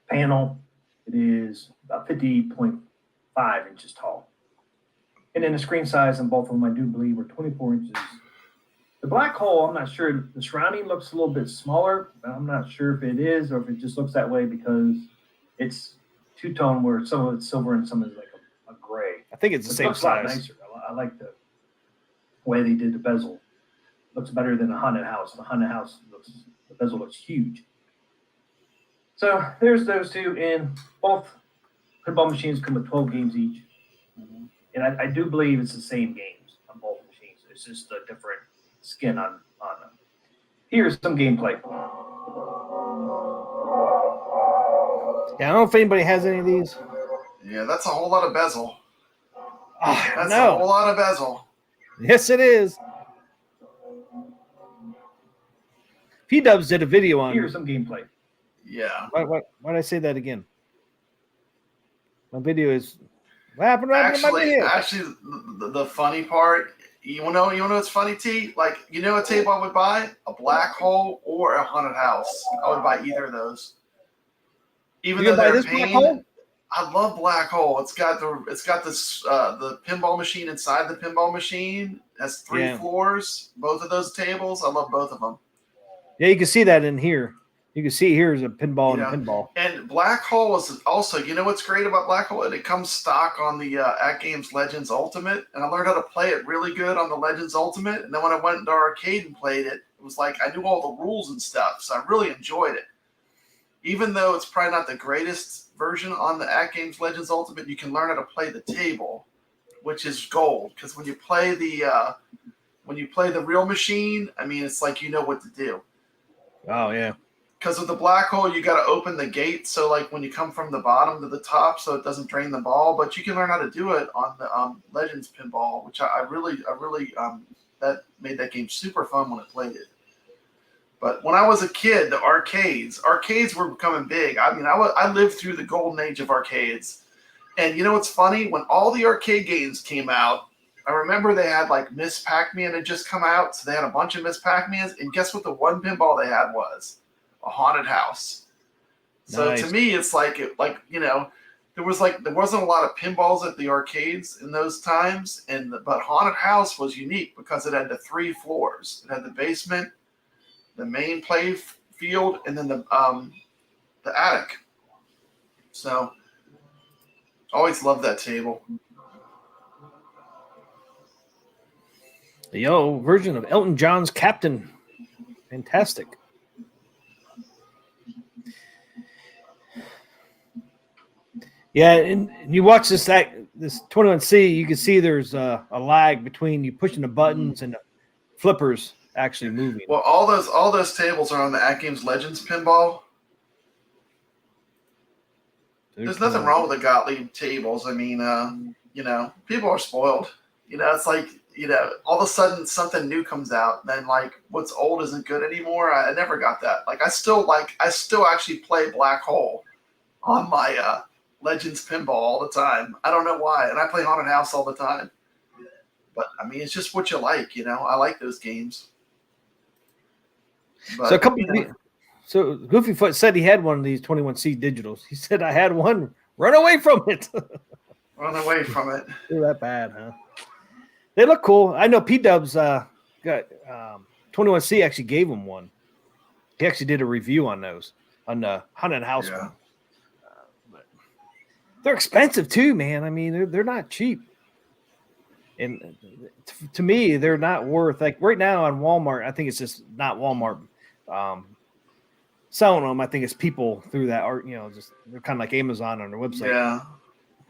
panel, it is about 50.5 inches tall. And then the screen size on both of them, I do believe, are 24 inches. The black hole, I'm not sure. The surrounding looks a little bit smaller, but I'm not sure if it is or if it just looks that way because it's two-tone where some of it's silver and some is like a gray. I think it's the same looks a lot size. nicer. I like the way they did the bezel. Looks better than a haunted house. The haunted house the bezel looks huge. So there's those two, and both pinball machines come with 12 games each. And I do believe it's the same games on both machines. It's just a different skin on them. Here's some gameplay. Yeah, I don't know if anybody has any of these. Yeah, that's a whole lot of bezel. That's a whole lot of bezel. Yes, it is. P-Dubs did a video on. Here's some gameplay. Yeah. Why did I say that again? My video is. What happened? Actually, the funny part, you know what's funny, T? Like, you know a table I would buy? A black hole or a haunted house. I would buy either of those. Even though they're pain. I love black hole. It's got this the pinball machine inside the pinball machine. It has 3 floors. Both of those tables. I love both of them. Yeah, you can see that in here. You can see here is a pinball and a pinball. And Black Hole is also, you know what's great about Black Hole? It comes stock on the At Games Legends Ultimate. And I learned how to play it really good on the Legends Ultimate. And then when I went into arcade and played it, it was like I knew all the rules and stuff. So I really enjoyed it. Even though it's probably not the greatest version on the At Games Legends Ultimate, you can learn how to play the table, which is gold. Because when you play the real machine, I mean, it's like you know what to do. Oh, yeah. because with the black hole, you got to open the gate. So like when you come from the bottom to the top, so it doesn't drain the ball. But you can learn how to do it on the Legends Pinball, which I really that made that game super fun when I played it. But when I was a kid, the arcades were becoming big. I mean, I lived through the golden age of arcades. And you know what's funny? When all the arcade games came out, I remember they had like Miss Pac-Man had just come out. So they had a bunch of Miss Pac-Mans. And guess what the one pinball they had was? A haunted house. So Nice. to me, it's like, there wasn't a lot of pinballs at the arcades in those times. But haunted house was unique because it had the 3 floors. It had the basement, the main play field, and then the attic. So always loved that table. The yellow version of Elton John's Captain. Fantastic. Yeah, and you watch this 21C, you can see there's a lag between you pushing the buttons and the flippers actually moving. Well, all those tables are on the At Games Legends pinball. There's nothing wrong with the Gottlieb tables. I mean, people are spoiled. It's like, all of a sudden something new comes out, then like what's old isn't good anymore. I never got that. Like I still actually play Black Hole on my Legends pinball all the time. I don't know why, and I play Haunted House all the time. But I mean, it's just what you like, I like those games. But, so Goofy Foot said he had one of these 21C digitals. He said, "I had one. Run away from it." Run away from it. They're that bad, huh? They look cool. I know P-Dubs got 21C actually gave him one. He actually did a review on those, on the Haunted House one. But they're expensive too, man. I mean, they're not cheap. And to me, they're not worth, like right now on Walmart, I think it's just not Walmart selling them. I think it's people through that, or just they're kind of like Amazon on their website.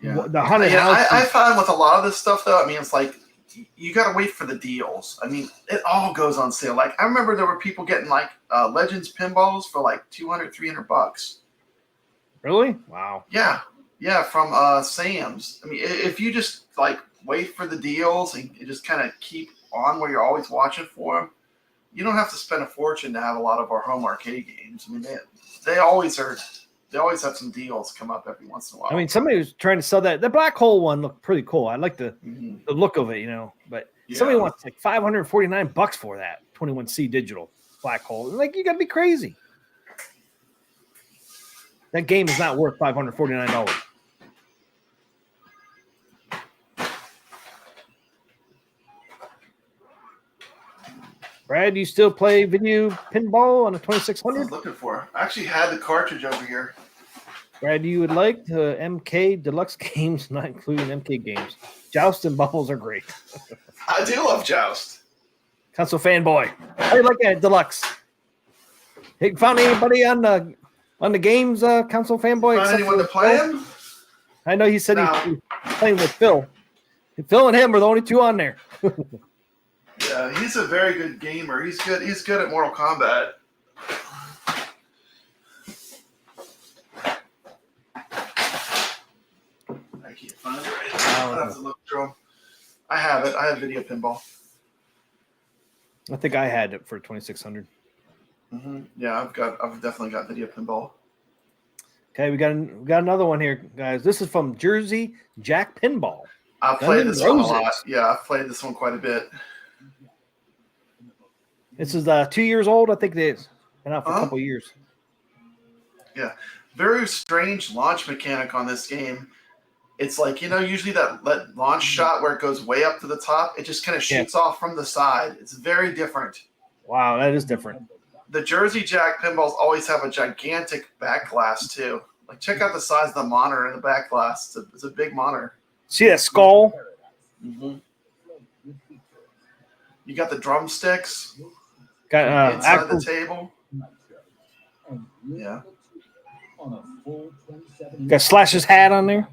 Yeah. The Haunted House. I find with a lot of this stuff though, I mean, it's like you got to wait for the deals. I mean, it all goes on sale. Like I remember there were people getting like Legends pinballs for like $200-$300. Really? Wow. Yeah, from Sam's. I mean, if you just like wait for the deals and you just kind of keep on where you're always watching for them, you don't have to spend a fortune to have a lot of our home arcade games. I mean, they always have some deals come up every once in a while. I mean, somebody was trying to sell that. The Black Hole one looked pretty cool. I like the look of it, but somebody wants like $549 for that 21C digital Black Hole. Like, you got to be crazy. That game is not worth $549. Brad, do you still play video pinball on a 2600? I was looking for. I actually had the cartridge over here. Brad, you would like the MK Deluxe games, not including MK games. Joust and Bubbles are great. I do love Joust. Console fanboy. How do you like that Deluxe? Hey, found anybody on the games, console fanboy? Found anyone to play him? I know he said he's playing with Phil. Phil and him are the only two on there. Yeah, he's a very good gamer. He's good at Mortal Kombat. I can't find it right now. I'll have to look through them. I have it. I have video pinball. I think I had it for 2600. Yeah, I've definitely got video pinball. Okay, we got another one here, guys. This is from Jersey Jack Pinball. I've played this one a lot. Yeah, I've played this one quite a bit. This is 2 years old. I think it's been out for a couple years. Yeah, very strange launch mechanic on this game. It's like, usually that launch shot where it goes way up to the top, it just kind of shoots off from the side. It's very different. Wow, that is different. The Jersey Jack pinballs always have a gigantic back glass too. Like, check out the size of the monitor in the back glass. It's a big monitor. See that skull? You got the drumsticks. Got inside the table. Yeah. Got Slash's hat on there.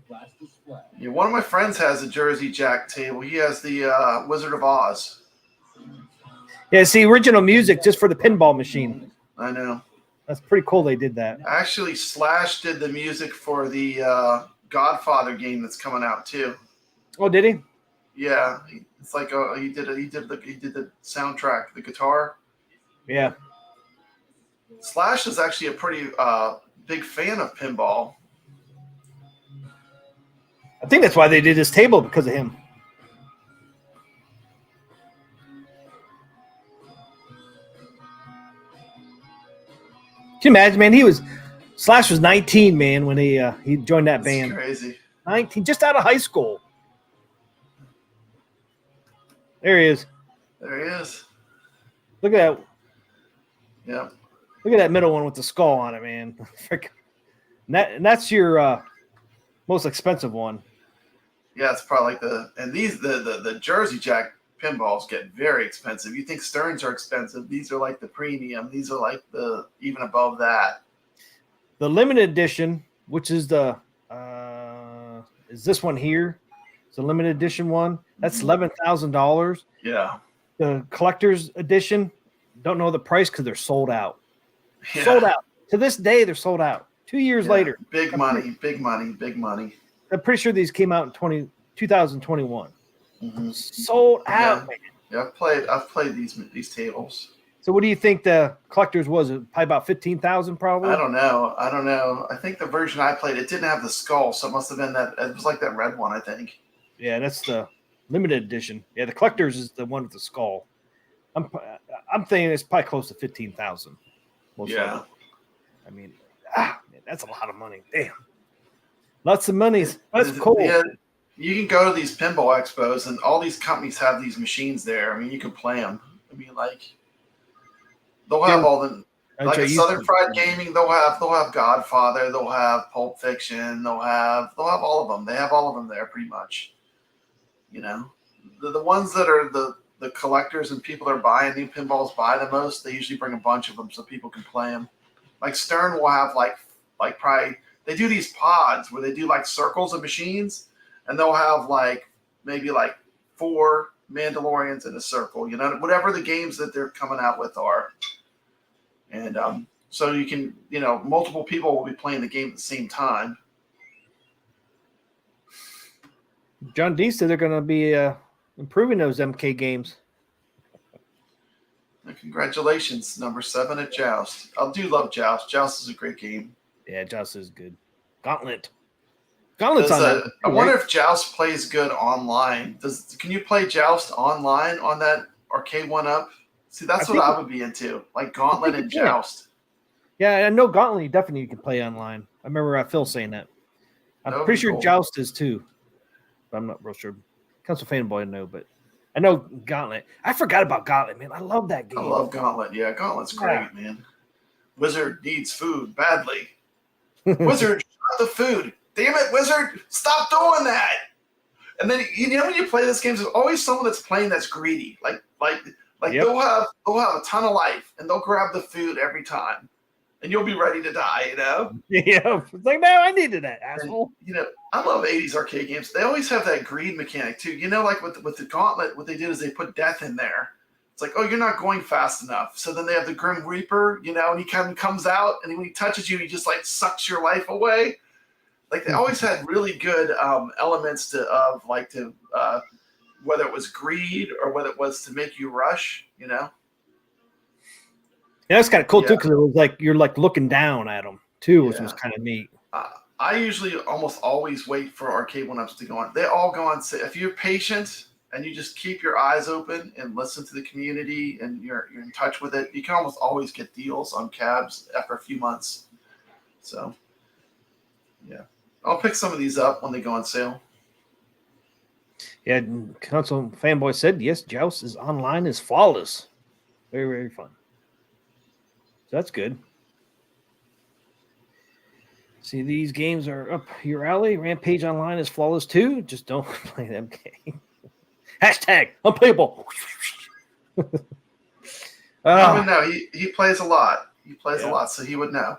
Yeah, one of my friends has a Jersey Jack table. He has the Wizard of Oz. Yeah, it's the original music just for the pinball machine. I know. That's pretty cool. They did that. Actually, Slash did the music for the Godfather game that's coming out too. Oh, did he? Yeah, it's like he did the soundtrack, the guitar. Yeah. Slash is actually a pretty big fan of pinball. I think that's why they did this table, because of him. Can you imagine, man? Slash was 19, man, when he joined that band. That's crazy. 19, just out of high school. There he is. There he is. Look at that. Yeah. Look at that middle one with the skull on it, man. And that's your most expensive one. Yeah, it's probably like the Jersey Jack pinballs get very expensive. You think Stearns are expensive. These are like the premium. These are like the even above that. The limited edition, which is the is this one here? It's a limited edition one. That's $11,000. Yeah. The collector's edition, don't know the price because they're sold out. Yeah. Sold out. To this day, they're sold out. 2 years later. Big money, big money, big money. I'm pretty sure these came out in 2021. Mm-hmm. Sold out, man. Yeah, I've played these tables. So what do you think the collector's was? Probably about 15,000, probably. I don't know. I think the version I played, it didn't have the skull, so it must have been that. It was like that red one, I think. Yeah, that's the limited edition. Yeah, the collector's is the one with the skull. I'm thinking it's probably close to 15,000. Yeah. I mean, man, that's a lot of money. Damn. Lots of money. That's cool. Yeah, you can go to these pinball expos, and all these companies have these machines there. I mean, you can play them. I mean, like they'll have all the like at Southern Fried Gaming. They'll have Godfather. They'll have Pulp Fiction. They'll have all of them. They have all of them there, pretty much. You know, the ones that are the collectors and people that are buying new pinballs buy the most. They usually bring a bunch of them so people can play them. Like Stern will have like probably. They do these pods where they do like circles of machines, and they'll have like maybe like 4 Mandalorians in a circle, you know, whatever the games that they're coming out with are. And so you can, you know, multiple people will be playing the game at the same time. John D said they're going to be improving those MK games. And congratulations, number 7 at Joust. I do love Joust. Joust is a great game. Yeah, Joust is good. Gauntlet's on that. I wonder if Joust plays good online. Can you play Joust online on that arcade 1-up? See, that's what I would be into, like Gauntlet and Joust. Yeah, I know Gauntlet definitely you can play online. I remember Phil saying that. I'm pretty sure Joust is too, but I'm not real sure. Council Fanboy, no, but I know Gauntlet. I forgot about Gauntlet, man. I love that game. I love Gauntlet. Yeah, Gauntlet's great, man. Wizard needs food badly. Wizard, shut the food. Damn it, Wizard, stop doing that. And then you know when you play this game, there's always someone that's playing that's greedy. Like yep. they'll have a ton of life and they'll grab the food every time. And you'll be ready to die, you know? Yeah. It's like, no, I needed that, asshole. And, you know, I love 80s arcade games. They always have that greed mechanic too. You know, like with the Gauntlet, what they did is they put death in there. It's like, oh, you're not going fast enough. So then they have the Grim Reaper, you know, and he kind of comes out, and when he touches you, he just like sucks your life away. Like they always had really good elements whether it was greed or whether it was to make you rush, you know. Yeah, that's kind of cool too, because it was like you're like looking down at them too, which was kind of neat. I usually almost always wait for arcade 1-ups to go on. They all go on. If you're patient and you just keep your eyes open and listen to the community and you're in touch with it, you can almost always get deals on cabs after a few months. So, yeah. I'll pick some of these up when they go on sale. Yeah, Console Fanboy said, yes, Joust is online is flawless. Very, very fun. So that's good. See, these games are up your alley. Rampage Online is flawless too. Just don't play them games. Hashtag unplayable. He would know. He plays a lot. He plays a lot, so he would know.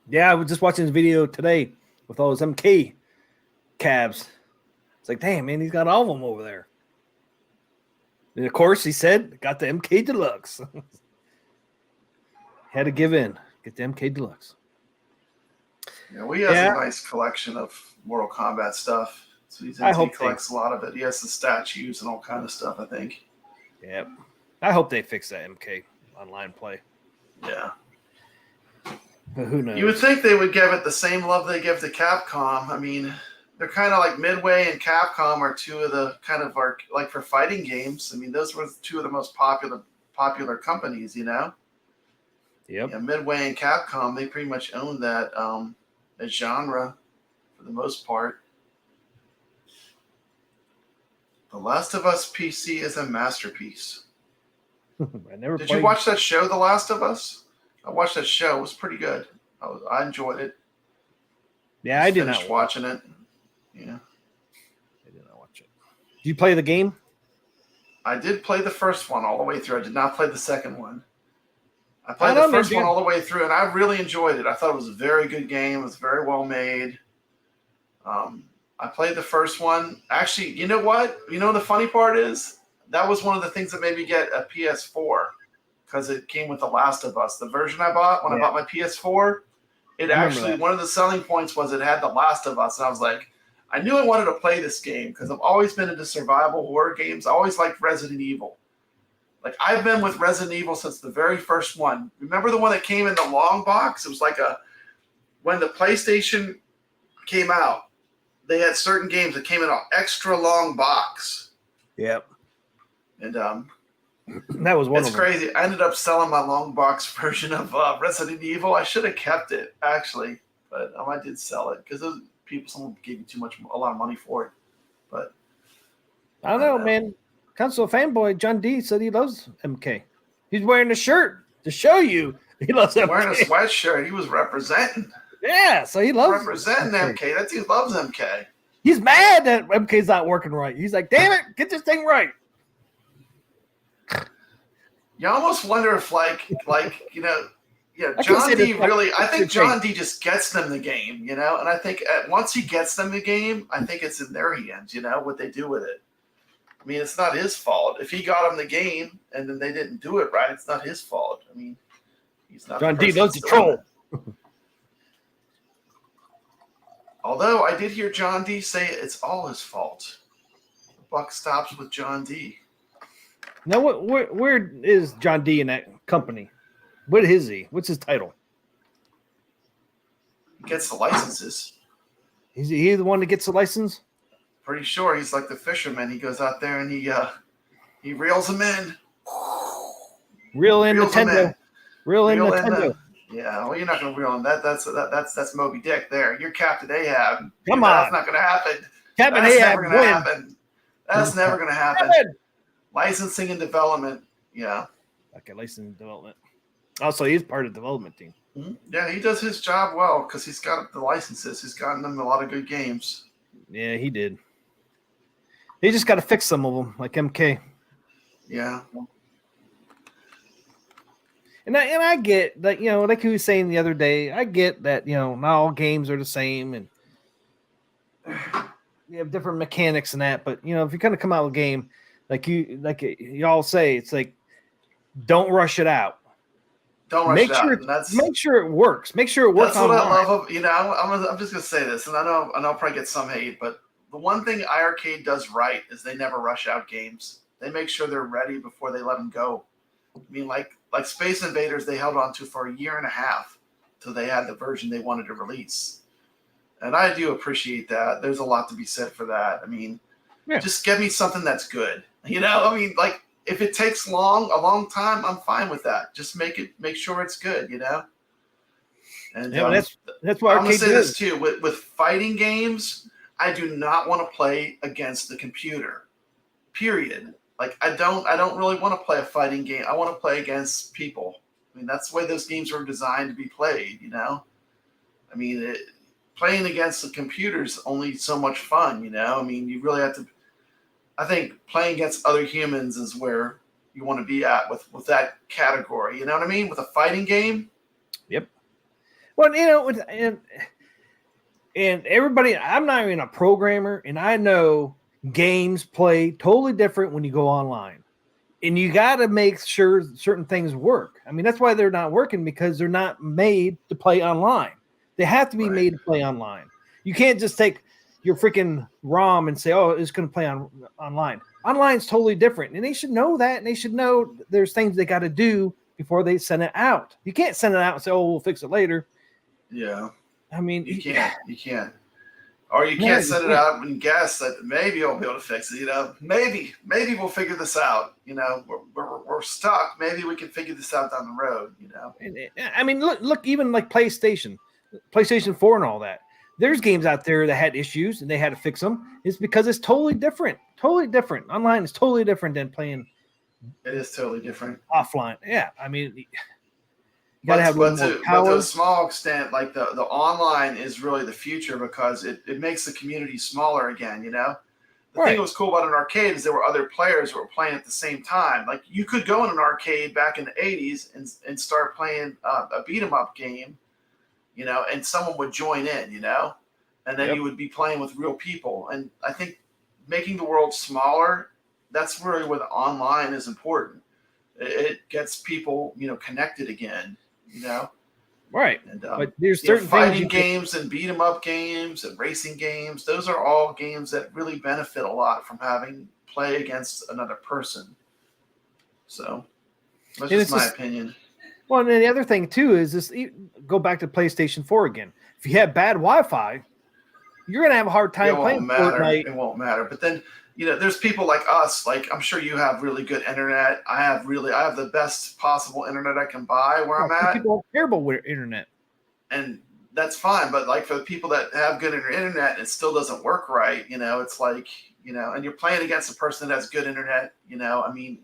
Yeah, I was just watching this video today with all those MK cabs. It's like, damn, man, he's got all of them over there. And of course, he said, got the MK Deluxe. Had to give in. Get the MK Deluxe. Yeah, well, he has a nice collection of Mortal Kombat stuff. So he collects a lot of it. He has the statues and all kind of stuff, I think. Yep. I hope they fix that MK online play. Yeah. But who knows? You would think they would give it the same love they give to Capcom. I mean, they're kind of like Midway and Capcom are two of the kind of like for fighting games. I mean, those were two of the most popular companies, you know? Yep. Yeah, Midway and Capcom, they pretty much own that genre for the most part. The Last of Us PC is a masterpiece. Did you watch that show, The Last of Us? I watched that show. It was pretty good. I enjoyed it. Yeah, I did not finish watching it. Yeah. I did not watch it. Did you play the game? I did play the first one all the way through. I did not play the second one. I played the first one all the way through, and I really enjoyed it. I thought it was a very good game. It was very well made. I played the first one. Actually, you know what? You know the funny part is? That was one of the things that made me get a PS4 because it came with The Last of Us. The version I bought when I bought my PS4, one of the selling points was it had The Last of Us. And I was like, I knew I wanted to play this game because I've always been into survival horror games. I always liked Resident Evil. Like, I've been with Resident Evil since the very first one. Remember the one that came in the long box? It was like when the PlayStation came out, they had certain games that came in an extra long box. Yep. And that was one of them. It's crazy. I ended up selling my long box version of Resident Evil. I should have kept it, actually. But I did sell it because someone gave me a lot of money for it. But I don't know, man. Console fanboy John D said he loves MK. He's wearing a shirt to show you he loves MK. Wearing a sweatshirt. He was representing. Yeah, so he loves representing MK. That dude loves MK. He's mad that MK's not working right. He's like, damn it, get this thing right. You almost wonder if you know, John D really, I think John D just gets them the game, you know, and I think once he gets them the game, I think it's in their hands, you know, what they do with it. I mean, it's not his fault. If he got them the game and then they didn't do it right, it's not his fault. I mean, he's not. John D loves the troll. Although I did hear John D say it's all his fault. The buck stops with John D. Now, where is John D in that company? What is he? What's his title? He gets the licenses. Is he the one that gets the license? Pretty sure he's like the fisherman. He goes out there and he reels them in. Reel in Nintendo. Reel in Nintendo. Yeah, well, you're not going to reel in that. That's Moby Dick there. You're Captain Ahab. Come on. That's not going to happen. Captain Ahab win. That's never going to happen. Licensing and development. Yeah. Okay, licensing and development. Also, he's part of the development team. Mm-hmm. Yeah, he does his job well because he's got the licenses. He's gotten them a lot of good games. Yeah, he did. He just got to fix some of them, like MK. Yeah. And I get that, you know, like he was saying the other day, I get that, you know, not all games are the same and you have different mechanics and that, but, you know, if you kind of come out with a game, like y'all say, it's like, don't rush it out. Don't rush it out. Make sure it works. Make sure it works. That's what I love. You know, I'm just going to say this, and I know I'll probably get some hate, but the one thing iArcade does right is they never rush out games. They make sure they're ready before they let them go. I mean, like Space Invaders, they held on to for a year and a half till they had the version they wanted to release. And I do appreciate that. There's a lot to be said for that. I mean, just give me something that's good. You know, I mean, like, if it takes a long time, I'm fine with that. Just make sure it's good, you know? And that's why I'm going to say this too. With fighting games, I do not want to play against the computer. Period. Like, I don't really want to play a fighting game. I want to play against people. I mean, that's the way those games were designed to be played, you know? I mean, playing against the computer is only so much fun, you know? I mean, you really have to – I think playing against other humans is where you want to be at with that category. You know what I mean? With a fighting game. Yep. Well, you know, and everybody – I'm not even a programmer, and I know – games play totally different when you go online. And you got to make sure certain things work. I mean, that's why they're not working, because they're not made to play online. They have to be made to play online. You can't just take your freaking ROM and say, "Oh, it's going to play online." Online is totally different, and they should know that. And they should know there's things they got to do before they send it out. You can't send it out and say, "Oh, we'll fix it later." Yeah. I mean, you can't. Or you can't send it out and guess that maybe I'll be able to fix it. Maybe we'll figure this out. We're stuck. Maybe we can figure this out down the road. I mean, look, even like PlayStation 4 and all that. There's games out there that had issues and they had to fix them. It's because it's totally different. Totally different. Online is totally different than playing. It is totally different. Offline. Yeah. I mean, you got to have but to a small extent, like the online is really the future, because it makes the community smaller again. The thing that was cool about an arcade is there were other players who were playing at the same time. Like you could go in an arcade back in the 80s and start playing a beat 'em up game, and someone would join in, and then you would be playing with real people. And I think making the world smaller, that's really where the online is important. It gets people, connected again. Right. And, but there's certain fighting games and beat 'em up games and racing games. Those are all games that really benefit a lot from having play against another person. So that's just my opinion. Well, and then the other thing too is this. Go back to PlayStation 4 again. If you have bad Wi-Fi, you're gonna have a hard time playing Fortnite. It won't matter. But then there's people like us. Like I'm sure you have really good internet. I have the best possible internet I can buy where I'm at. People have terrible internet, and that's fine. But like for the people that have good internet, and it still doesn't work right. It's like and you're playing against a person that has good internet. I mean,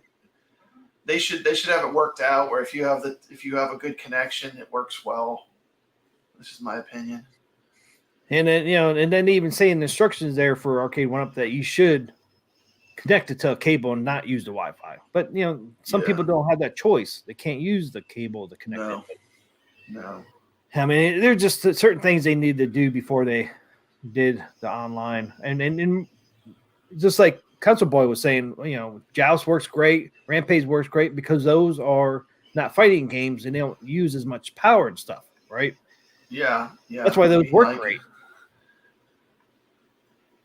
they should have it worked out where if you have a good connection, it works well. This is my opinion. And then and then even saying the instructions there for Arcade 1-Up that you should connect it to a cable and not use the Wi-Fi. But some people don't have that choice. They can't use the cable to connect it. No. I mean, there's just certain things they need to do before they did the online. And just like Council Boy was saying, Joust works great, Rampage works great because those are not fighting games and they don't use as much power and stuff, right? Yeah. That's why those work great.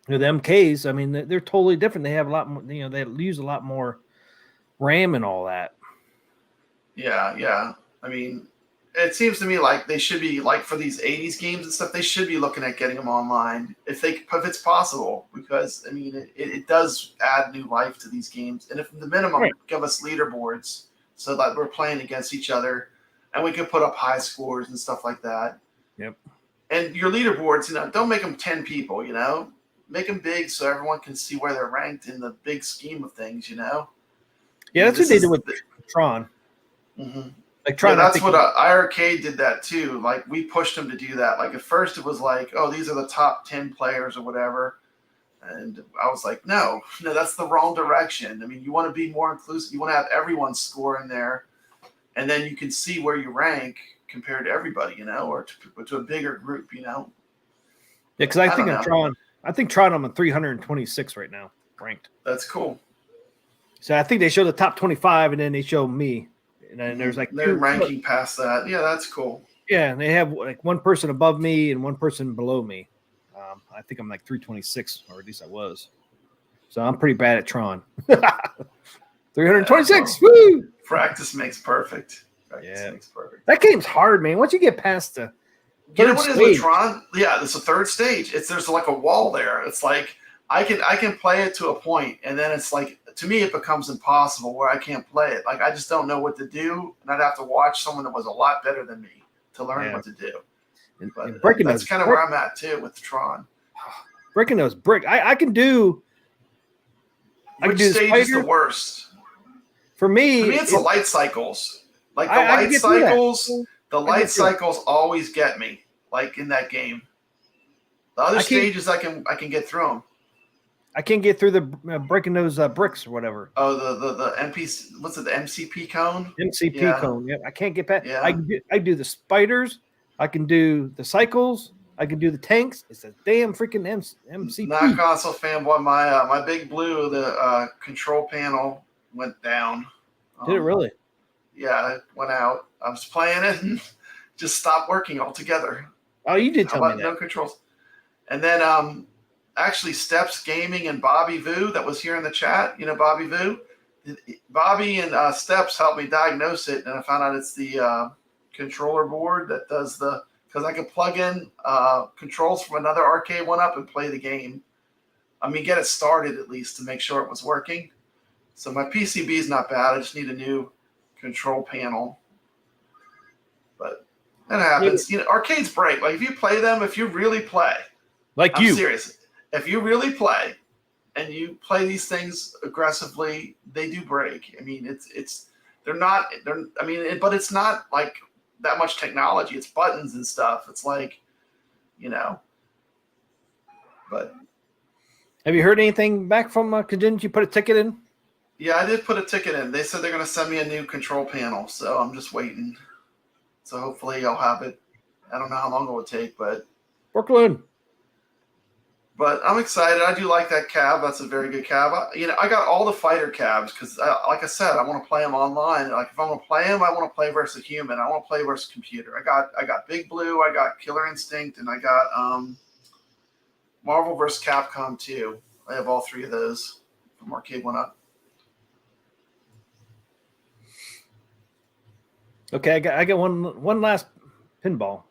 The MKs, I mean, they're totally different. They have a lot more, they use a lot more RAM and all that. Yeah. I mean, it seems to me like they should be, like for these 80s games and stuff, they should be looking at getting them online if it's possible, because I mean, it does add new life to these games. And if the minimum give us leaderboards so that we're playing against each other and we can put up high scores and stuff like that. Yep. And your leaderboards, don't make them 10 people, make them big so everyone can see where they're ranked in the big scheme of things, Yeah, that's what they did with Tron. Mm-hmm. Like Tron, that's what iArcade did that too. Like we pushed them to do that. Like at first it was like, oh, these are the top 10 players or whatever. And I was like, no, that's the wrong direction. I mean, you want to be more inclusive. You want to have everyone score in there. And then you can see where you rank compared to everybody, or to a bigger group, Yeah, because I think Tron I'm on 326 right now, ranked. That's cool. So I think they show the top 25 and then they show me. And then there's like they're ranking past that. Yeah, that's cool. Yeah, and they have like one person above me and one person below me. I think I'm like 326, or at least I was. So I'm pretty bad at Tron. 326. Woo! Practice makes perfect. Makes perfect. That game's hard, man. Once you get past the third stage. With Tron? Yeah, it's a third stage. There's like a wall there. It's like I can play it to a point, and then it's like, to me it becomes impossible where I can't play it. Like I just don't know what to do, and I'd have to watch someone that was a lot better than me to learn what to do. But that's kind of where I'm at too with Tron. Breaking those brick. I can do. Which stage is the worst? For me, it's the light cycles. Like the light cycles always get me. Like in that game, the other stages I can get through them. I can't get through the breaking those bricks or whatever. Oh, the MP. What's it? The MCP cone. MCP cone. Yeah, I can't get past. Yeah. I do the spiders. I can do the cycles. I can do the tanks. It's a damn freaking MCP. Not console fanboy. My big blue, the control panel went down. Did it really? Yeah, it went out. I was playing it and just stopped working altogether. Oh, you did tell me that. No controls. And then actually Steps Gaming and Bobby Vu that was here in the chat, Bobby Vu. Bobby and Steps helped me diagnose it, and I found out it's the controller board that does because I could plug in controls from another arcade one-up and play the game. I mean, get it started at least to make sure it was working. So my PCB is not bad. I just need a new control panel. But that happens. Arcades break. Like if you play them, if you really play, I'm serious. If you really play and you play these things aggressively, they do break. I mean, but it's not like that much technology. It's buttons and stuff. It's like, but. Have you heard anything back from, didn't you put a ticket in? Yeah, I did put a ticket in. They said they're going to send me a new control panel, so I'm just waiting. So hopefully I'll have it. I don't know how long it will take, but. Brooklyn. But I'm excited. I do like that cab. That's a very good cab. I got all the fighter cabs because, like I said, I want to play them online. Like if I want to play them, I want to play versus human. I want to play versus computer. I got Big Blue. I got Killer Instinct, and I got Marvel vs. Capcom 2. I have all three of those from Arcade 1-Up. Okay, I got one last pinball.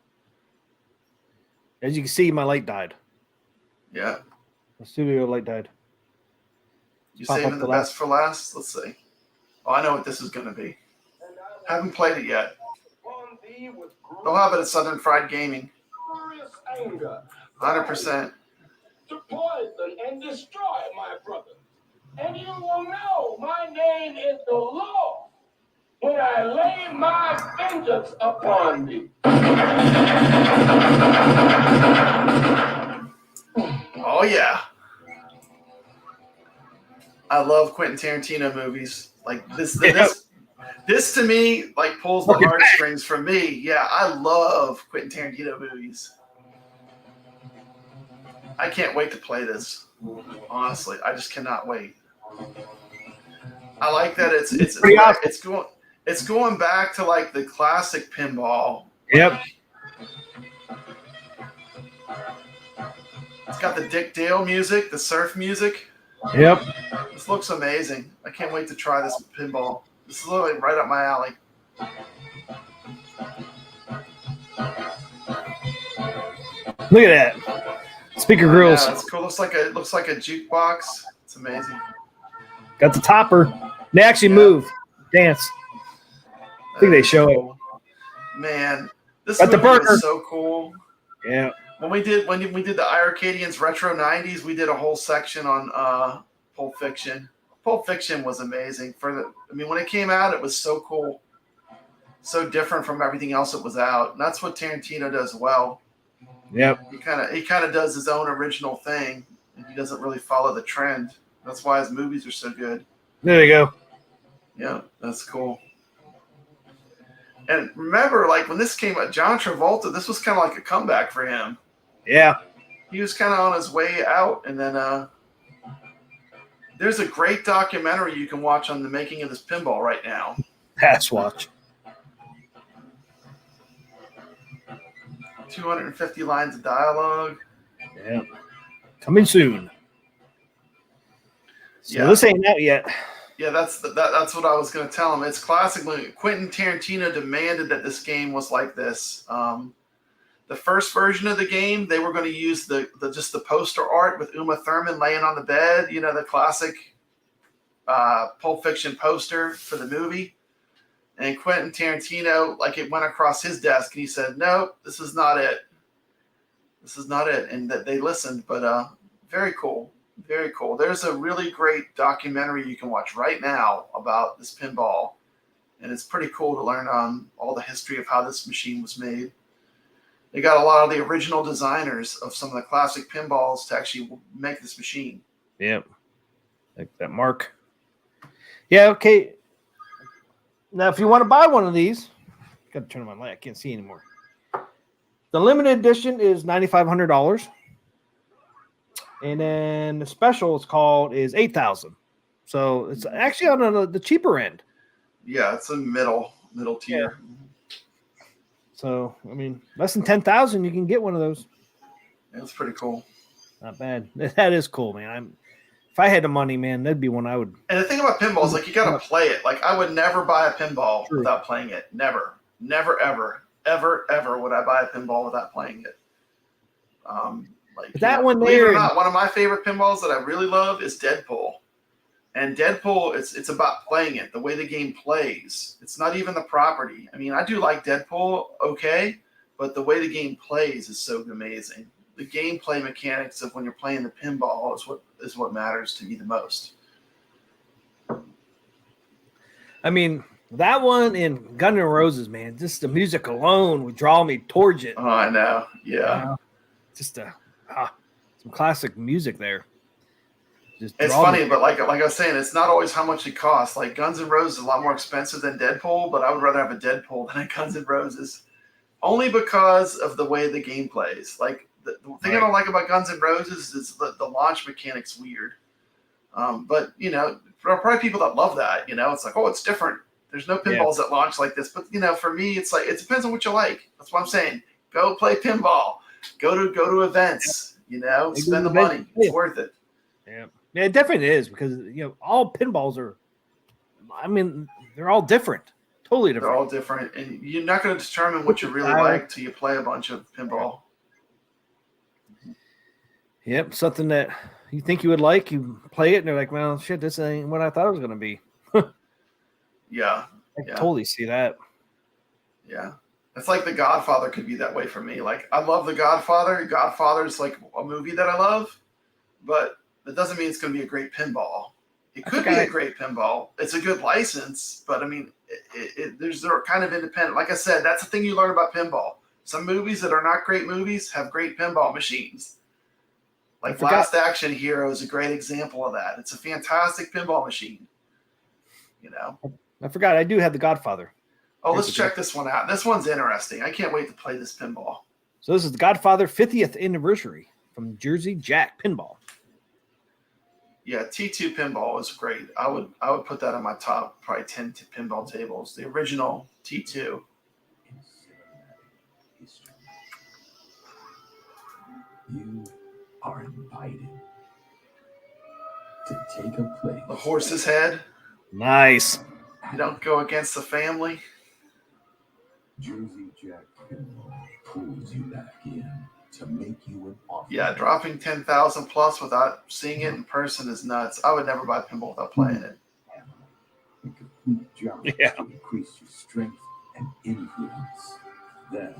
As you can see, my light died. Yeah. The studio light died. You saving the best for last? Let's see. Oh, I know what this is going to be. Haven't played it yet. They'll have it at Southern Fried Gaming. 100%. To poison and destroy my brother. And you will know my name is the Lord when I lay my vengeance upon thee. Oh, yeah. I love Quentin Tarantino movies. Like this to me, like pulls the heartstrings for me. Yeah, I love Quentin Tarantino movies. I can't wait to play this. Honestly, I just cannot wait. I like that it's going back to like the classic pinball. Yep. It's got the Dick Dale music, the surf music. Yep. This looks amazing. I can't wait to try this pinball. This is literally right up my alley. Look at that. Speaker grills. Yeah, it's cool. Looks like a jukebox. It's amazing. Got the topper. They actually move. Dance. I think they show it. Man, this Got the movie burger. was so cool. Yeah. When we did the iArcadians Retro 90s, we did a whole section on Pulp Fiction. Pulp Fiction was amazing. When it came out, it was so cool. So different from everything else that was out. And that's what Tarantino does well. Yep. He kind of does his own original thing, and he doesn't really follow the trend. That's why his movies are so good. There you go. Yeah, that's cool. And remember, like when this came out, John Travolta, this was kind of like a comeback for him. Yeah. He was kind of on his way out, and then there's a great documentary you can watch on the making of this pinball right now. Pass watch. 250 lines of dialogue. Yeah. Coming soon. So this ain't out yet. Yeah, that's what I was going to tell him. It's classically Quentin Tarantino demanded that this game was like this. The first version of the game, they were going to use just the poster art with Uma Thurman laying on the bed. The classic Pulp Fiction poster for the movie. And Quentin Tarantino, like it went across his desk, and he said, "Nope, this is not it. This is not it." And that they listened, but very cool. Very cool. There's a really great documentary you can watch right now about this pinball, and it's pretty cool to learn all the history of how this machine was made. They got a lot of the original designers of some of the classic pinballs to actually make this machine. Yep. Like that mark. Yeah, okay. Now, if you want to buy one of these, got to turn on my light. I can't see anymore. The limited edition is $9,500. And then the special is $8,000. So it's actually on the cheaper end. Yeah, it's a middle tier. So I mean, less than 10,000, you can get one of those. Yeah, it's pretty cool. Not bad. That is cool, man. If I had the money, man, that'd be one I would. And the thing about pinball is, like, you got to play it. Like, I would never buy a pinball True. without playing it. Never, ever would I buy a pinball without playing it. Like that one believe it there, or not, one of my favorite pinballs that I really love is Deadpool. And Deadpool, it's about playing it, the way the game plays. It's not even the property. I mean, I do like Deadpool, okay, but the way the game plays is so amazing. The gameplay mechanics of when you're playing the pinball is what matters to me the most. I mean, that one in Guns N' Roses, man, just the music alone would draw me towards it. Oh, I know. Yeah. Just some classic music there. It's funny, but like I was saying, it's not always how much it costs. Like Guns N' Roses is a lot more expensive than Deadpool, but I would rather have a Deadpool than a Guns N' Roses, only because of the way the game plays. Like the thing I don't like about Guns N' Roses is the launch mechanic's weird. But you know, there are probably people that love that. You know, it's like, oh, it's different. There's no pinballs that launch like this. But you know, for me, it's like it depends on what you like. That's what I'm saying. Go play pinball. Go to events. You know, spend the money. It's worth it. Yeah. Yeah, it definitely is, because you know all pinballs are. I mean, they're all different, totally different. They're all different, and you're not going to determine what you really like till you play a bunch of pinball. Yep, something that you think you would like, you play it, and they're like, "Well, shit, this ain't what I thought it was going to be." Yeah, I can totally see that. Yeah, it's like The Godfather could be that way for me. Like, I love The Godfather. Godfather's like a movie that I love, but that doesn't mean it's going to be a great pinball. It could be a great pinball. It's a good license, but I mean, they're kind of independent. Like I said, that's the thing you learn about pinball. Some movies that are not great movies have great pinball machines. Like Last Action Hero is a great example of that. It's a fantastic pinball machine. You know, I forgot I do have The Godfather. Oh, let's check this one out. This one's interesting. I can't wait to play this pinball. So this is The Godfather 50th anniversary from Jersey Jack Pinball. Yeah, T2 pinball is great. I would put that on my top probably 10 pinball tables. The original T2. You are invited to take a place. The horse's head. Nice. You don't go against the family. Jersey Jack Pinball pulls you back in to make you an offer. Yeah, dropping 10,000 plus without seeing it in person is nuts. I would never buy pinball without playing it. A complete jump to increase your strength and influence. Then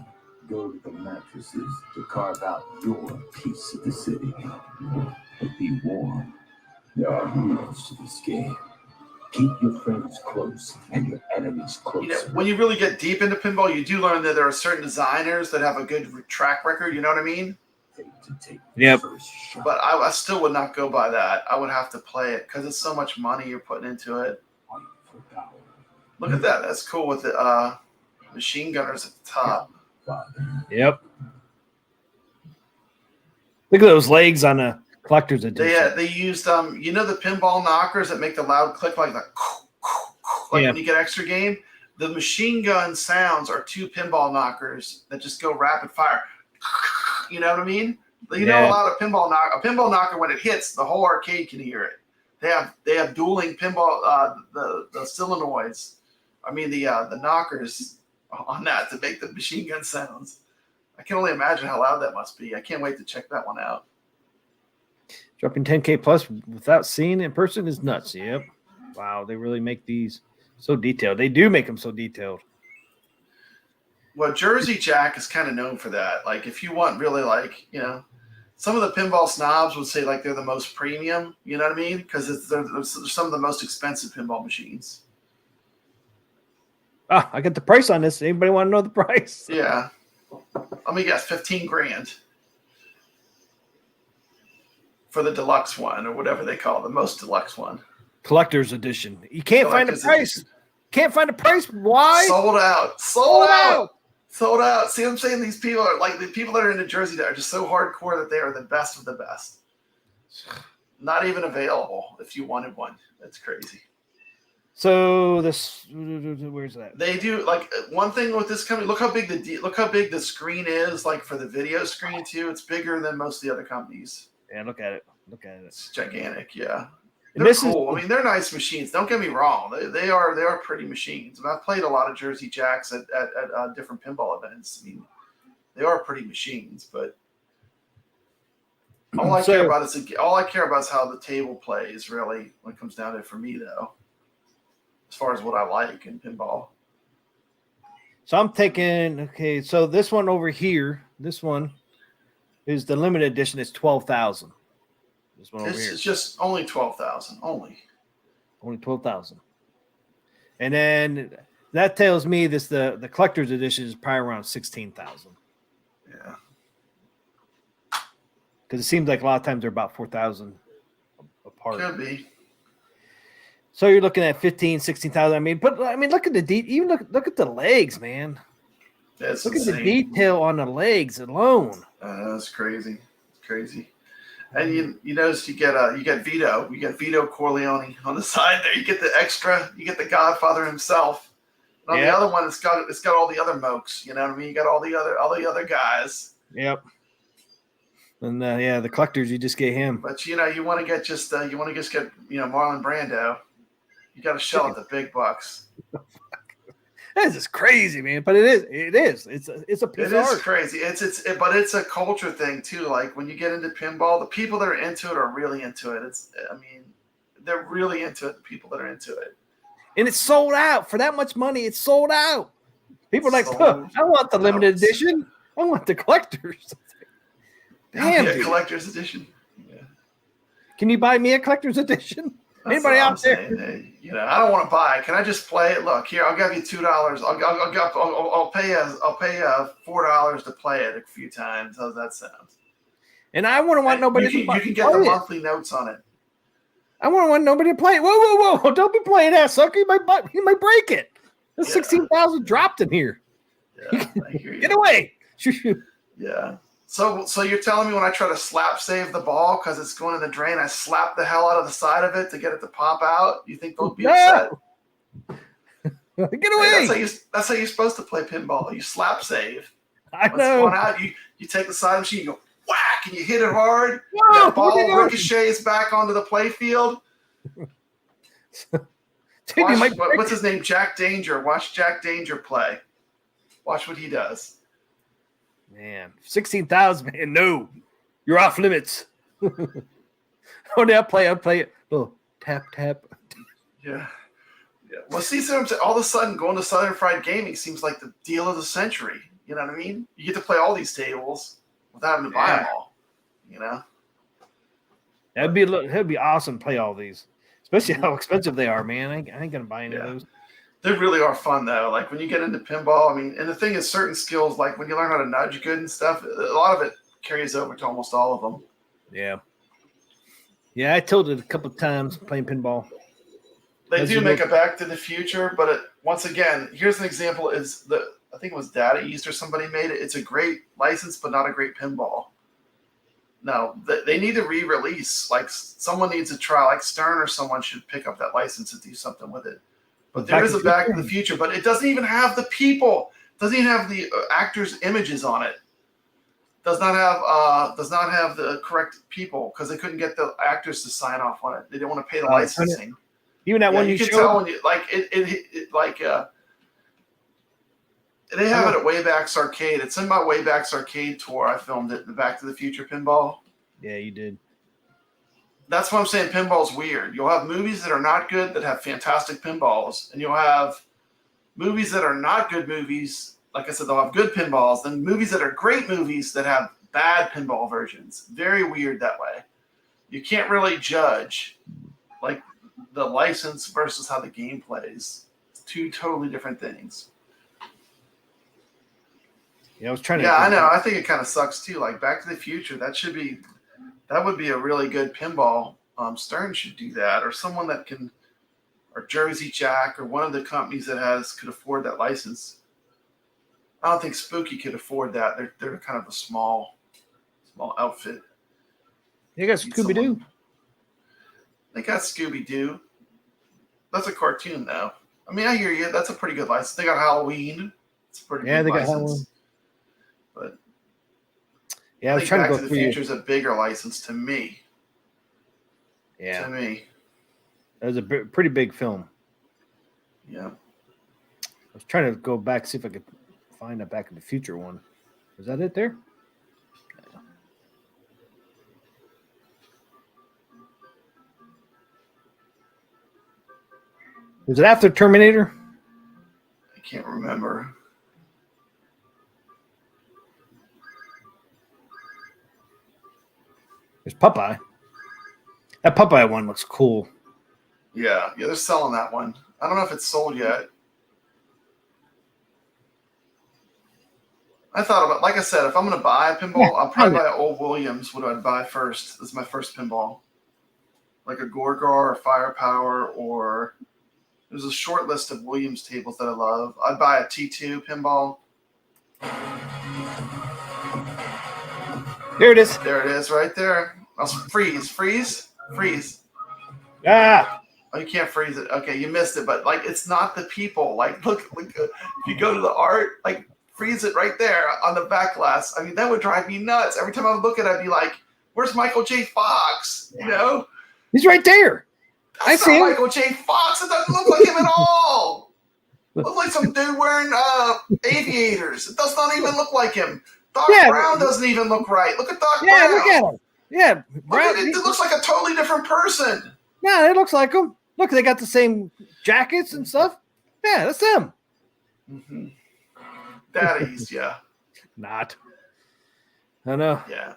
go to the mattresses to carve out your piece of the city. But be warned, there are rules to this game. Keep your friends close and your enemies closer. You know, when you really get deep into pinball, you do learn that there are certain designers that have a good track record. You know what I mean? Yep. But I still would not go by that. I would have to play it because it's so much money you're putting into it. Look at that. That's cool with the machine gunners at the top. Yep. Look at those legs on a collector's edition. They used you know the pinball knockers that make the loud click like the when you get extra game. The machine gun sounds are two pinball knockers that just go rapid fire. You know what I mean? You know, a lot of pinball knocker when it hits, the whole arcade can hear it. They have dueling pinball the solenoids. I mean the knockers on that to make the machine gun sounds. I can only imagine how loud that must be. I can't wait to check that one out. Dropping 10K plus without seeing it in person is nuts. Yep. Wow, they really make these so detailed. They do make them so detailed. Well, Jersey Jack is kind of known for that. Like, if you want really, like, you know, some of the pinball snobs would say, like, they're the most premium. You know what I mean? Because they're some of the most expensive pinball machines. Ah, I got the price on this. Anybody want to know the price? Yeah. Let me guess, $15,000 for the deluxe one, or whatever they call it, the most deluxe one. Collector's edition. You can't find a price. Edition. Can't find a price. Why? Sold out. Sold out. Sold out. See what I'm saying? These people are like the people that are in New Jersey that are just so hardcore that they are the best of the best. not even available if you wanted one. That's crazy. So this, where's that? They do like one thing with this company. Look how big the screen is. Like for the video screen too, it's bigger than most of the other companies. Yeah, look at it. Look at it. It's gigantic. Yeah, And they're this cool. I mean, they're nice machines. Don't get me wrong. They are pretty machines. I've played a lot of Jersey Jacks at different pinball events. I mean, they are pretty machines, but all I care about is how the table plays. Really, when it comes down to it for me, though. As far as what I like in pinball. So I'm taking, okay, so this one over here, this one is the limited edition. It's 12,000. This one over here. It's just only 12,000. Only 12,000. And then that tells me this the collector's edition is probably around 16,000. Yeah. Because it seems like a lot of times they're about 4,000 apart. Could be. So you're looking at 15, 16,000. I mean, look at the even look at the legs, man. That's look insane. at the detail on the legs alone. That's crazy. It's crazy. And you notice you get Vito Corleone on the side there. You get the extra. You get the Godfather himself. And on the other one, it's got all the other mokes. You know what I mean? You got all the other guys. Yep. And the collectors, you just get him. But you want to get Marlon Brando. You got to shell at the big bucks. This is crazy, man. But it is. It's a piece of art. It is crazy. But it's a culture thing too. Like when you get into pinball, the people that are into it are really into it. They're really into it. The people that are into it. And it's sold out for that much money. It's sold out. People are like, I want the limited edition. I want the collectors. Damn, yeah, collector's edition. Yeah. Can you buy me a collector's edition? Anybody out there? Hey, I don't want to buy it. Can I just play it? Look here, I'll give you $2. I'll pay $4 to play it a few times. How's that sound? And I wouldn't want nobody to buy it. You can get the monthly notes on it. I wouldn't want nobody to play it. Whoa! Don't be playing that, sucker. You might break it. There's 16,000 dropped in here. Yeah, I hear you. Get away! Yeah. So you're telling me when I try to slap save the ball because it's going in the drain, I slap the hell out of the side of it to get it to pop out? You think they'll be upset? Get away! Hey, that's how you're supposed to play pinball. You slap save. I know. Once it's going out, you take the side machine, you go whack, and you hit it hard. The ball ricochets back onto the play field. What's his name? Jack Danger. Watch Jack Danger play. Watch what he does. Man, 16,000, man. No, you're off limits. I'll play it. Oh, tap. Yeah. Well, see, so all of a sudden, going to Southern Fried Gaming seems like the deal of the century. You know what I mean? You get to play all these tables without having to buy them all. That'd be awesome to play all these, especially how expensive they are, man. I ain't gonna buy any of those. They really are fun, though. Like, when you get into pinball, and the thing is, certain skills, like when you learn how to nudge good and stuff, a lot of it carries over to almost all of them. Yeah. Yeah, I tilted a couple of times playing pinball. They do make a Back to the Future, but once again, here's an example. I think it was Data East or somebody made it. It's a great license, but not a great pinball. No, they need to re-release. Like, someone needs to try. Like, Stern or someone should pick up that license and do something with it. But there is a Back to the Future, but it doesn't even have the people. Doesn't even have the actors' images on it. Does not have the correct people because they couldn't get the actors to sign off on it. They didn't want to pay the licensing. Even that one you can showed. tell when you they have it at Wayback's Arcade. It's in my Wayback's Arcade tour. I filmed it in the Back to the Future pinball. Yeah, you did. That's what I'm saying. Pinball's weird. You'll have movies that are not good that have fantastic pinballs, and you'll have movies that are not good movies. Like I said, they'll have good pinballs. Then movies that are great movies that have bad pinball versions. Very weird that way. You can't really judge like the license versus how the game plays. It's two totally different things. Yeah, I was trying to. Yeah, I know. I think it kind of sucks too. Like Back to the Future, that would be a really good pinball. Stern should do that, or someone that can, or Jersey Jack, or one of the companies that could afford that license. I don't think Spooky could afford that. They're kind of a small outfit. You got Scooby Doo. They got Scooby-Doo. That's a cartoon, though. I mean, I hear you. That's a pretty good license. They got Halloween. It's a pretty big they got license. Halloween. But Yeah, I was think trying Back to to go the through. Future is a bigger license to me. Yeah, To me. that was a pretty big film. Yeah. I was trying to go back, see if I could find a Back in the Future one. Is that it there? Was it after Terminator? I can't remember. There's Popeye. That Popeye one looks cool. Yeah, they're selling that one. I don't know if it's sold yet. I thought about, like I said, if I'm going to buy a pinball, I'll probably buy an Old Williams. What do I buy first? This is my first pinball. Like a Gorgar or Firepower, or there's a short list of Williams tables that I love. I'd buy a T2 pinball. There it is. There it is, right there. I'll freeze. Ah, Oh, you can't freeze it. Okay, you missed it, but like it's not the people. Like, look if you go to the art, like freeze it right there on the back glass. I mean, that would drive me nuts. Every time I would look at it, I'd be like, "Where's Michael J. Fox?" You know, he's right there. that's I see not him. Michael J. Fox. It doesn't look like him at all. Looks like some dude wearing aviators. It does not even look like him. Doc Brown doesn't even look right. Look at Doc Brown. Yeah, look at him. Yeah, Look at it. It looks like a totally different person. Yeah, it looks like him. Look, they got the same jackets and stuff. Yeah, that's them. Mm-hmm. Daddies, yeah. Not. I know. Yeah.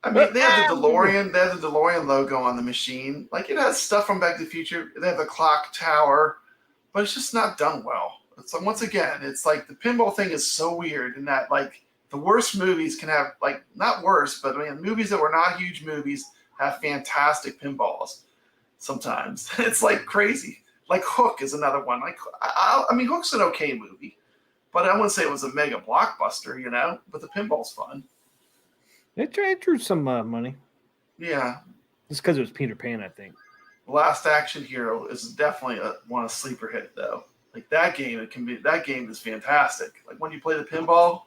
I mean, they have the DeLorean. They have the DeLorean logo on the machine. Like, it has stuff from Back to the Future. They have the clock tower, but it's just not done well. So once again, it's like the pinball thing is so weird in that, like, the worst movies can have, like, not worse, but I mean, movies that were not huge movies have fantastic pinballs. Sometimes it's like crazy. Like Hook is another one. Like, I mean, Hook's an okay movie, but I wouldn't say it was a mega blockbuster, you know. But the pinball's fun. It drew some money. Yeah, just because it was Peter Pan, I think. Last Action Hero is definitely a sleeper hit, though. Like that game, that game is fantastic. Like when you play the pinball.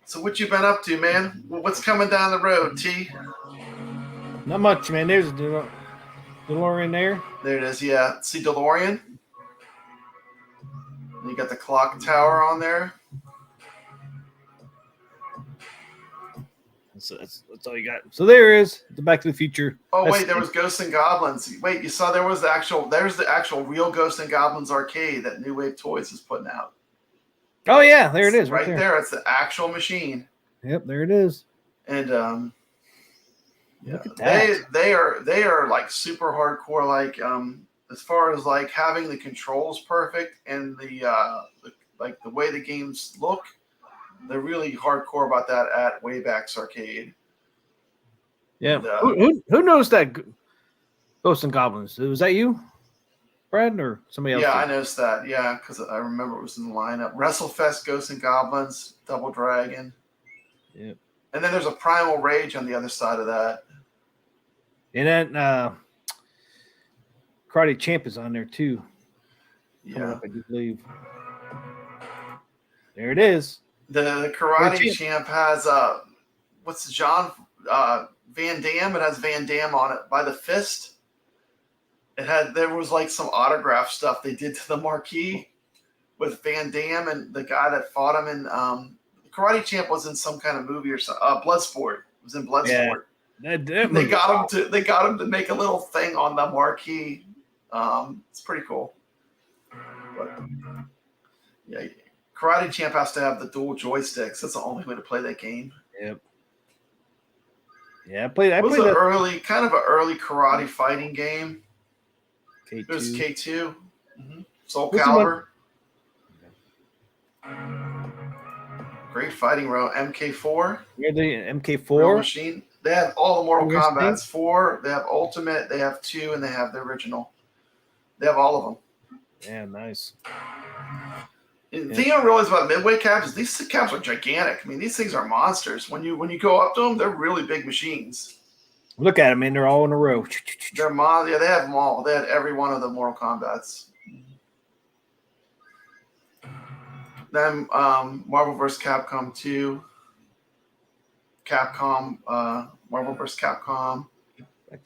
So what you been up to, man? What's coming down the road, T? Not much, man. There's a DeLorean there. There it is, yeah. See DeLorean? And you got the clock tower on there. So that's all you got. So there is the Back to the Future. Oh, wait, there was Ghosts and Goblins. Wait, you saw there's the actual real Ghosts and Goblins arcade that New Wave Toys is putting out. Oh yeah, there it is, right there. It's the actual machine. Yep, there it is. And yeah, they are like super hardcore. Like as far as like having the controls perfect and the way the games look, they're really hardcore about that at Wayback's Arcade. Yeah, and, who knows that Ghosts and Goblins? Was that you, Brad, or somebody else? Yeah, I noticed that. Yeah, because I remember it was in the lineup. WrestleFest, Ghosts and Goblins, Double Dragon. Yep. And then there's a Primal Rage on the other side of that. And then Karate Champ is on there too. Yeah, I do believe. There it is. The Karate Champ has what's John Van Damme? It has Van Damme on it by the fist. There was like some autograph stuff they did to the marquee with Van Damme and the guy that fought him in Karate Champ was in some kind of movie or something. Bloodsport. It was in Bloodsport. Yeah, they got him to make a little thing on the marquee. It's pretty cool. But, yeah, Karate Champ has to have the dual joysticks. That's the only way to play that game. Yep. Yeah, I played an early karate fighting game. K2. There's K2. Mm-hmm. Soul Calibur. Great fighting row. MK4. Yeah, the MK4 Real machine. They have all the Mortal Kombat's 4. They have Ultimate. They have 2, and they have the original. They have all of them. Yeah, nice. The thing you don't realize about midway caps is these caps are gigantic. I mean, these things are monsters. When you go up to them, they're really big machines. Look at them, man. They're all in a row. They're yeah, they have them all. They had every one of the Mortal Kombats. Then Marvel vs. Capcom 2. Marvel vs. Capcom.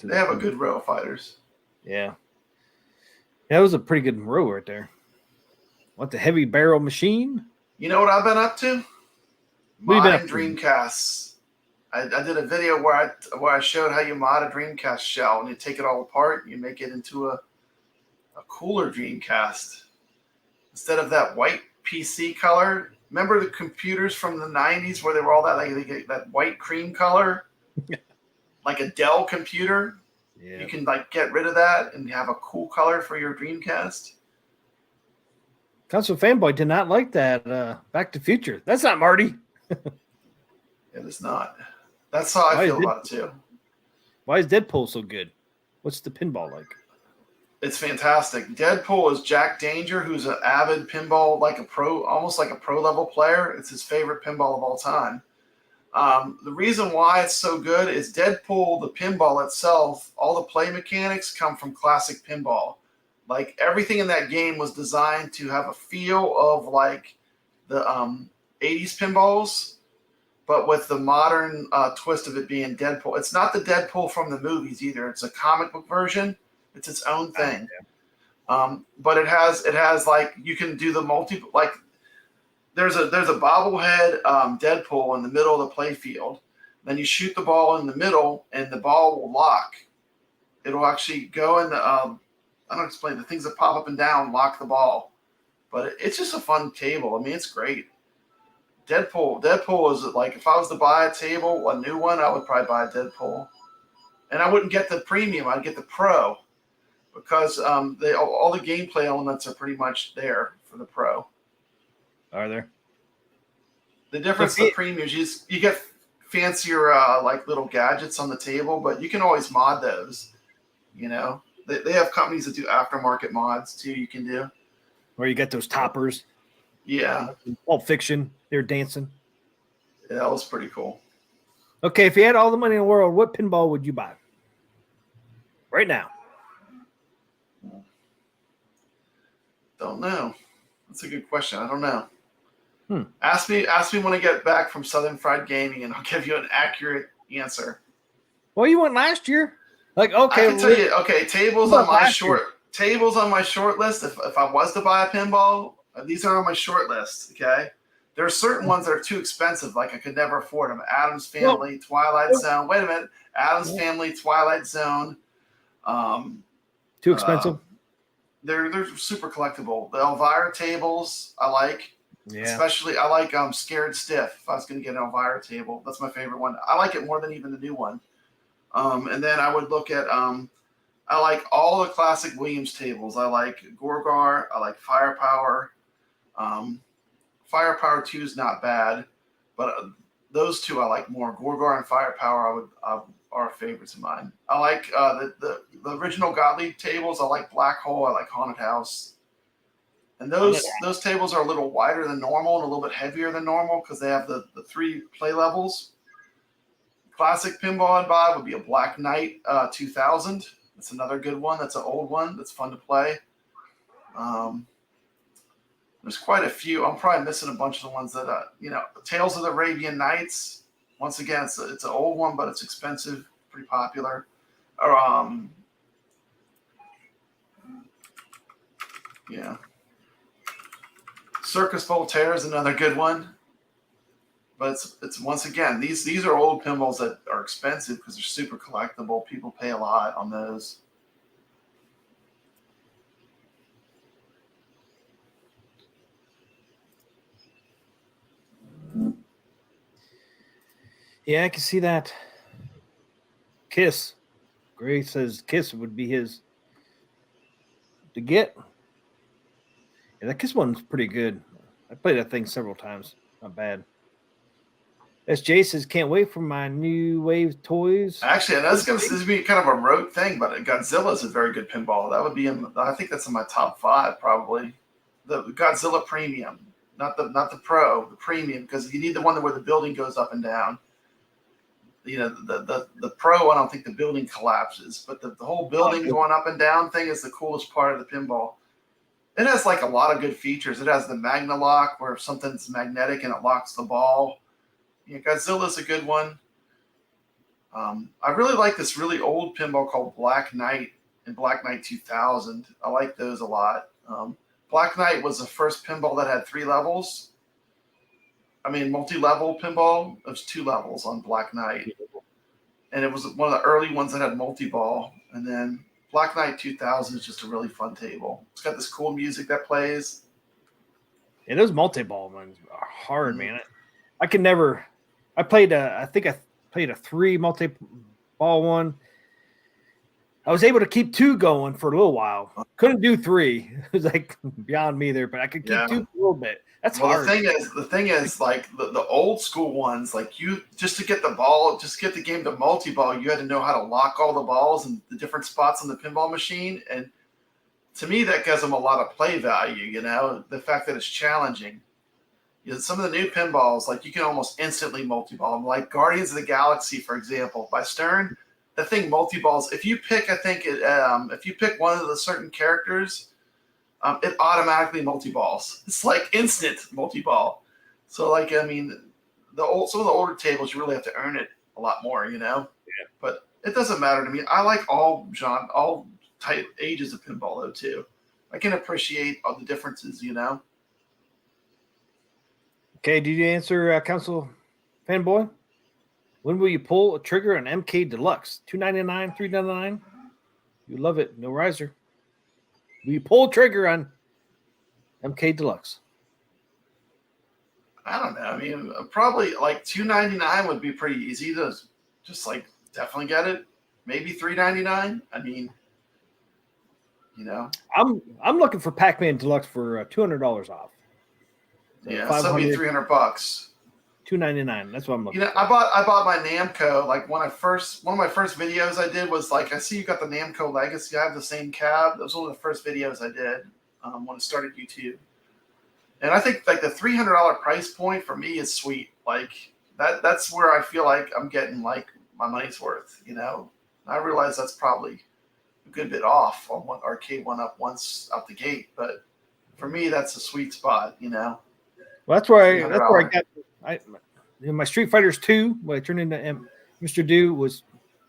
They have a good row of fighters. Yeah. That was a pretty good row right there. What, the heavy barrel machine? You know what I've been up to? What have you been Modding up to? Dreamcasts. I did a video where I showed how you mod a Dreamcast shell, and you take it all apart and you make it into a cooler Dreamcast. Instead of that white PC color, remember the computers from the 90s where they were all that that white cream color? Like a Dell computer? Yeah. You can get rid of that and have a cool color for your Dreamcast. Console Fanboy did not like that Back to the Future. That's not Marty. It is not. That's how I feel about it too. Why is Deadpool so good? What's the pinball like? It's fantastic. Deadpool is Jack Danger, who's an avid pinball, almost like a pro level player. It's his favorite pinball of all time. The reason why it's so good is Deadpool, the pinball itself, all the play mechanics come from classic pinball. Like everything in that game was designed to have a feel of like the 80s pinballs, but with the modern twist of it being Deadpool. It's not the Deadpool from the movies either. It's a comic book version. It's its own thing. But it has like, you can do the there's a bobblehead Deadpool in the middle of the play field. Then you shoot the ball in the middle and the ball will lock. It'll actually go in the I don't explain the things that pop up and down, lock the ball. But it's just a fun table. I mean, it's great. Deadpool is like, if I was to buy a table, a new one, I would probably buy a Deadpool. And I wouldn't get the premium, I'd get the pro. Because all the gameplay elements are pretty much there for the pro. Are there? The difference with the premium is you get fancier little gadgets on the table, but you can always mod those. You know? They have companies that do aftermarket mods too. You can do Where you get those toppers. Yeah. Pulp Fiction. They're dancing. Yeah, that was pretty cool. Okay, if you had all the money in the world, what pinball would you buy? Right now. Don't know. That's a good question. I don't know. Ask me when I get back from Southern Fried Gaming, and I'll give you an accurate answer. Well, you went last year. Like, okay, I can tell you. Okay, tables on my short list. If I was to buy a pinball, these are on my short list. Okay, there are certain ones that are too expensive. Like I could never afford them. Adam's Family, Twilight Zone. Wait a minute. Adam's Family, Twilight Zone. Too expensive. They're super collectible. The Elvira tables I like. Yeah. Especially I like Scared Stiff. If I was going to get an Elvira table, that's my favorite one. I like it more than even the new one. And then I would look at I like all the classic Williams tables. I like Gorgar. I like Firepower. Firepower 2 is not bad, but those two I like more. Gorgar and Firepower are favorites of mine. I like the original Gottlieb tables. I like Black Hole. I like Haunted House. And those tables are a little wider than normal and a little bit heavier than normal because they have the 3 play levels. Classic pinball I'd buy would be a Black Knight 2000. That's another good one. That's an old one. That's fun to play. There's quite a few. I'm probably missing a bunch of the ones that, Tales of the Arabian Nights. Once again, it's an old one, but it's expensive, pretty popular. Or, Circus Voltaire is another good one. But it's once again, these are old pinballs that are expensive because they're super collectible. People pay a lot on those. Yeah, I can see that. Kiss. Gray says Kiss would be his to get. Yeah, that Kiss one's pretty good. I played that thing several times. Not bad. SJ says, can't wait for my new wave toys. Actually, this is be kind of a rogue thing, but Godzilla is a very good pinball. That would be I think that's in my top 5 probably. The Godzilla Premium. not the Pro, the Premium, because you need the one where the building goes up and down. You know, the Pro, I don't think the building collapses, but the whole building going up and down thing is the coolest part of the pinball. It has like a lot of good features. It has the Magna Lock, where if something's magnetic and it locks the ball. You know, Godzilla's a good one. I really like this really old pinball called Black Knight and Black Knight 2000. I like those a lot. Black Knight was the first pinball that had 3 levels. I mean, multi-level pinball. There's 2 levels on Black Knight. And it was one of the early ones that had multi-ball. And then Black Knight 2000 is just a really fun table. It's got this cool music that plays. Yeah, those multi-ball ones are hard, man. I could never. I played I think I played a 3 multi-ball one. I was able to keep 2 going for a little while. Couldn't do 3. It was like beyond me there, but I could keep 2 for a little bit. That's hard. The thing is, like the old school ones, like you just to get the ball, just get the game to multi-ball, you had to know how to lock all the balls and the different spots on the pinball machine. And to me, that gives them a lot of play value. You know, the fact that it's challenging. You know, some of the new pinballs, like you can almost instantly multi-ball them. Like Guardians of the Galaxy, for example, by Stern, the thing multi-balls. If you pick, if you pick one of the certain characters. It automatically multi-balls. It's like instant multi-ball. So, like, I mean, some of the older tables, you really have to earn it a lot more, you know? Yeah. But it doesn't matter to me. I like all type ages of pinball, though, too. I can appreciate all the differences, you know? Okay, did you answer Council Fanboy? When will you pull a trigger on MK Deluxe? $299, $399? You love it. No riser. We pull trigger on MK Deluxe. I don't know. I mean, probably like $299 would be pretty easy to just like definitely get it. Maybe $399. I mean, you know, I'm looking for Pac-Man Deluxe for $200 off. So yeah, so that'd be $300. $299. That's what I'm looking. You know, for. I bought my Namco. Like one of my first videos I did was like, I see you got the Namco Legacy. I have the same cab. That was one of the first videos I did when I started YouTube. And I think like the $300 price point for me is sweet. Like that's where I feel like I'm getting like my money's worth. You know, I realize that's probably a good bit off on what Arcade One Up once out the gate, but for me that's a sweet spot. You know. Well, that's where I got. My Street Fighters 2, when I turned into Mr. Do, was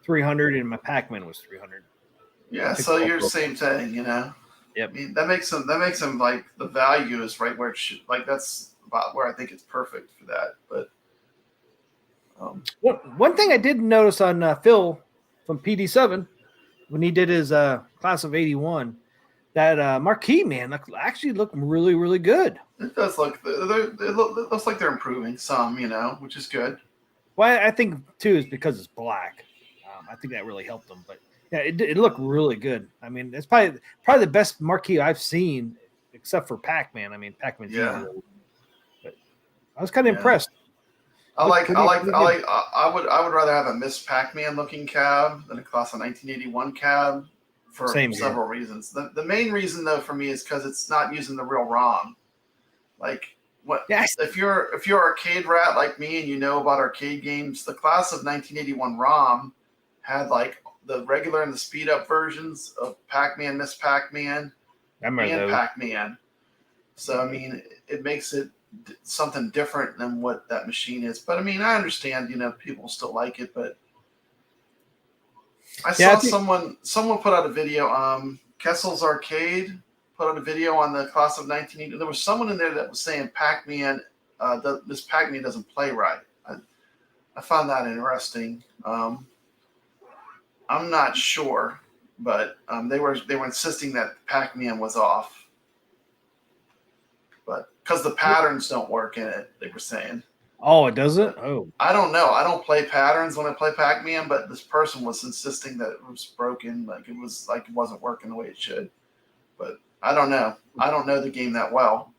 $300, and my Pac-Man was $300. Yeah, so you're the same thing, you know. Yep. I mean, that makes them like the value is right where it should. Like that's about where I think it's perfect for that. But one thing I did notice on Phil from PD7 when he did his class of '81, that marquee, man, actually looked really, really good. It does look. It looks like they're improving some, you know, which is good. Well, I think too is because it's black. I think that really helped them. But yeah, it looked really good. I mean, it's probably the best marquee I've seen, except for Pac-Man. I mean, Pac-Man's easy. But I was kind of impressed. I would rather have a Miss Pac-Man looking cab than a class of 1981 cab for several reasons. The main reason though for me is because it's not using the real ROM. Like what? Yes. If you're arcade rat like me and you know about arcade games, the class of 1981 ROM had like the regular and the speed up versions of Pac-Man, Miss Pac-Man, and Pac-Man. So I mean, it makes it something different than what that machine is. But I mean, I understand, you know, people still like it, but I saw someone put out a video. Kessel's Arcade put out a video on the class of 1980. There was someone in there that was saying Pac-Man, this Pac-Man doesn't play right. I found that interesting. I'm not sure, but they were insisting that Pac-Man was off, but because the patterns don't work in it, they were saying. Oh, it doesn't? Oh. I don't know. I don't play patterns when I play Pac-Man, but this person was insisting that it was broken, like it wasn't working the way it should. But I don't know. I don't know the game that well.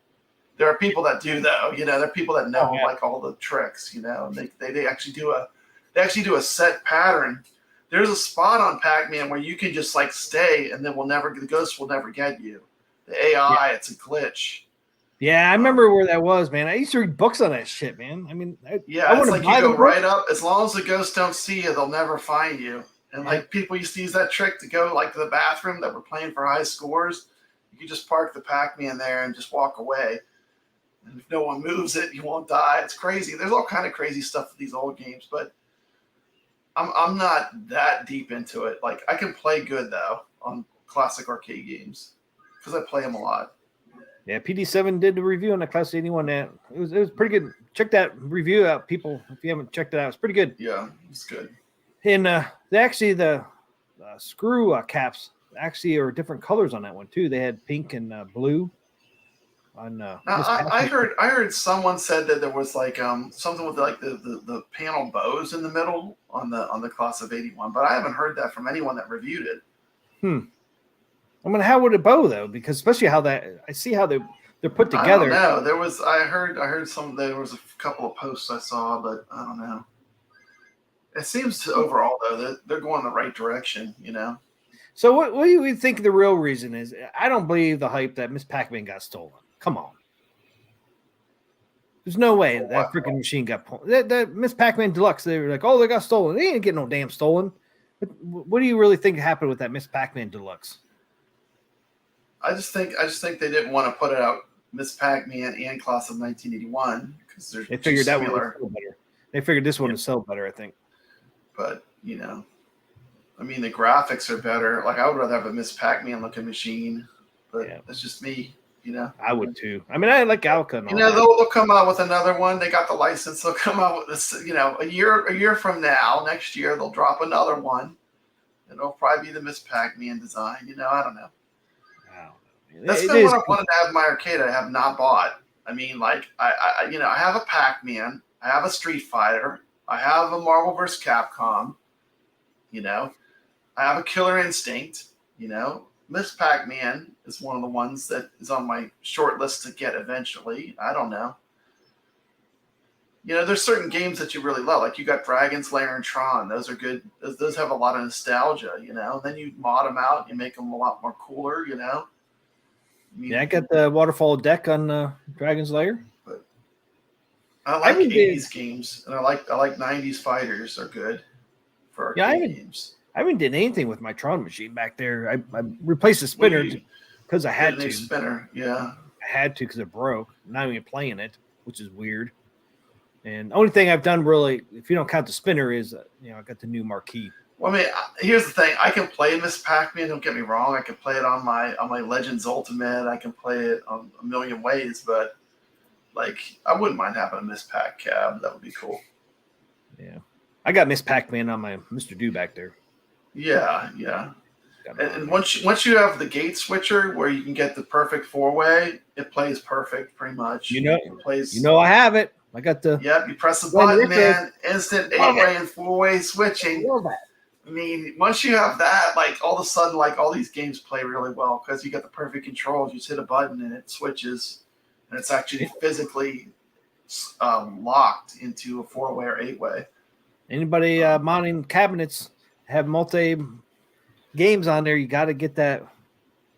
There are people that do though, you know, there are people that know like all the tricks, you know, and they actually do a set pattern. There's a spot on Pac-Man where you can just like stay and then the ghost will never get you. The AI, it's a glitch. Yeah, I remember where that was, man. I used to read books on that shit, man. I mean, I It's wouldn't like buy you the go book. right up. As long as the ghosts don't see you, they'll never find you. And like people used to use that trick to go like to the bathroom that were playing for high scores. You could just park the Pac-Man there and just walk away. And if no one moves it, you won't die. It's crazy. There's all kind of crazy stuff with these old games, but I'm not that deep into it. Like I can play good though on classic arcade games because I play them a lot. Yeah, PD7 did the review on the Class 81. That it was pretty good. Check that review out, people. If you haven't checked it out, it's pretty good. Yeah, it's good. And the screw caps actually are different colors on that one too. They had pink and blue. On now, I heard someone said that there was like something with like the panel bows in the middle on the Class of 81, but I haven't heard that from anyone that reviewed it. I mean, how would it bow though? Because especially how that I see how they're put together. I don't know. I heard there was a couple of posts I saw, but I don't know. It seems overall though that they're going the right direction, you know. So what do you think the real reason is? I don't believe the hype that Miss Pac-Man got stolen. Come on. There's no way that freaking machine got pulled. That Miss Pac-Man Deluxe, they were like, oh, they got stolen. They didn't get no damn stolen. What do you really think happened with that Miss Pac-Man Deluxe? I just think they didn't want to put it out Miss Pac-Man and Class of 1981 because they figured that one would sell better. They figured this one would sell better, I think. But you know, I mean, the graphics are better. Like I would rather have a Miss Pac-Man looking machine, but that's just me. You know, I would too. I mean, I like Alka. You know, they'll come out with another one. They got the license. They'll come out with this. You know, a year from now, next year, they'll drop another one. And it'll probably be the Miss Pac-Man design. You know, I don't know. That's been what I wanted to have in my arcade. I have not bought. I mean, like I have a Pac-Man. I have a Street Fighter. I have a Marvel vs. Capcom. You know, I have a Killer Instinct. You know. Miss Pac-Man is one of the ones that is on my short list to get eventually. I don't know. You know, there's certain games that you really love. Like you got Dragon's Lair and Tron. Those are good. Those have a lot of nostalgia, you know. And then you mod them out. You make them a lot more cooler, you know. I mean, I got the waterfall deck on Dragon's Lair. But I like 80s games. And I like 90s fighters are good for arcade games. I haven't did anything with my Tron machine back there. I replaced the spinner because I had to. Spinner, yeah. I had to because it broke. I'm not even playing it, which is weird. And the only thing I've done really, if you don't count the spinner, is I got the new marquee. Well, I mean, here's the thing. I can play Miss Pac-Man. Don't get me wrong. I can play it on my Legends Ultimate. I can play it on a million ways. But like, I wouldn't mind having a Miss Pac cab. That would be cool. Yeah, I got Miss Pac-Man on my Mr. Do back there. Yeah. And once you have the gate switcher where you can get the perfect four-way, it plays perfect pretty much. I have it. I got the. Yep, you press the button, man. Instant 8-way and 4-way switching. I love that. I mean, once you have that, like all of a sudden, like all these games play really well because you got the perfect controls. You just hit a button and it switches, and it's actually physically locked into a 4-way or 8-way. Anybody modding cabinets have multi games on there? You got to get that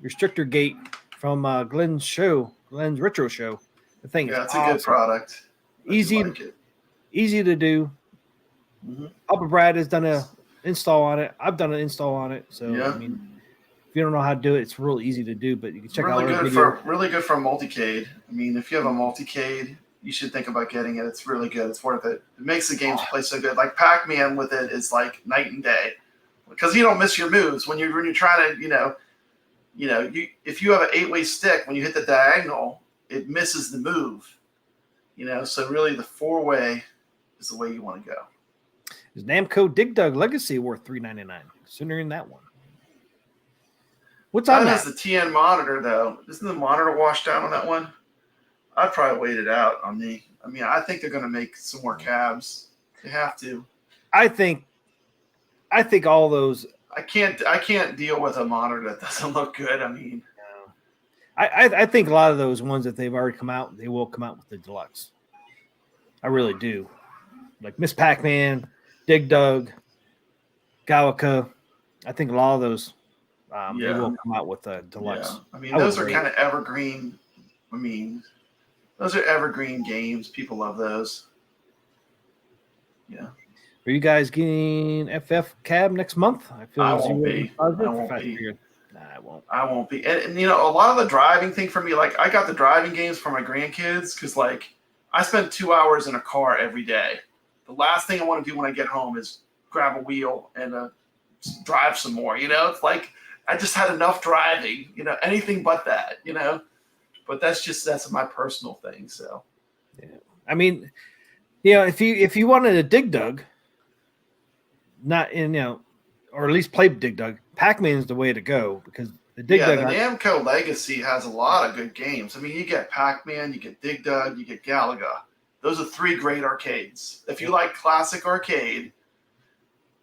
restrictor gate from Glenn's retro show. The thing is it's a good product. Easy to do. Mm-hmm. Papa Brad has done a install on it. I've done an install on it. So I mean, if you don't know how to do it, it's real easy to do. But you can check out our video. Really good for a multicade. I mean, if you have a multicade, you should think about getting it. It's really good. It's worth it. It makes the games play so good. Like Pac-Man with it is like night and day because you don't miss your moves when you're trying to if you have an 8-way stick when you hit the diagonal, it misses the move. You know, so really the 4-way is the way you want to go. Is Namco Dig Dug Legacy worth $3.99? Considering that one. What's on that? Has the TN monitor though. Isn't the monitor washed out on that one? I'd probably wait it out on the. I mean, I think they're going to make some more cabs. They have to. I think all those. I can't deal with a monitor that doesn't look good. I mean. I think a lot of those ones that they've already come out, they will come out with the deluxe. I really do. Like Miss Pac-Man, Dig Dug, Gallica. I think a lot of those they will come out with a deluxe. Yeah. I mean, those are kind of evergreen. I mean, Those are evergreen games. People love those. Yeah. Are you guys getting FF Cab next month? I feel I as you won't were be. positive I for won't Fast be. Furious. Nah, I won't. I won't be. And you know, a lot of the driving thing for me, like I got the driving games for my grandkids because like I spend 2 hours in a car every day. The last thing I want to do when I get home is grab a wheel and drive some more. You know, it's like I just had enough driving. You know, anything but that. You know, but that's my personal thing. So Yeah. I mean, you know, if you wanted a Dig Dug, not in, you know, or at least play Dig Dug, Pac-Man is the way to go because the Dig yeah, Dug. the Namco Legacy has a lot of good games. I mean, you get Pac-Man, you get Dig Dug, you get Galaga. Those are 3 great arcades. If you like classic arcade,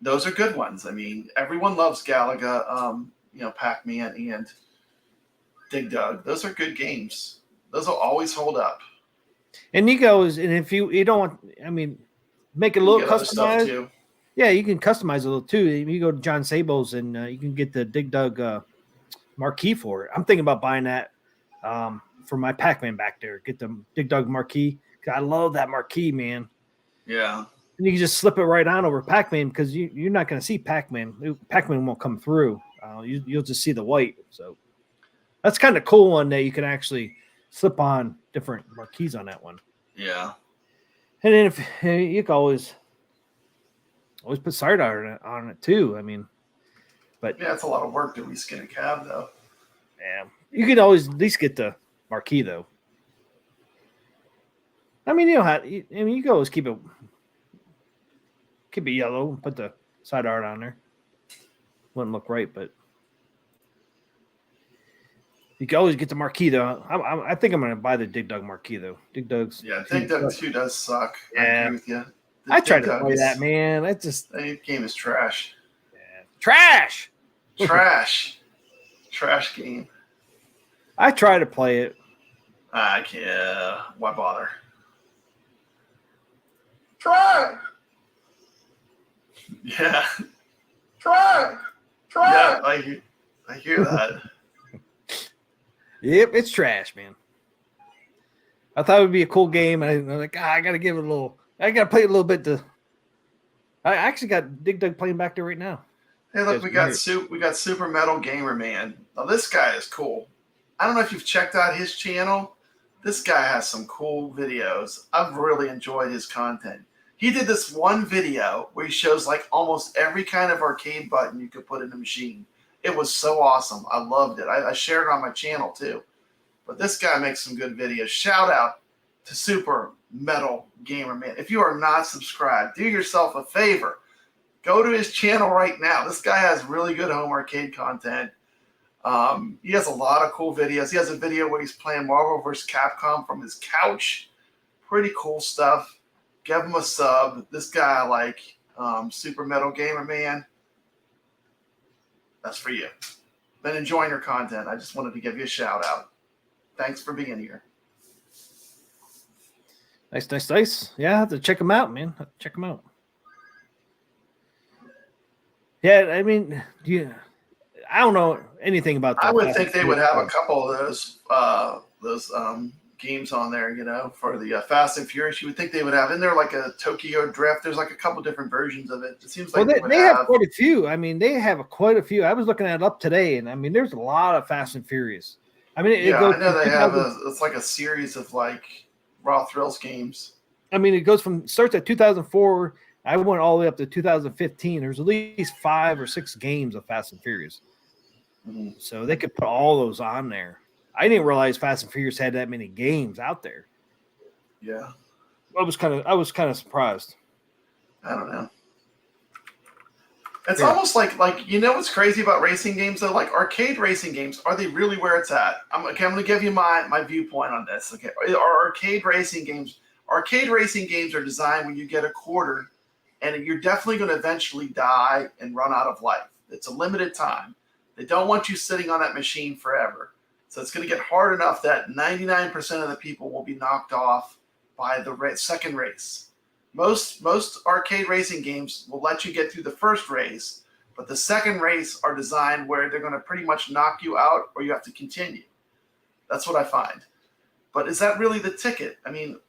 those are good ones. I mean, everyone loves Galaga, you know, Pac-Man and Dig Dug. Those are good games. Those will always hold up. And you go is, and if you don't want, I mean, make it a You little get other stuff customized. too. Yeah, you can customize a little too. You go to John Sable's and you can get the Dig Dug marquee for it. I'm thinking about buying that for my Pac-Man back there. Get the Dig Dug marquee. I love that marquee, man. Yeah. And you can just slip it right on over Pac-Man because you're not going to see Pac-Man. Pac-Man won't come through. You'll just see the white. So that's kind of cool one that you can actually slip on different marquees on that one. Yeah. And then if you can always put side art on it too. I mean, but Yeah, it's a lot of work to reskin a cab though. yeah, you can always at least get the marquee though. I mean, you know how. I mean, you can always keep it yellow and put the side art on there. Wouldn't look right, but you can always get the marquee though. I think I'm going to buy the Dig Dug marquee though. Dig Dug's. Yeah, Dig Dug 2 does suck. I Yeah. agree with you. I tried to play that, man. That game is trash. Yeah. Trash. Trash game. I tried to play it. I can't. Why bother? Try, Yeah. try. Yeah, I hear that. Yep, it's trash, man. I thought it would be a cool game, and I'm like, I got to give it a little. I got to play it a little bit. I actually got Dig Dug playing back there right now. Hey, look, we got Super Metal Gamer Man. Now this guy is cool. I don't know if you've checked out his channel. This guy has some cool videos. I've really enjoyed his content. He did this one video where he shows like almost every kind of arcade button you could put in a machine. It was so awesome. I loved it. I shared it on my channel too. But this guy makes some good videos. Shout out to Super Metal Gamer Man. If you are not subscribed, do yourself a favor. Go to his channel right now. This guy has really good home arcade content. He has a lot of cool videos. He has a video where he's playing Marvel vs. Capcom from his couch. Pretty cool stuff. Give him a sub. This guy I like. Super Metal Gamer Man. That's for you. Been enjoying your content. I just wanted to give you a shout out. Thanks for being here. Nice. Yeah, I have to check him out, man. Check him out. Yeah, I mean, I don't know anything about that. I would think they would have a couple of those games on there, you know, for the Fast and Furious. You would think they would have in there like a Tokyo Drift. There's like a couple different versions of it. It seems like they have quite a few. I mean, they have quite a few. I was looking at it up today, and I mean, there's a lot of Fast and Furious. I mean, I know they have it's like a series of like Raw Thrills games. I mean, it starts at 2004. I went all the way up to 2015. There's at least 5 or 6 games of Fast and Furious. Mm-hmm. So they could put all those on there. I didn't realize Fast and Furious had that many games out there. Yeah. I was kind of surprised. I don't know. It's almost like you know what's crazy about racing games though? Like arcade racing games, are they really where it's at? I'm going to give you my viewpoint on this. Okay, arcade racing games are designed when you get a quarter, and you're definitely going to eventually die and run out of life. It's a limited time. They don't want you sitting on that machine forever. So it's going to get hard enough that 99% of the people will be knocked off by the second race. Most arcade racing games will let you get through the first race, but the second race are designed where they're going to pretty much knock you out or you have to continue. That's what I find. But is that really the ticket? I mean,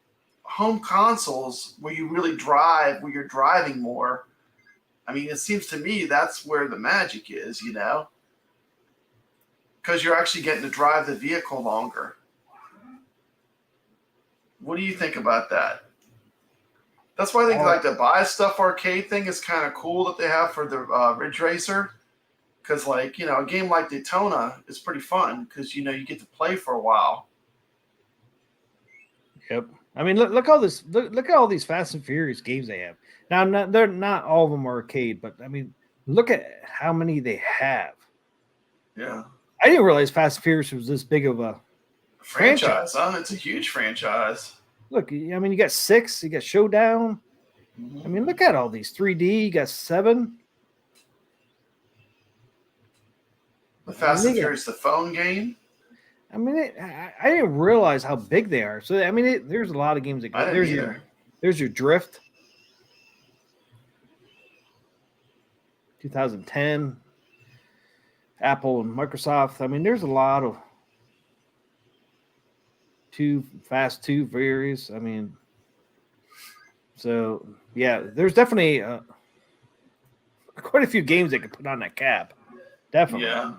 home consoles where you really drive, where you're driving more. I mean, it seems to me that's where the magic is, you know, because you're actually getting to drive the vehicle longer. What do you think about that? That's why I think like the buy stuff arcade thing is kind of cool that they have for the Ridge Racer. Because, like, you know, a game like Daytona is pretty fun because, you know, you get to play for a while. Yep. I mean, look all this. Look at all these Fast and Furious games they have. Now, they're not all of them arcade, but I mean, look at how many they have. Yeah. I didn't realize Fast and Furious was this big of a franchise. Huh? It's a huge franchise. Look, I mean, you got 6, you got Showdown. I mean, look at all these 3D. You got 7. The Fast and Furious, the phone game. I mean, I didn't realize how big they are. So, I mean, there's a lot of games that go. There's your Drift. 2010. Apple and Microsoft. I mean, there's a lot of Fast 2 Furious. I mean, so yeah, there's definitely quite a few games they could put on that cab. Definitely. Yeah.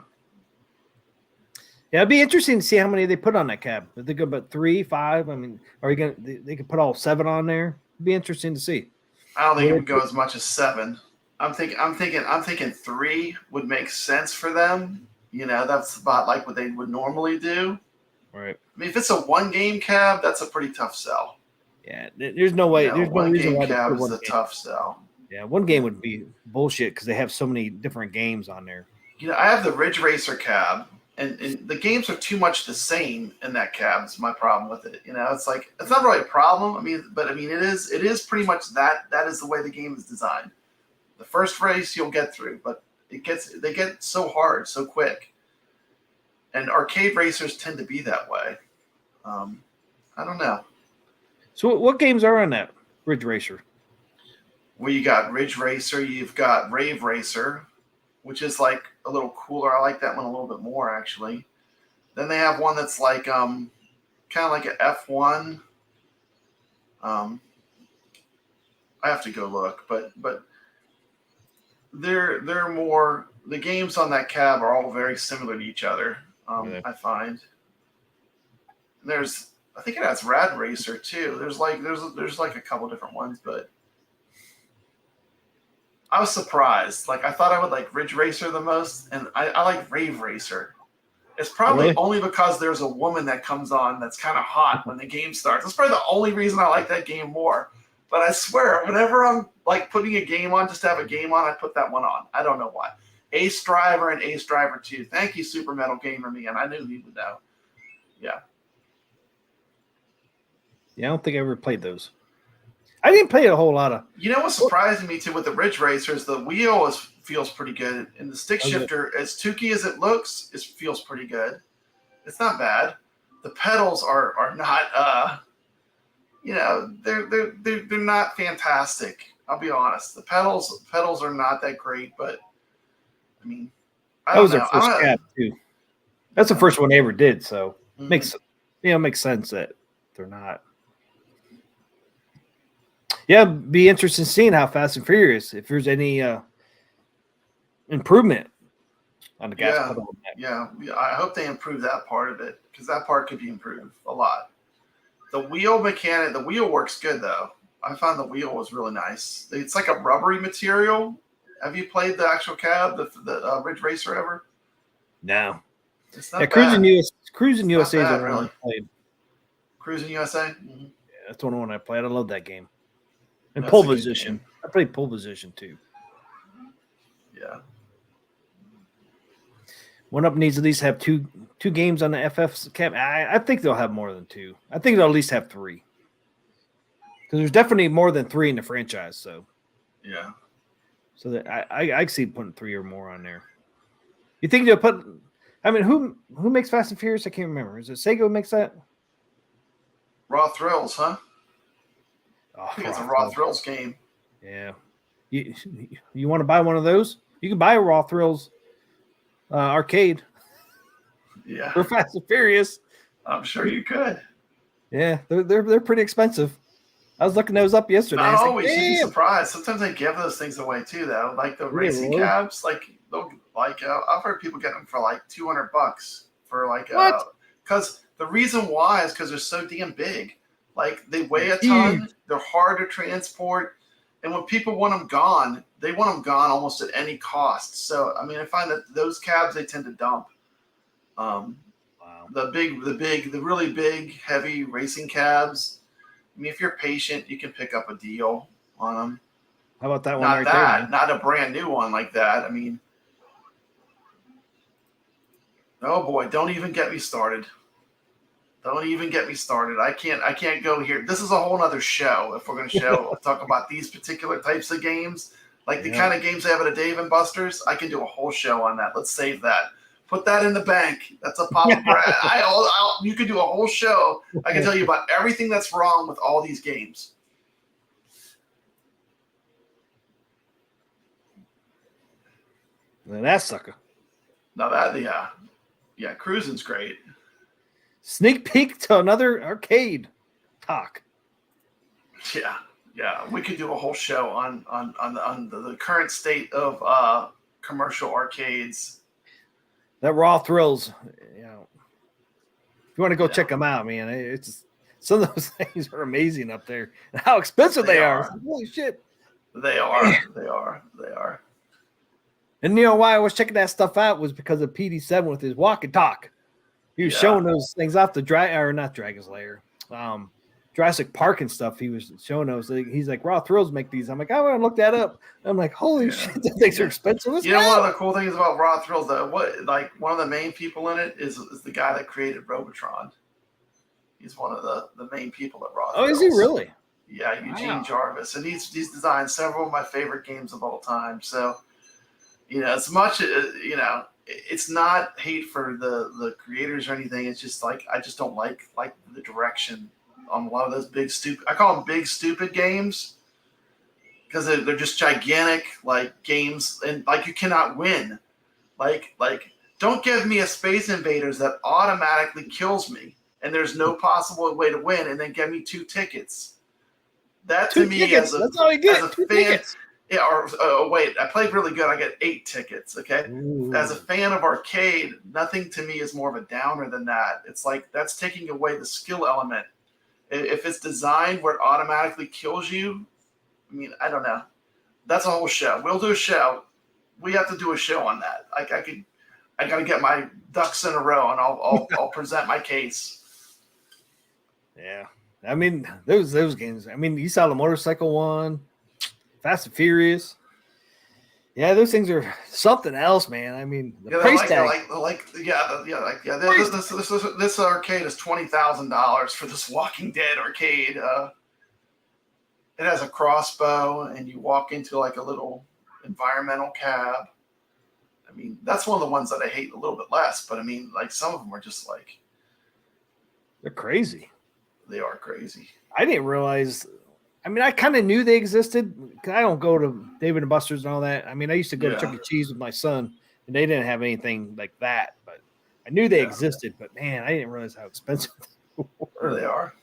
Yeah, it'd be interesting to see how many they put on that cab. If they go about 3, 5, I mean, are you gonna? They could put all 7 on there. It'd be interesting to see. I don't think it would go as much as 7. I'm thinking 3 would make sense for them. You know, that's about like what they would normally do. Right. I mean, if it's a 1-game cab, that's a pretty tough sell. Yeah, there's no way. You know, There's no reason why cab they is a tough sell. Yeah, 1 game would be bullshit because they have so many different games on there. You know, I have the Ridge Racer cab. And the games are too much the same in that cab is my problem with it. You know, it's like, it's not really a problem. I mean, but I mean, it is pretty much that is the way the game is designed. The first race you'll get through, but they get so hard, so quick. And arcade racers tend to be that way. I don't know. So what games are on that Ridge Racer? Well, you got Ridge Racer, you've got Rave Racer, which is like a little cooler. I like that one a little bit more, actually. Then they have one that's like kind of like an F1. I have to go look, but they're more, the games on that cab are all very similar to each other. I find. And I think it has Rad Racer too. There's like a couple different ones, but I was surprised. Like, I thought I would like Ridge Racer the most, and I like Rave Racer. It's probably only because there's a woman that comes on that's kind of hot when the game starts. That's probably the only reason I like that game more. But I swear, whenever I'm like putting a game on just to have a game on, I put that one on. I don't know why. Ace Driver and Ace Driver 2. Thank you, Super Metal Gamer Man. I knew he would know. Yeah. Yeah, I don't think I ever played those. I didn't play a whole lot of. You know what's surprising me too with the Ridge Racers? The wheel feels pretty good, and the stick shifter, as tukey as it looks, feels pretty good. It's not bad. The pedals are not. You know, they're not fantastic. I'll be honest. The pedals are not that great, but I mean, That was their first cab too. That's the first one they ever did, so makes sense that they're not. Yeah, be interesting seeing how Fast and Furious, if there's any improvement on the gas pedal. Yeah, I hope they improve that part of it because that part could be improved a lot. The wheel mechanic, the wheel works good though. I found the wheel was really nice. It's like a rubbery material. Have you played the actual cab, the Ridge Racer ever? No. It's not Cruising USA is the one really. I played. Cruising USA? Yeah, that's the one I played. I love that game. And That's pole a good position. game. I played pole position too. Yeah. One Up needs at least have two games on the FF cab. I think they'll have more than 2. I think they'll at least have 3. Because there's definitely more than 3 in the franchise. So yeah. So that I see putting 3 or more on there. You think they'll put? I mean, who makes Fast and Furious? I can't remember. Is it Sega who makes that? Raw Thrills, huh? Oh, I think it's a Raw Thrills game. Yeah. You want to buy one of those? You can buy a Raw Thrills arcade. Yeah. For Fast and Furious. I'm sure you could. Yeah, they're pretty expensive. I was looking those up yesterday. Not I was always. like, You'd be damn. surprised. Sometimes they give those things away too, though. Like the racing really? cabs, like they'll like I've heard people get them for like $200 for like What? because the reason why is because they're so damn big. Like they weigh a Huge. ton. They're hard to transport, and when people want them gone, they want them gone almost at any cost. So I mean, I find that those cabs they tend to dump. Wow. The really big, heavy racing cabs. I mean, if you're patient, you can pick up a deal on them. How about that one Not right that, there? not a brand new one like that. I mean, oh boy, don't even get me started. Don't even get me started. I can't go here. This is a whole nother show if we're going to talk about these particular types of games. Like the kind of games they have at a Dave & Buster's, I can do a whole show on that. Let's save that. Put that in the bank. That's a Papa Brad. You could do a whole show. I can tell you about everything that's wrong with all these games. And that sucker. Now that yeah, cruising's great. Sneak peek to another arcade talk. Yeah, we could do a whole show on the current state of commercial arcades. That Raw Thrills, you know. If you want to go check them out, man, it's just, some of those things are amazing up there. And how expensive they are. Holy shit. They are. And you know why I was checking that stuff out was because of PD7 with his walk and talk. He was showing those things off the not Dragon's Lair, Jurassic Park and stuff. He was showing those. He's like, Raw Thrills make these. I'm like, I want to look that up. I'm like, holy shit, those things are expensive. You know, one of the cool things about Raw Thrills, though, one of the main people in it is the guy that created Robotron. He's one of the main people at Raw Thrills. Oh, is he really? Yeah, Eugene Jarvis, and he's designed several of my favorite games of all time. So, you know, as much it's not hate for the creators or anything. It's just like I just don't like the direction on a lot of those big stupid. I call them big stupid games because they're just gigantic like games, and like you cannot win. Like don't give me a Space Invaders that automatically kills me, and there's no possible way to win, and then give me 2 tickets. That to me as a fan. Yeah, or wait, I played really good. I get 8 tickets, okay? Ooh. As a fan of arcade, nothing to me is more of a downer than that. It's like that's taking away the skill element. If it's designed where it automatically kills you, I mean, I don't know. That's a whole show. We'll do a show. We have to do a show on that. I got to get my ducks in a row, and I'll present my case. Yeah, I mean those games. I mean, you saw the motorcycle one. Fast and Furious. Yeah, those things are something else, man. I mean, the price tag. This arcade is $20,000 for this Walking Dead arcade. It has a crossbow, and you walk into like a little environmental cab. I mean, that's one of the ones that I hate a little bit less. But I mean, like some of them are just like they're crazy. They are crazy. I didn't realize. I mean, I kind of knew they existed because I don't go to Dave & Buster's and all that. I mean, I used to go to Chuck E. Cheese with my son, and they didn't have anything like that. But I knew they existed. But man, I didn't realize how expensive they were. They are.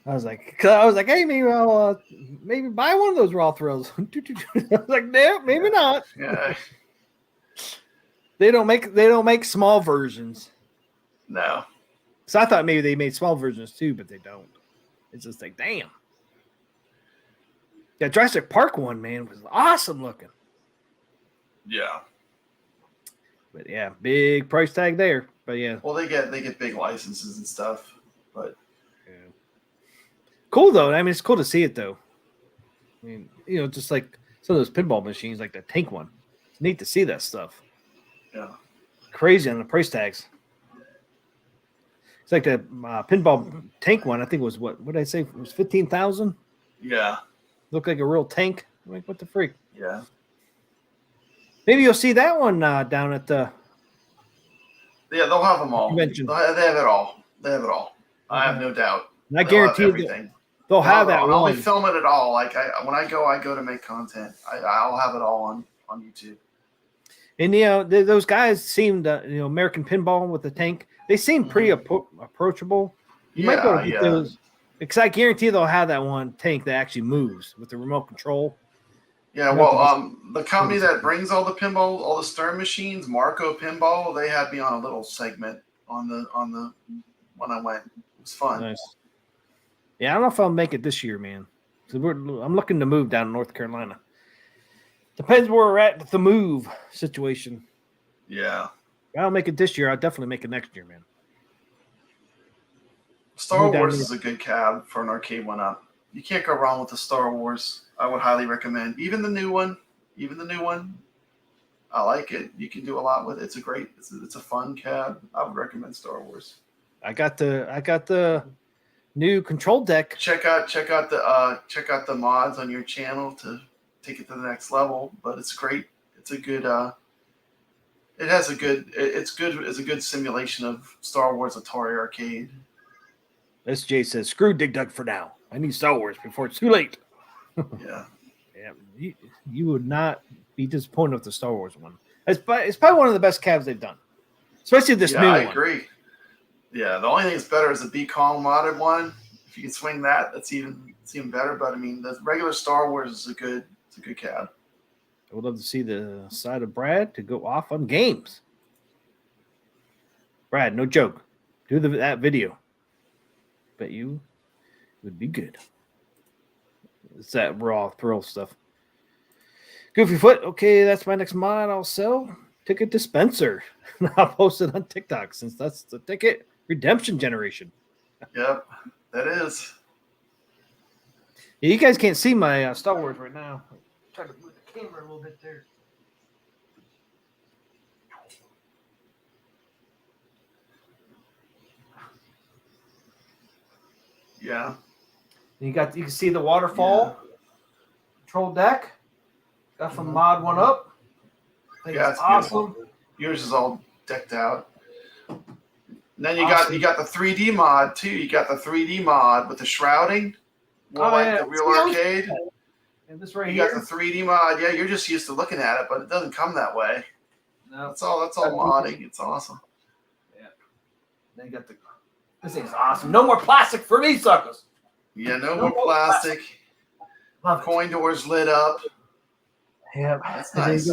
I was like, hey, maybe I'll maybe buy one of those Raw Thrills. I was like, no, maybe not. Yeah. They don't make small versions. No. So I thought maybe they made small versions too, but they don't. It's just like, damn. Yeah, Jurassic Park one, man, was awesome looking. Yeah. But yeah, big price tag there. But yeah. Well, they get big licenses and stuff. But yeah. Cool though. I mean, it's cool to see it though. I mean, you know, just like some of those pinball machines, like the tank one. It's neat to see that stuff. Yeah. Crazy on the price tags. It's like the pinball tank one. I think it was what did I say? It was 15,000. Yeah. Looked like a real tank. I'm like, what the freak? Yeah. Maybe you'll see that one down at the. Yeah, they'll have them all. Convention. They have it all. They have it all. I have no doubt. And I guarantee everything. They'll have that. I'll only film it at all. Like when I go to make content. I'll have it all on YouTube. And you know, those guys seemed, American Pinball with the tank. They seem pretty approachable. You might be able to get those. Because I guarantee they'll have that one tank that actually moves with the remote control. Yeah, well, the company that brings all the Stern machines, Marco Pinball, they had me on a little segment on the when I went. It was fun. Nice. Yeah, I don't know if I'll make it this year, man. So I'm looking to move down to North Carolina. Depends where we're at with the move situation. Yeah. If I don't make it this year, I'll definitely make it next year, man. Star Wars is a good cab for an arcade one-up. You can't go wrong with the Star Wars. I would highly recommend. Even the new one. I like it. You can do a lot with it. It's a fun cab. I would recommend Star Wars. I got the new control deck. Check out the mods on your channel to take it to the next level. But it's great. It's a good. It's a good simulation of Star Wars Atari Arcade. SJ says, "Screw Dig Dug for now. I need Star Wars before it's too late." Yeah. Yeah. You would not be disappointed with the Star Wars one. It's probably one of the best cabs they've done, especially this new one. I agree. Yeah, the only thing that's better is the Be Calm modded one. If you can swing that, it's even better. But I mean, the regular Star Wars is a good cab. I would love to see the side of Brad to go off on games. Brad, no joke. Do that video. Bet you would be good. It's that raw thrill stuff. Goofy Foot. Okay, that's my next mod I'll sell. Ticket dispenser. I'll post it on TikTok since that's the ticket redemption generation. Yep, that is. Yeah, you guys can't see my Star Wars right now. I'm trying to move the camera a little bit there. Yeah. You can see the waterfall control deck. Got from Mod One Up. I think it's awesome. Beautiful. Yours is all decked out. And then you got the 3D mod too. You got the 3D mod with the shrouding, the real arcade. And this right you here. got the 3D mod. Yeah, you're just used to looking at it, but it doesn't come that way. No, that's all modding. It's awesome. Yeah. Then you got this thing's awesome. No more plastic for these suckers. Yeah, no more plastic. Coin doors lit up. Yeah, that's nice.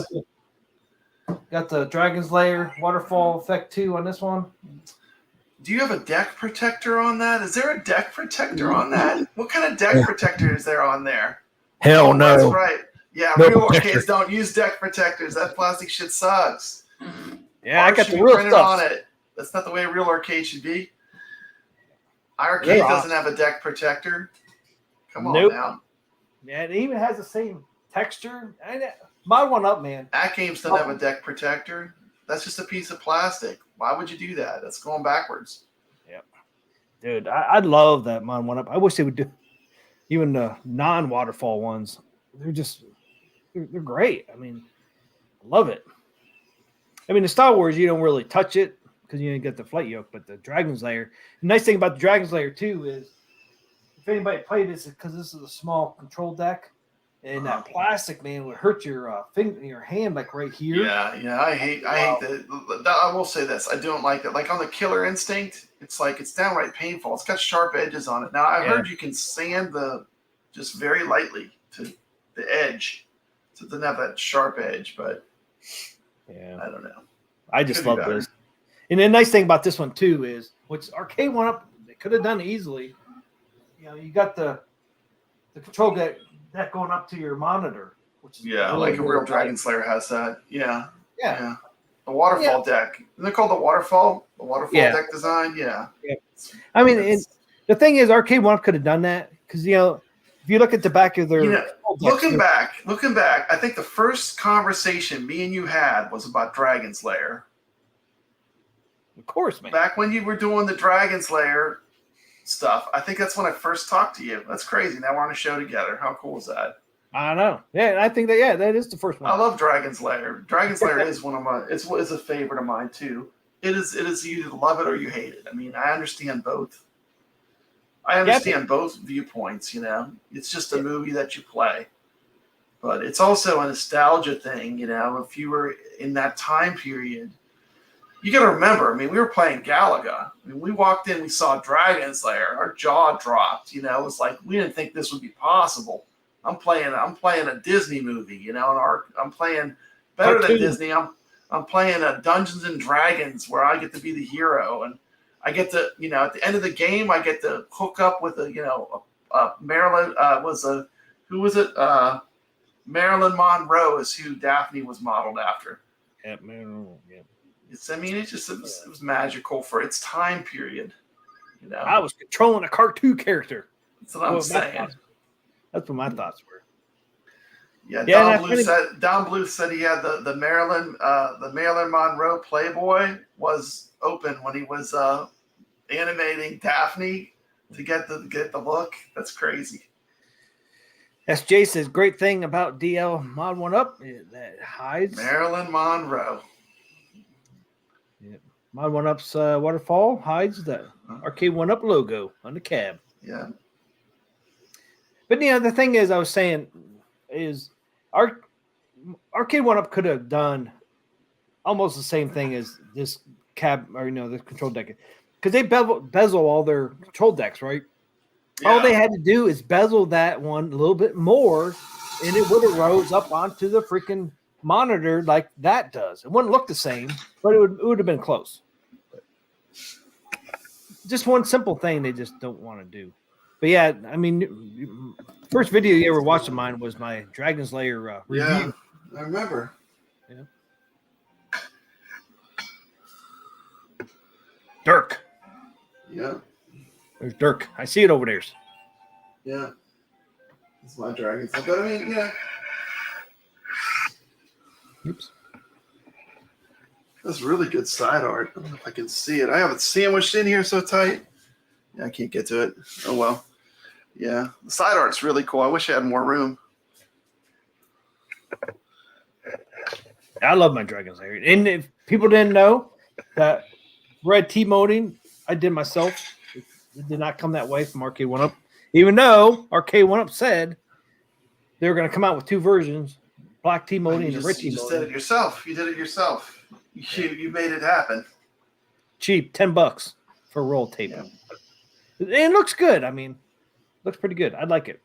Got the Dragon's Lair waterfall effect too on this one. Do you have a deck protector on that? Is there a deck protector on that? What kind of deck protector is there on there? Hell no. That's right. Yeah, no real protector. Arcades don't use deck protectors. That plastic shit sucks. Yeah, I got the real stuff on it. That's not the way a real arcade should be. Arcade doesn't have a deck protector. Come on now. Yeah, it even has the same texture. Mod One Up, man. That games doesn't have a deck protector. That's just a piece of plastic. Why would you do that? That's going backwards. Yep. Dude, I love that Mod One Up. I wish they would do even the non-waterfall ones. They're great. I mean, I love it. I mean, the Star Wars, you don't really touch it because you didn't get the flight yoke, but the Dragon's Lair. The nice thing about the Dragon's Lair too is if anybody played this, because this is a small control deck, and that plastic, man, would hurt your finger, your hand, like right here. Yeah. I hate that. I will say this. I don't like it. Like on the Killer Instinct, it's downright painful. It's got sharp edges on it. Now I heard you can sand just very lightly to the edge, so it doesn't have that sharp edge. But I don't know. I just love this. And the nice thing about this one too is, which Arcade One Up, they could have done easily. You know, you got the control deck going up to your monitor, which is really like a real Dragon Slayer has that. Yeah. The waterfall deck. Isn't it called the waterfall? The waterfall deck design. Yeah. I mean, the thing is, Arcade One Up could have done that because if you look at the back of their looking back, I think the first conversation me and you had was about Dragon Slayer. Of course, man. Back when you were doing the Dragon Slayer stuff, I think that's when I first talked to you. That's crazy. Now we're on a show together. How cool is that? I know. Yeah, I think that is the first one. I love Dragon Slayer. Dragon Slayer is one of my. It's a favorite of mine too. It is. You either love it or you hate it. I mean, I understand both. Both viewpoints. You know, it's just a movie that you play, but it's also a nostalgia thing. You know, if you were in that time period, you got to remember, I mean, we were playing Galaga. I mean, we walked in, we saw Dragon's Lair. Our jaw dropped. You know, it was like we didn't think this would be possible. I'm playing a Disney movie. You know, and I'm playing better than Disney. I'm playing a Dungeons and Dragons where I get to be the hero, and I get to, you know, at the end of the game, I get to hook up with Marilyn. Who was it? Marilyn Monroe is who Daphne was modeled after. Yeah, Marilyn. Yeah. It was magical for its time period. You know, I was controlling a cartoon character. That's what I'm saying. That's what my thoughts were. Yeah, Don Bluth said he had the Marilyn Monroe Playboy was open when he was animating Daphne to get the look. That's crazy. SJ says great thing about DL Mod 1-Up that hides Marilyn Monroe. Yeah. Mod 1-Up's waterfall hides the Arcade 1-Up logo on the cab. Yeah. But the thing is, I was saying is Arcade 1-Up could have done almost the same thing as this cab, or the control deck, because they bezel all their control decks, right? Yeah. All they had to do is bezel that one a little bit more, and it would have rose up onto the freaking monitor like that does. It wouldn't look the same, but it would have been close. Just one simple thing they just don't want to do. But yeah, I mean, first video you ever watched of mine was my Dragon's Lair review. Yeah, I remember. Yeah. Dirk. Yeah. There's Dirk. I see it over there. Yeah. That's my Dragon's Lair. But I mean, yeah. Oops. That's really good side art. I don't know if I can see it. I have it sandwiched in here so tight. Yeah, I can't get to it. Oh, well. Yeah, the side art's really cool. I wish I had more room. I love my Dragon's Lair. And if people didn't know that red T-moding, I did myself. It did not come that way from Arcade 1-Up. Even though Arcade 1-Up said they were going to come out with two versions, black T-moding and red T-moding. You just did it yourself. You did it yourself. You made it happen. Cheap, $10 for roll tape. Yeah. And it looks good. I mean, looks pretty good. I'd like it.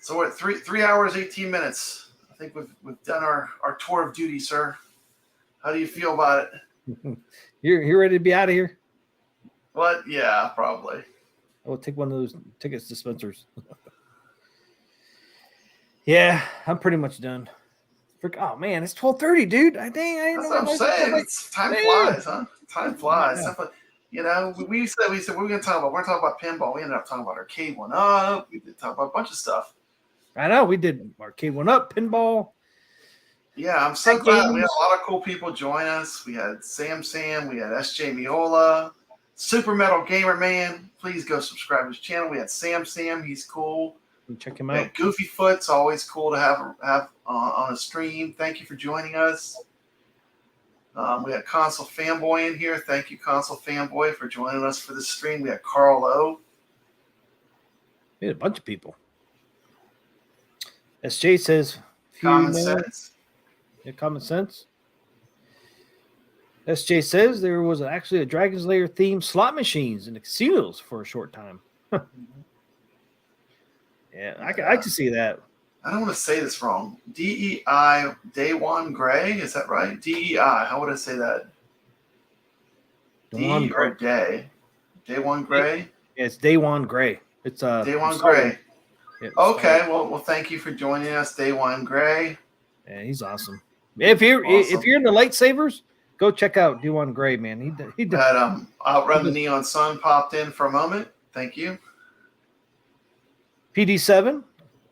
So we're at 3 hours, 18 minutes. I think we've done our tour of duty, sir. How do you feel about it? You're ready to be out of here? What? Yeah, probably. I will take one of those tickets dispensers. Yeah, I'm pretty much done. Oh man, it's 12:30, dude. That's what I'm saying. Time flies, huh? Time flies. Yeah. You know, we said we're going to talk about pinball. We ended up talking about Arcade 1-Up. We did talk about a bunch of stuff. I know we did Arcade 1-Up, pinball. Yeah, I'm so glad we had a lot of cool people join us. We had Sam, we had SJ Miola, Super Metal Gamer Man. Please go subscribe to his channel. We had Sam, he's cool. Check him out. Goofy Foot's always cool to have on a stream. Thank you for joining us. We had Console Fanboy in here. Thank you, Console Fanboy, for joining us for the stream. We had Carl O. We had a bunch of people. SJ says, Common sense. Yeah, common sense. SJ says there was actually a Dragon's Lair themed slot machines in the casinos for a short time. Yeah, I can see that. I don't want to say this wrong. DEI Daywan Gray, is that right? DEI, how would I say that? D or Day? Daywan Gray? Yeah, it's Daywan Gray. It's Daywan Gray. Yeah, okay, well, thank you for joining us, Daywan Gray. Yeah, he's awesome. If you're in the lightsabers, go check out Daywan Gray, man. He did. Outrun the Neon Sun popped in for a moment. Thank you. PD7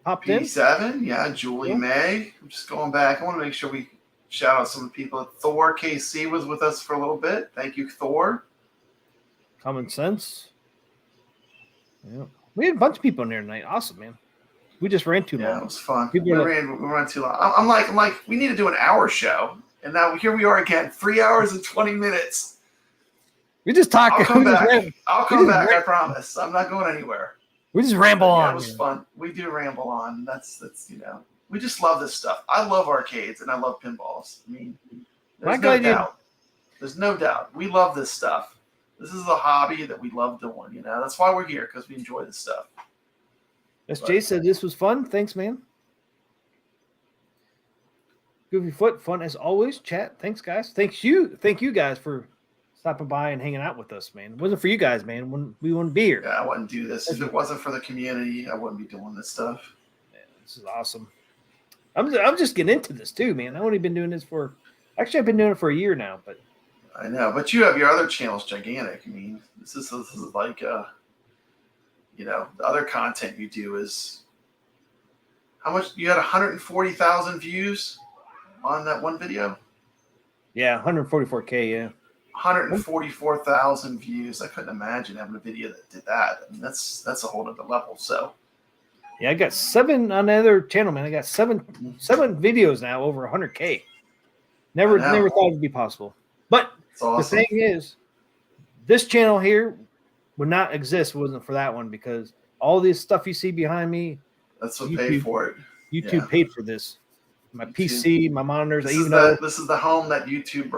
popped in. PD7, yeah. Julie May. I'm just going back. I want to make sure we shout out some of the people. Thor KC was with us for a little bit. Thank you, Thor. Common sense. Yeah. We had a bunch of people in there tonight. Awesome, man. We just ran too long. Yeah, it was fun. We ran too long. I'm like, we need to do an hour show. And now here we are again, 3 hours and 20 minutes. We just talk. I'll come back. I promise. I'm not going anywhere. We just ramble on. It was fun. We do ramble on. That's we just love this stuff. I love arcades and I love pinballs. I mean, there's no doubt. There's no doubt. We love this stuff. This is a hobby that we love doing. You know, that's why we're here, because we enjoy this stuff. SJ said this was fun. Thanks, man. Goofy Foot, fun as always. Chat. Thanks, guys. Thank you guys for stopping by and hanging out with us, man. If it wasn't for you guys, man, we wouldn't be here. Yeah, I wouldn't do this. If it wasn't for the community, I wouldn't be doing this stuff. Man, this is awesome. I'm just getting into this too, man. I've only been doing this for I've been doing it for a year now, but I know, but you have your other channels gigantic. I mean, this is like you know, the other content you do is how much? You had 140,000 views on that one video. yeah, 144K, yeah. 144,000 views. I couldn't imagine having a video that did that. I mean, that's a whole other level. So Yeah, I got 7 on the other channel, man. I got seven videos now over 100K. Never thought it'd be possible. But it's awesome. the thing is, this channel here would not exist if it wasn't for that one, because all this stuff you see behind me, That's what paid for it. YouTube paid for this. My PC, my monitors, This is the home that YouTube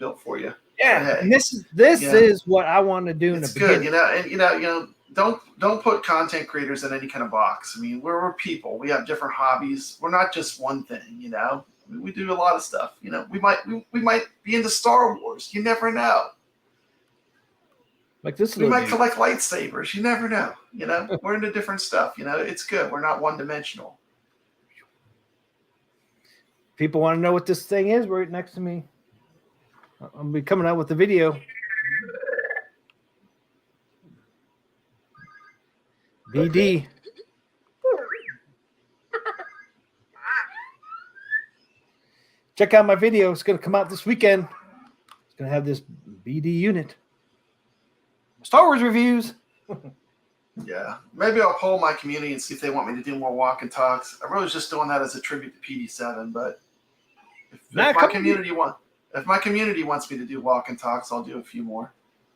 built for you. Yeah, Hey, and this is what I want to do in the good, beginning. you know, don't put content creators in any kind of box. I mean, we're people. We have different hobbies. We're not just one thing, you know. We do a lot of stuff. You know, we might be into Star Wars. You never know. Like this, We might collect lightsabers. You never know. You know, we're into different stuff. You know, it's good. We're not one dimensional. People want to know what this thing is right next to me. I'll be coming out with the video. BD. Check out my video. It's going to come out this weekend. It's going to have this BD unit. Star Wars reviews. Yeah, maybe I'll poll my community and see if they want me to do more walk and talks. I really was just doing that as a tribute to PD7, but if my community wants me to do walk and talks, I'll do a few more.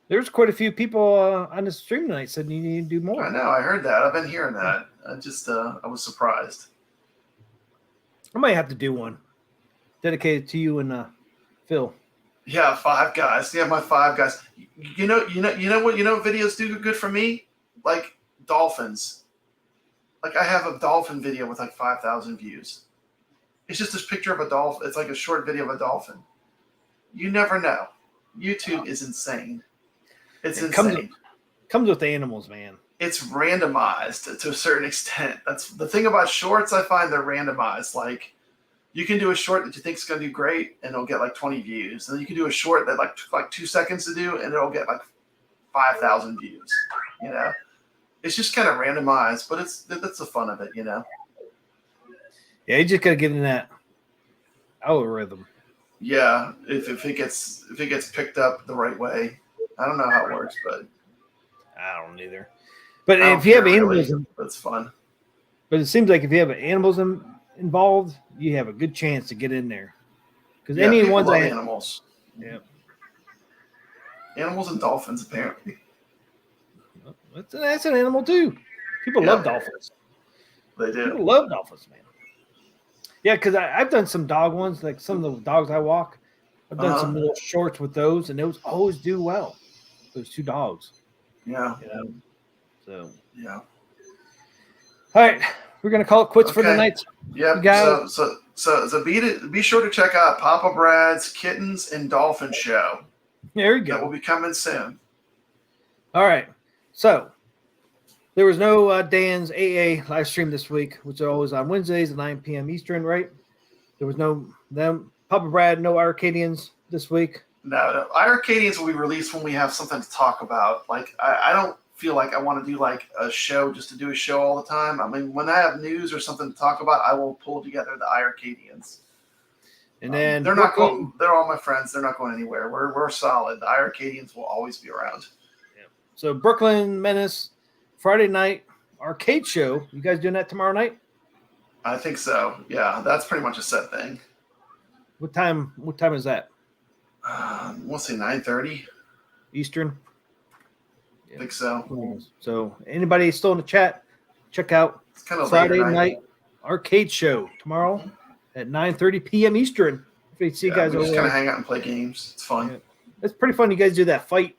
There's quite a few people on the stream tonight said you need to do more. I know, I heard that. I've been hearing that. I was surprised. I might have to do one dedicated to you and Phil. Yeah, 5 guys. Yeah, my 5 guys. You know what videos do good for me? Like dolphins. Like I have a dolphin video with like 5,000 views. It's just this picture of a dolphin. It's like a short video of a dolphin. You never know. YouTube is insane. It's insane. Comes with the animals, man. It's randomized to a certain extent. That's the thing about shorts. I find they're randomized. Like you can do a short that you think is going to do great and it'll get like 20 views. And then you can do a short that took like 2 seconds to do and it'll get like 5,000 views. You know, it's just kind of randomized, but that's the fun of it. You know. Yeah, you just gotta get in that algorithm. Yeah, if it gets picked up the right way, I don't know how it works, but I don't either. But if you have animals, that's fun. But it seems like if you have animals involved, you have a good chance to get in there. Because any ones I animals, yeah, animals and dolphins apparently. That's an animal too. People love dolphins. They do. People love dolphins, man. Yeah, because I've done some dog ones, like some of the dogs I walk. I've done some little shorts with those, and those always do well. Those 2 dogs. Yeah. You know? So yeah. All right, we're gonna call it quits for the night. Yeah. So be sure to check out Papa Brad's Kittens and Dolphin Show. There you go. That will be coming soon. All right. So there was no Dan's AA live stream this week, which are always on Wednesdays at 9 p.m. Eastern, right? There was no Papa Brad, no Arcadians this week. No. Arcadians will be released when we have something to talk about. Like I don't feel like I want to do like a show just to do a show all the time. I mean, when I have news or something to talk about, I will pull together the Arcadians. And then they're not going. They're all my friends. They're not going anywhere. We're solid. The Arcadians will always be around. Yeah. So Brooklyn Menace Friday night arcade show. You guys doing that tomorrow night? I think so. Yeah, that's pretty much a set thing. What time is that? We'll say 9:30 Eastern. I think so. So anybody still in the chat, check out it's kind of Friday night arcade show tomorrow at 9:30 p.m. Eastern. Hopefully see you Yeah, guys we over just kind of there. hang out and play games. It's fun. Yeah. It's pretty fun. You guys do that fight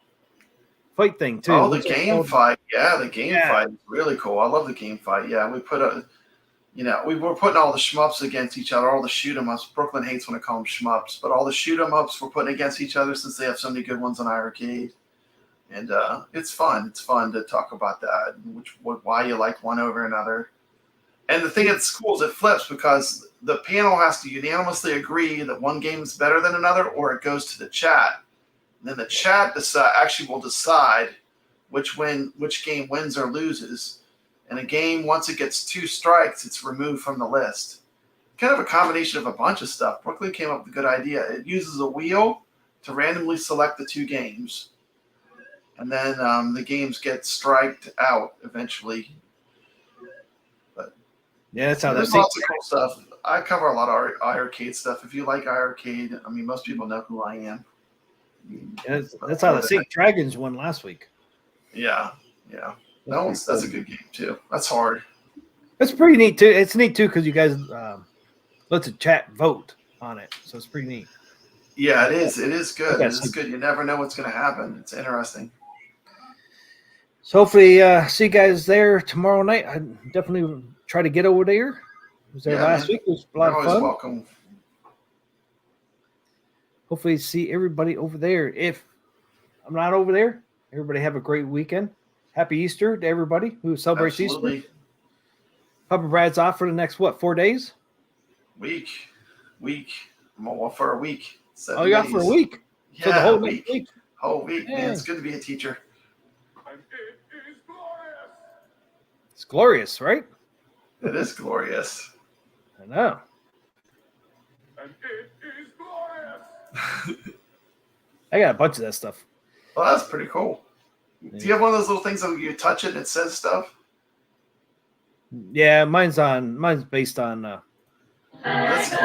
thing too. Oh, the What's it game called? fight. Yeah, the game Yeah. fight is really cool. I love the game fight. Yeah, we put we were putting all the shmups against each other, all the shoot 'em ups. Brooklyn hates when I call them shmups, but all the shoot 'em ups we're putting against each other since they have so many good ones on iArcade. And it's fun. It's fun to talk about that, why you like one over another. And the thing that's cool is it flips because the panel has to unanimously agree that one game is better than another, or it goes to the chat. And then the chat will decide which game wins or loses. And a game, once it gets 2 strikes, it's removed from the list. Kind of a combination of a bunch of stuff. Brooklyn came up with a good idea. It uses a wheel to randomly select the 2 games. And then the games get striked out eventually. But Yeah, that's how there's lots of cool stuff. I cover a lot of iArcade stuff. If you like iArcade, I mean, most people know who I am. That's how the St. Dragons won last week. Yeah. That's a good game too. That's hard. It's pretty neat too. It's neat too because you guys let the chat vote on it, so it's pretty neat. Yeah, it is. It is good. Okay, It is good. You never know what's going to happen. It's interesting. So hopefully see you guys there tomorrow night. I definitely try to get over there. I was there last week. It was a lot You're of always fun. welcome. Hopefully see everybody over there. If I'm not over there, everybody have a great weekend. Happy Easter to everybody who celebrates Absolutely. Easter. Papa Brad's off for the next 4 days? Week. I'm off for a week. 7 Oh, you're off for a days. week. Yeah, So the whole next week. Whole week, Yeah. man. It's good to be a teacher. And it is glorious. It's glorious, right? It is glorious. I know. And it is glorious. I got a bunch of that stuff. Well, that's pretty cool. Do you have one of those little things that you touch it and it says stuff? Yeah, mine's based on That's cool.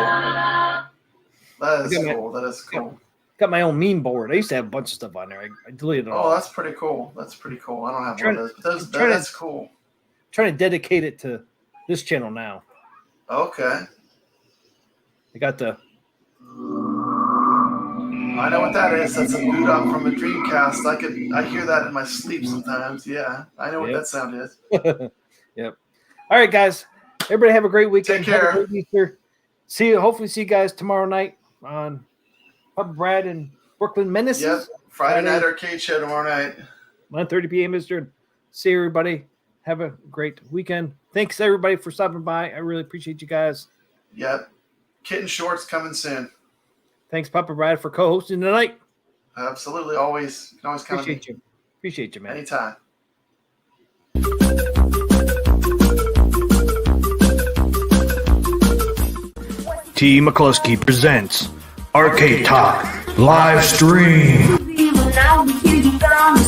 That is cool. That is cool. got my own meme board. I used to have a bunch of stuff on there. I deleted it all. Oh, that's pretty cool. That's pretty cool. I don't have one of those, but that's cool. Trying to dedicate it to this channel now. Okay. I got the I know what that is. That's a boot up from a Dreamcast. I hear that in my sleep sometimes. Yeah, I know what that sound is. Yep. All right, guys. Everybody have a great weekend. Take care. Have a great Easter. Hopefully see you guys tomorrow night on Papa Brad and Brooklyn Menaces. Yep. Friday night arcade show tomorrow night. 9:30 p.m. Eastern. See everybody. Have a great weekend. Thanks everybody for stopping by. I really appreciate you guys. Yep. Kitten Shorts coming soon. Thanks, Papa Brad, for co-hosting tonight. Absolutely. Always. You can always count on me. Appreciate you. Appreciate you, man. Anytime. TMCLOSKY presents Arcade Talk live stream. Now we hear you gone.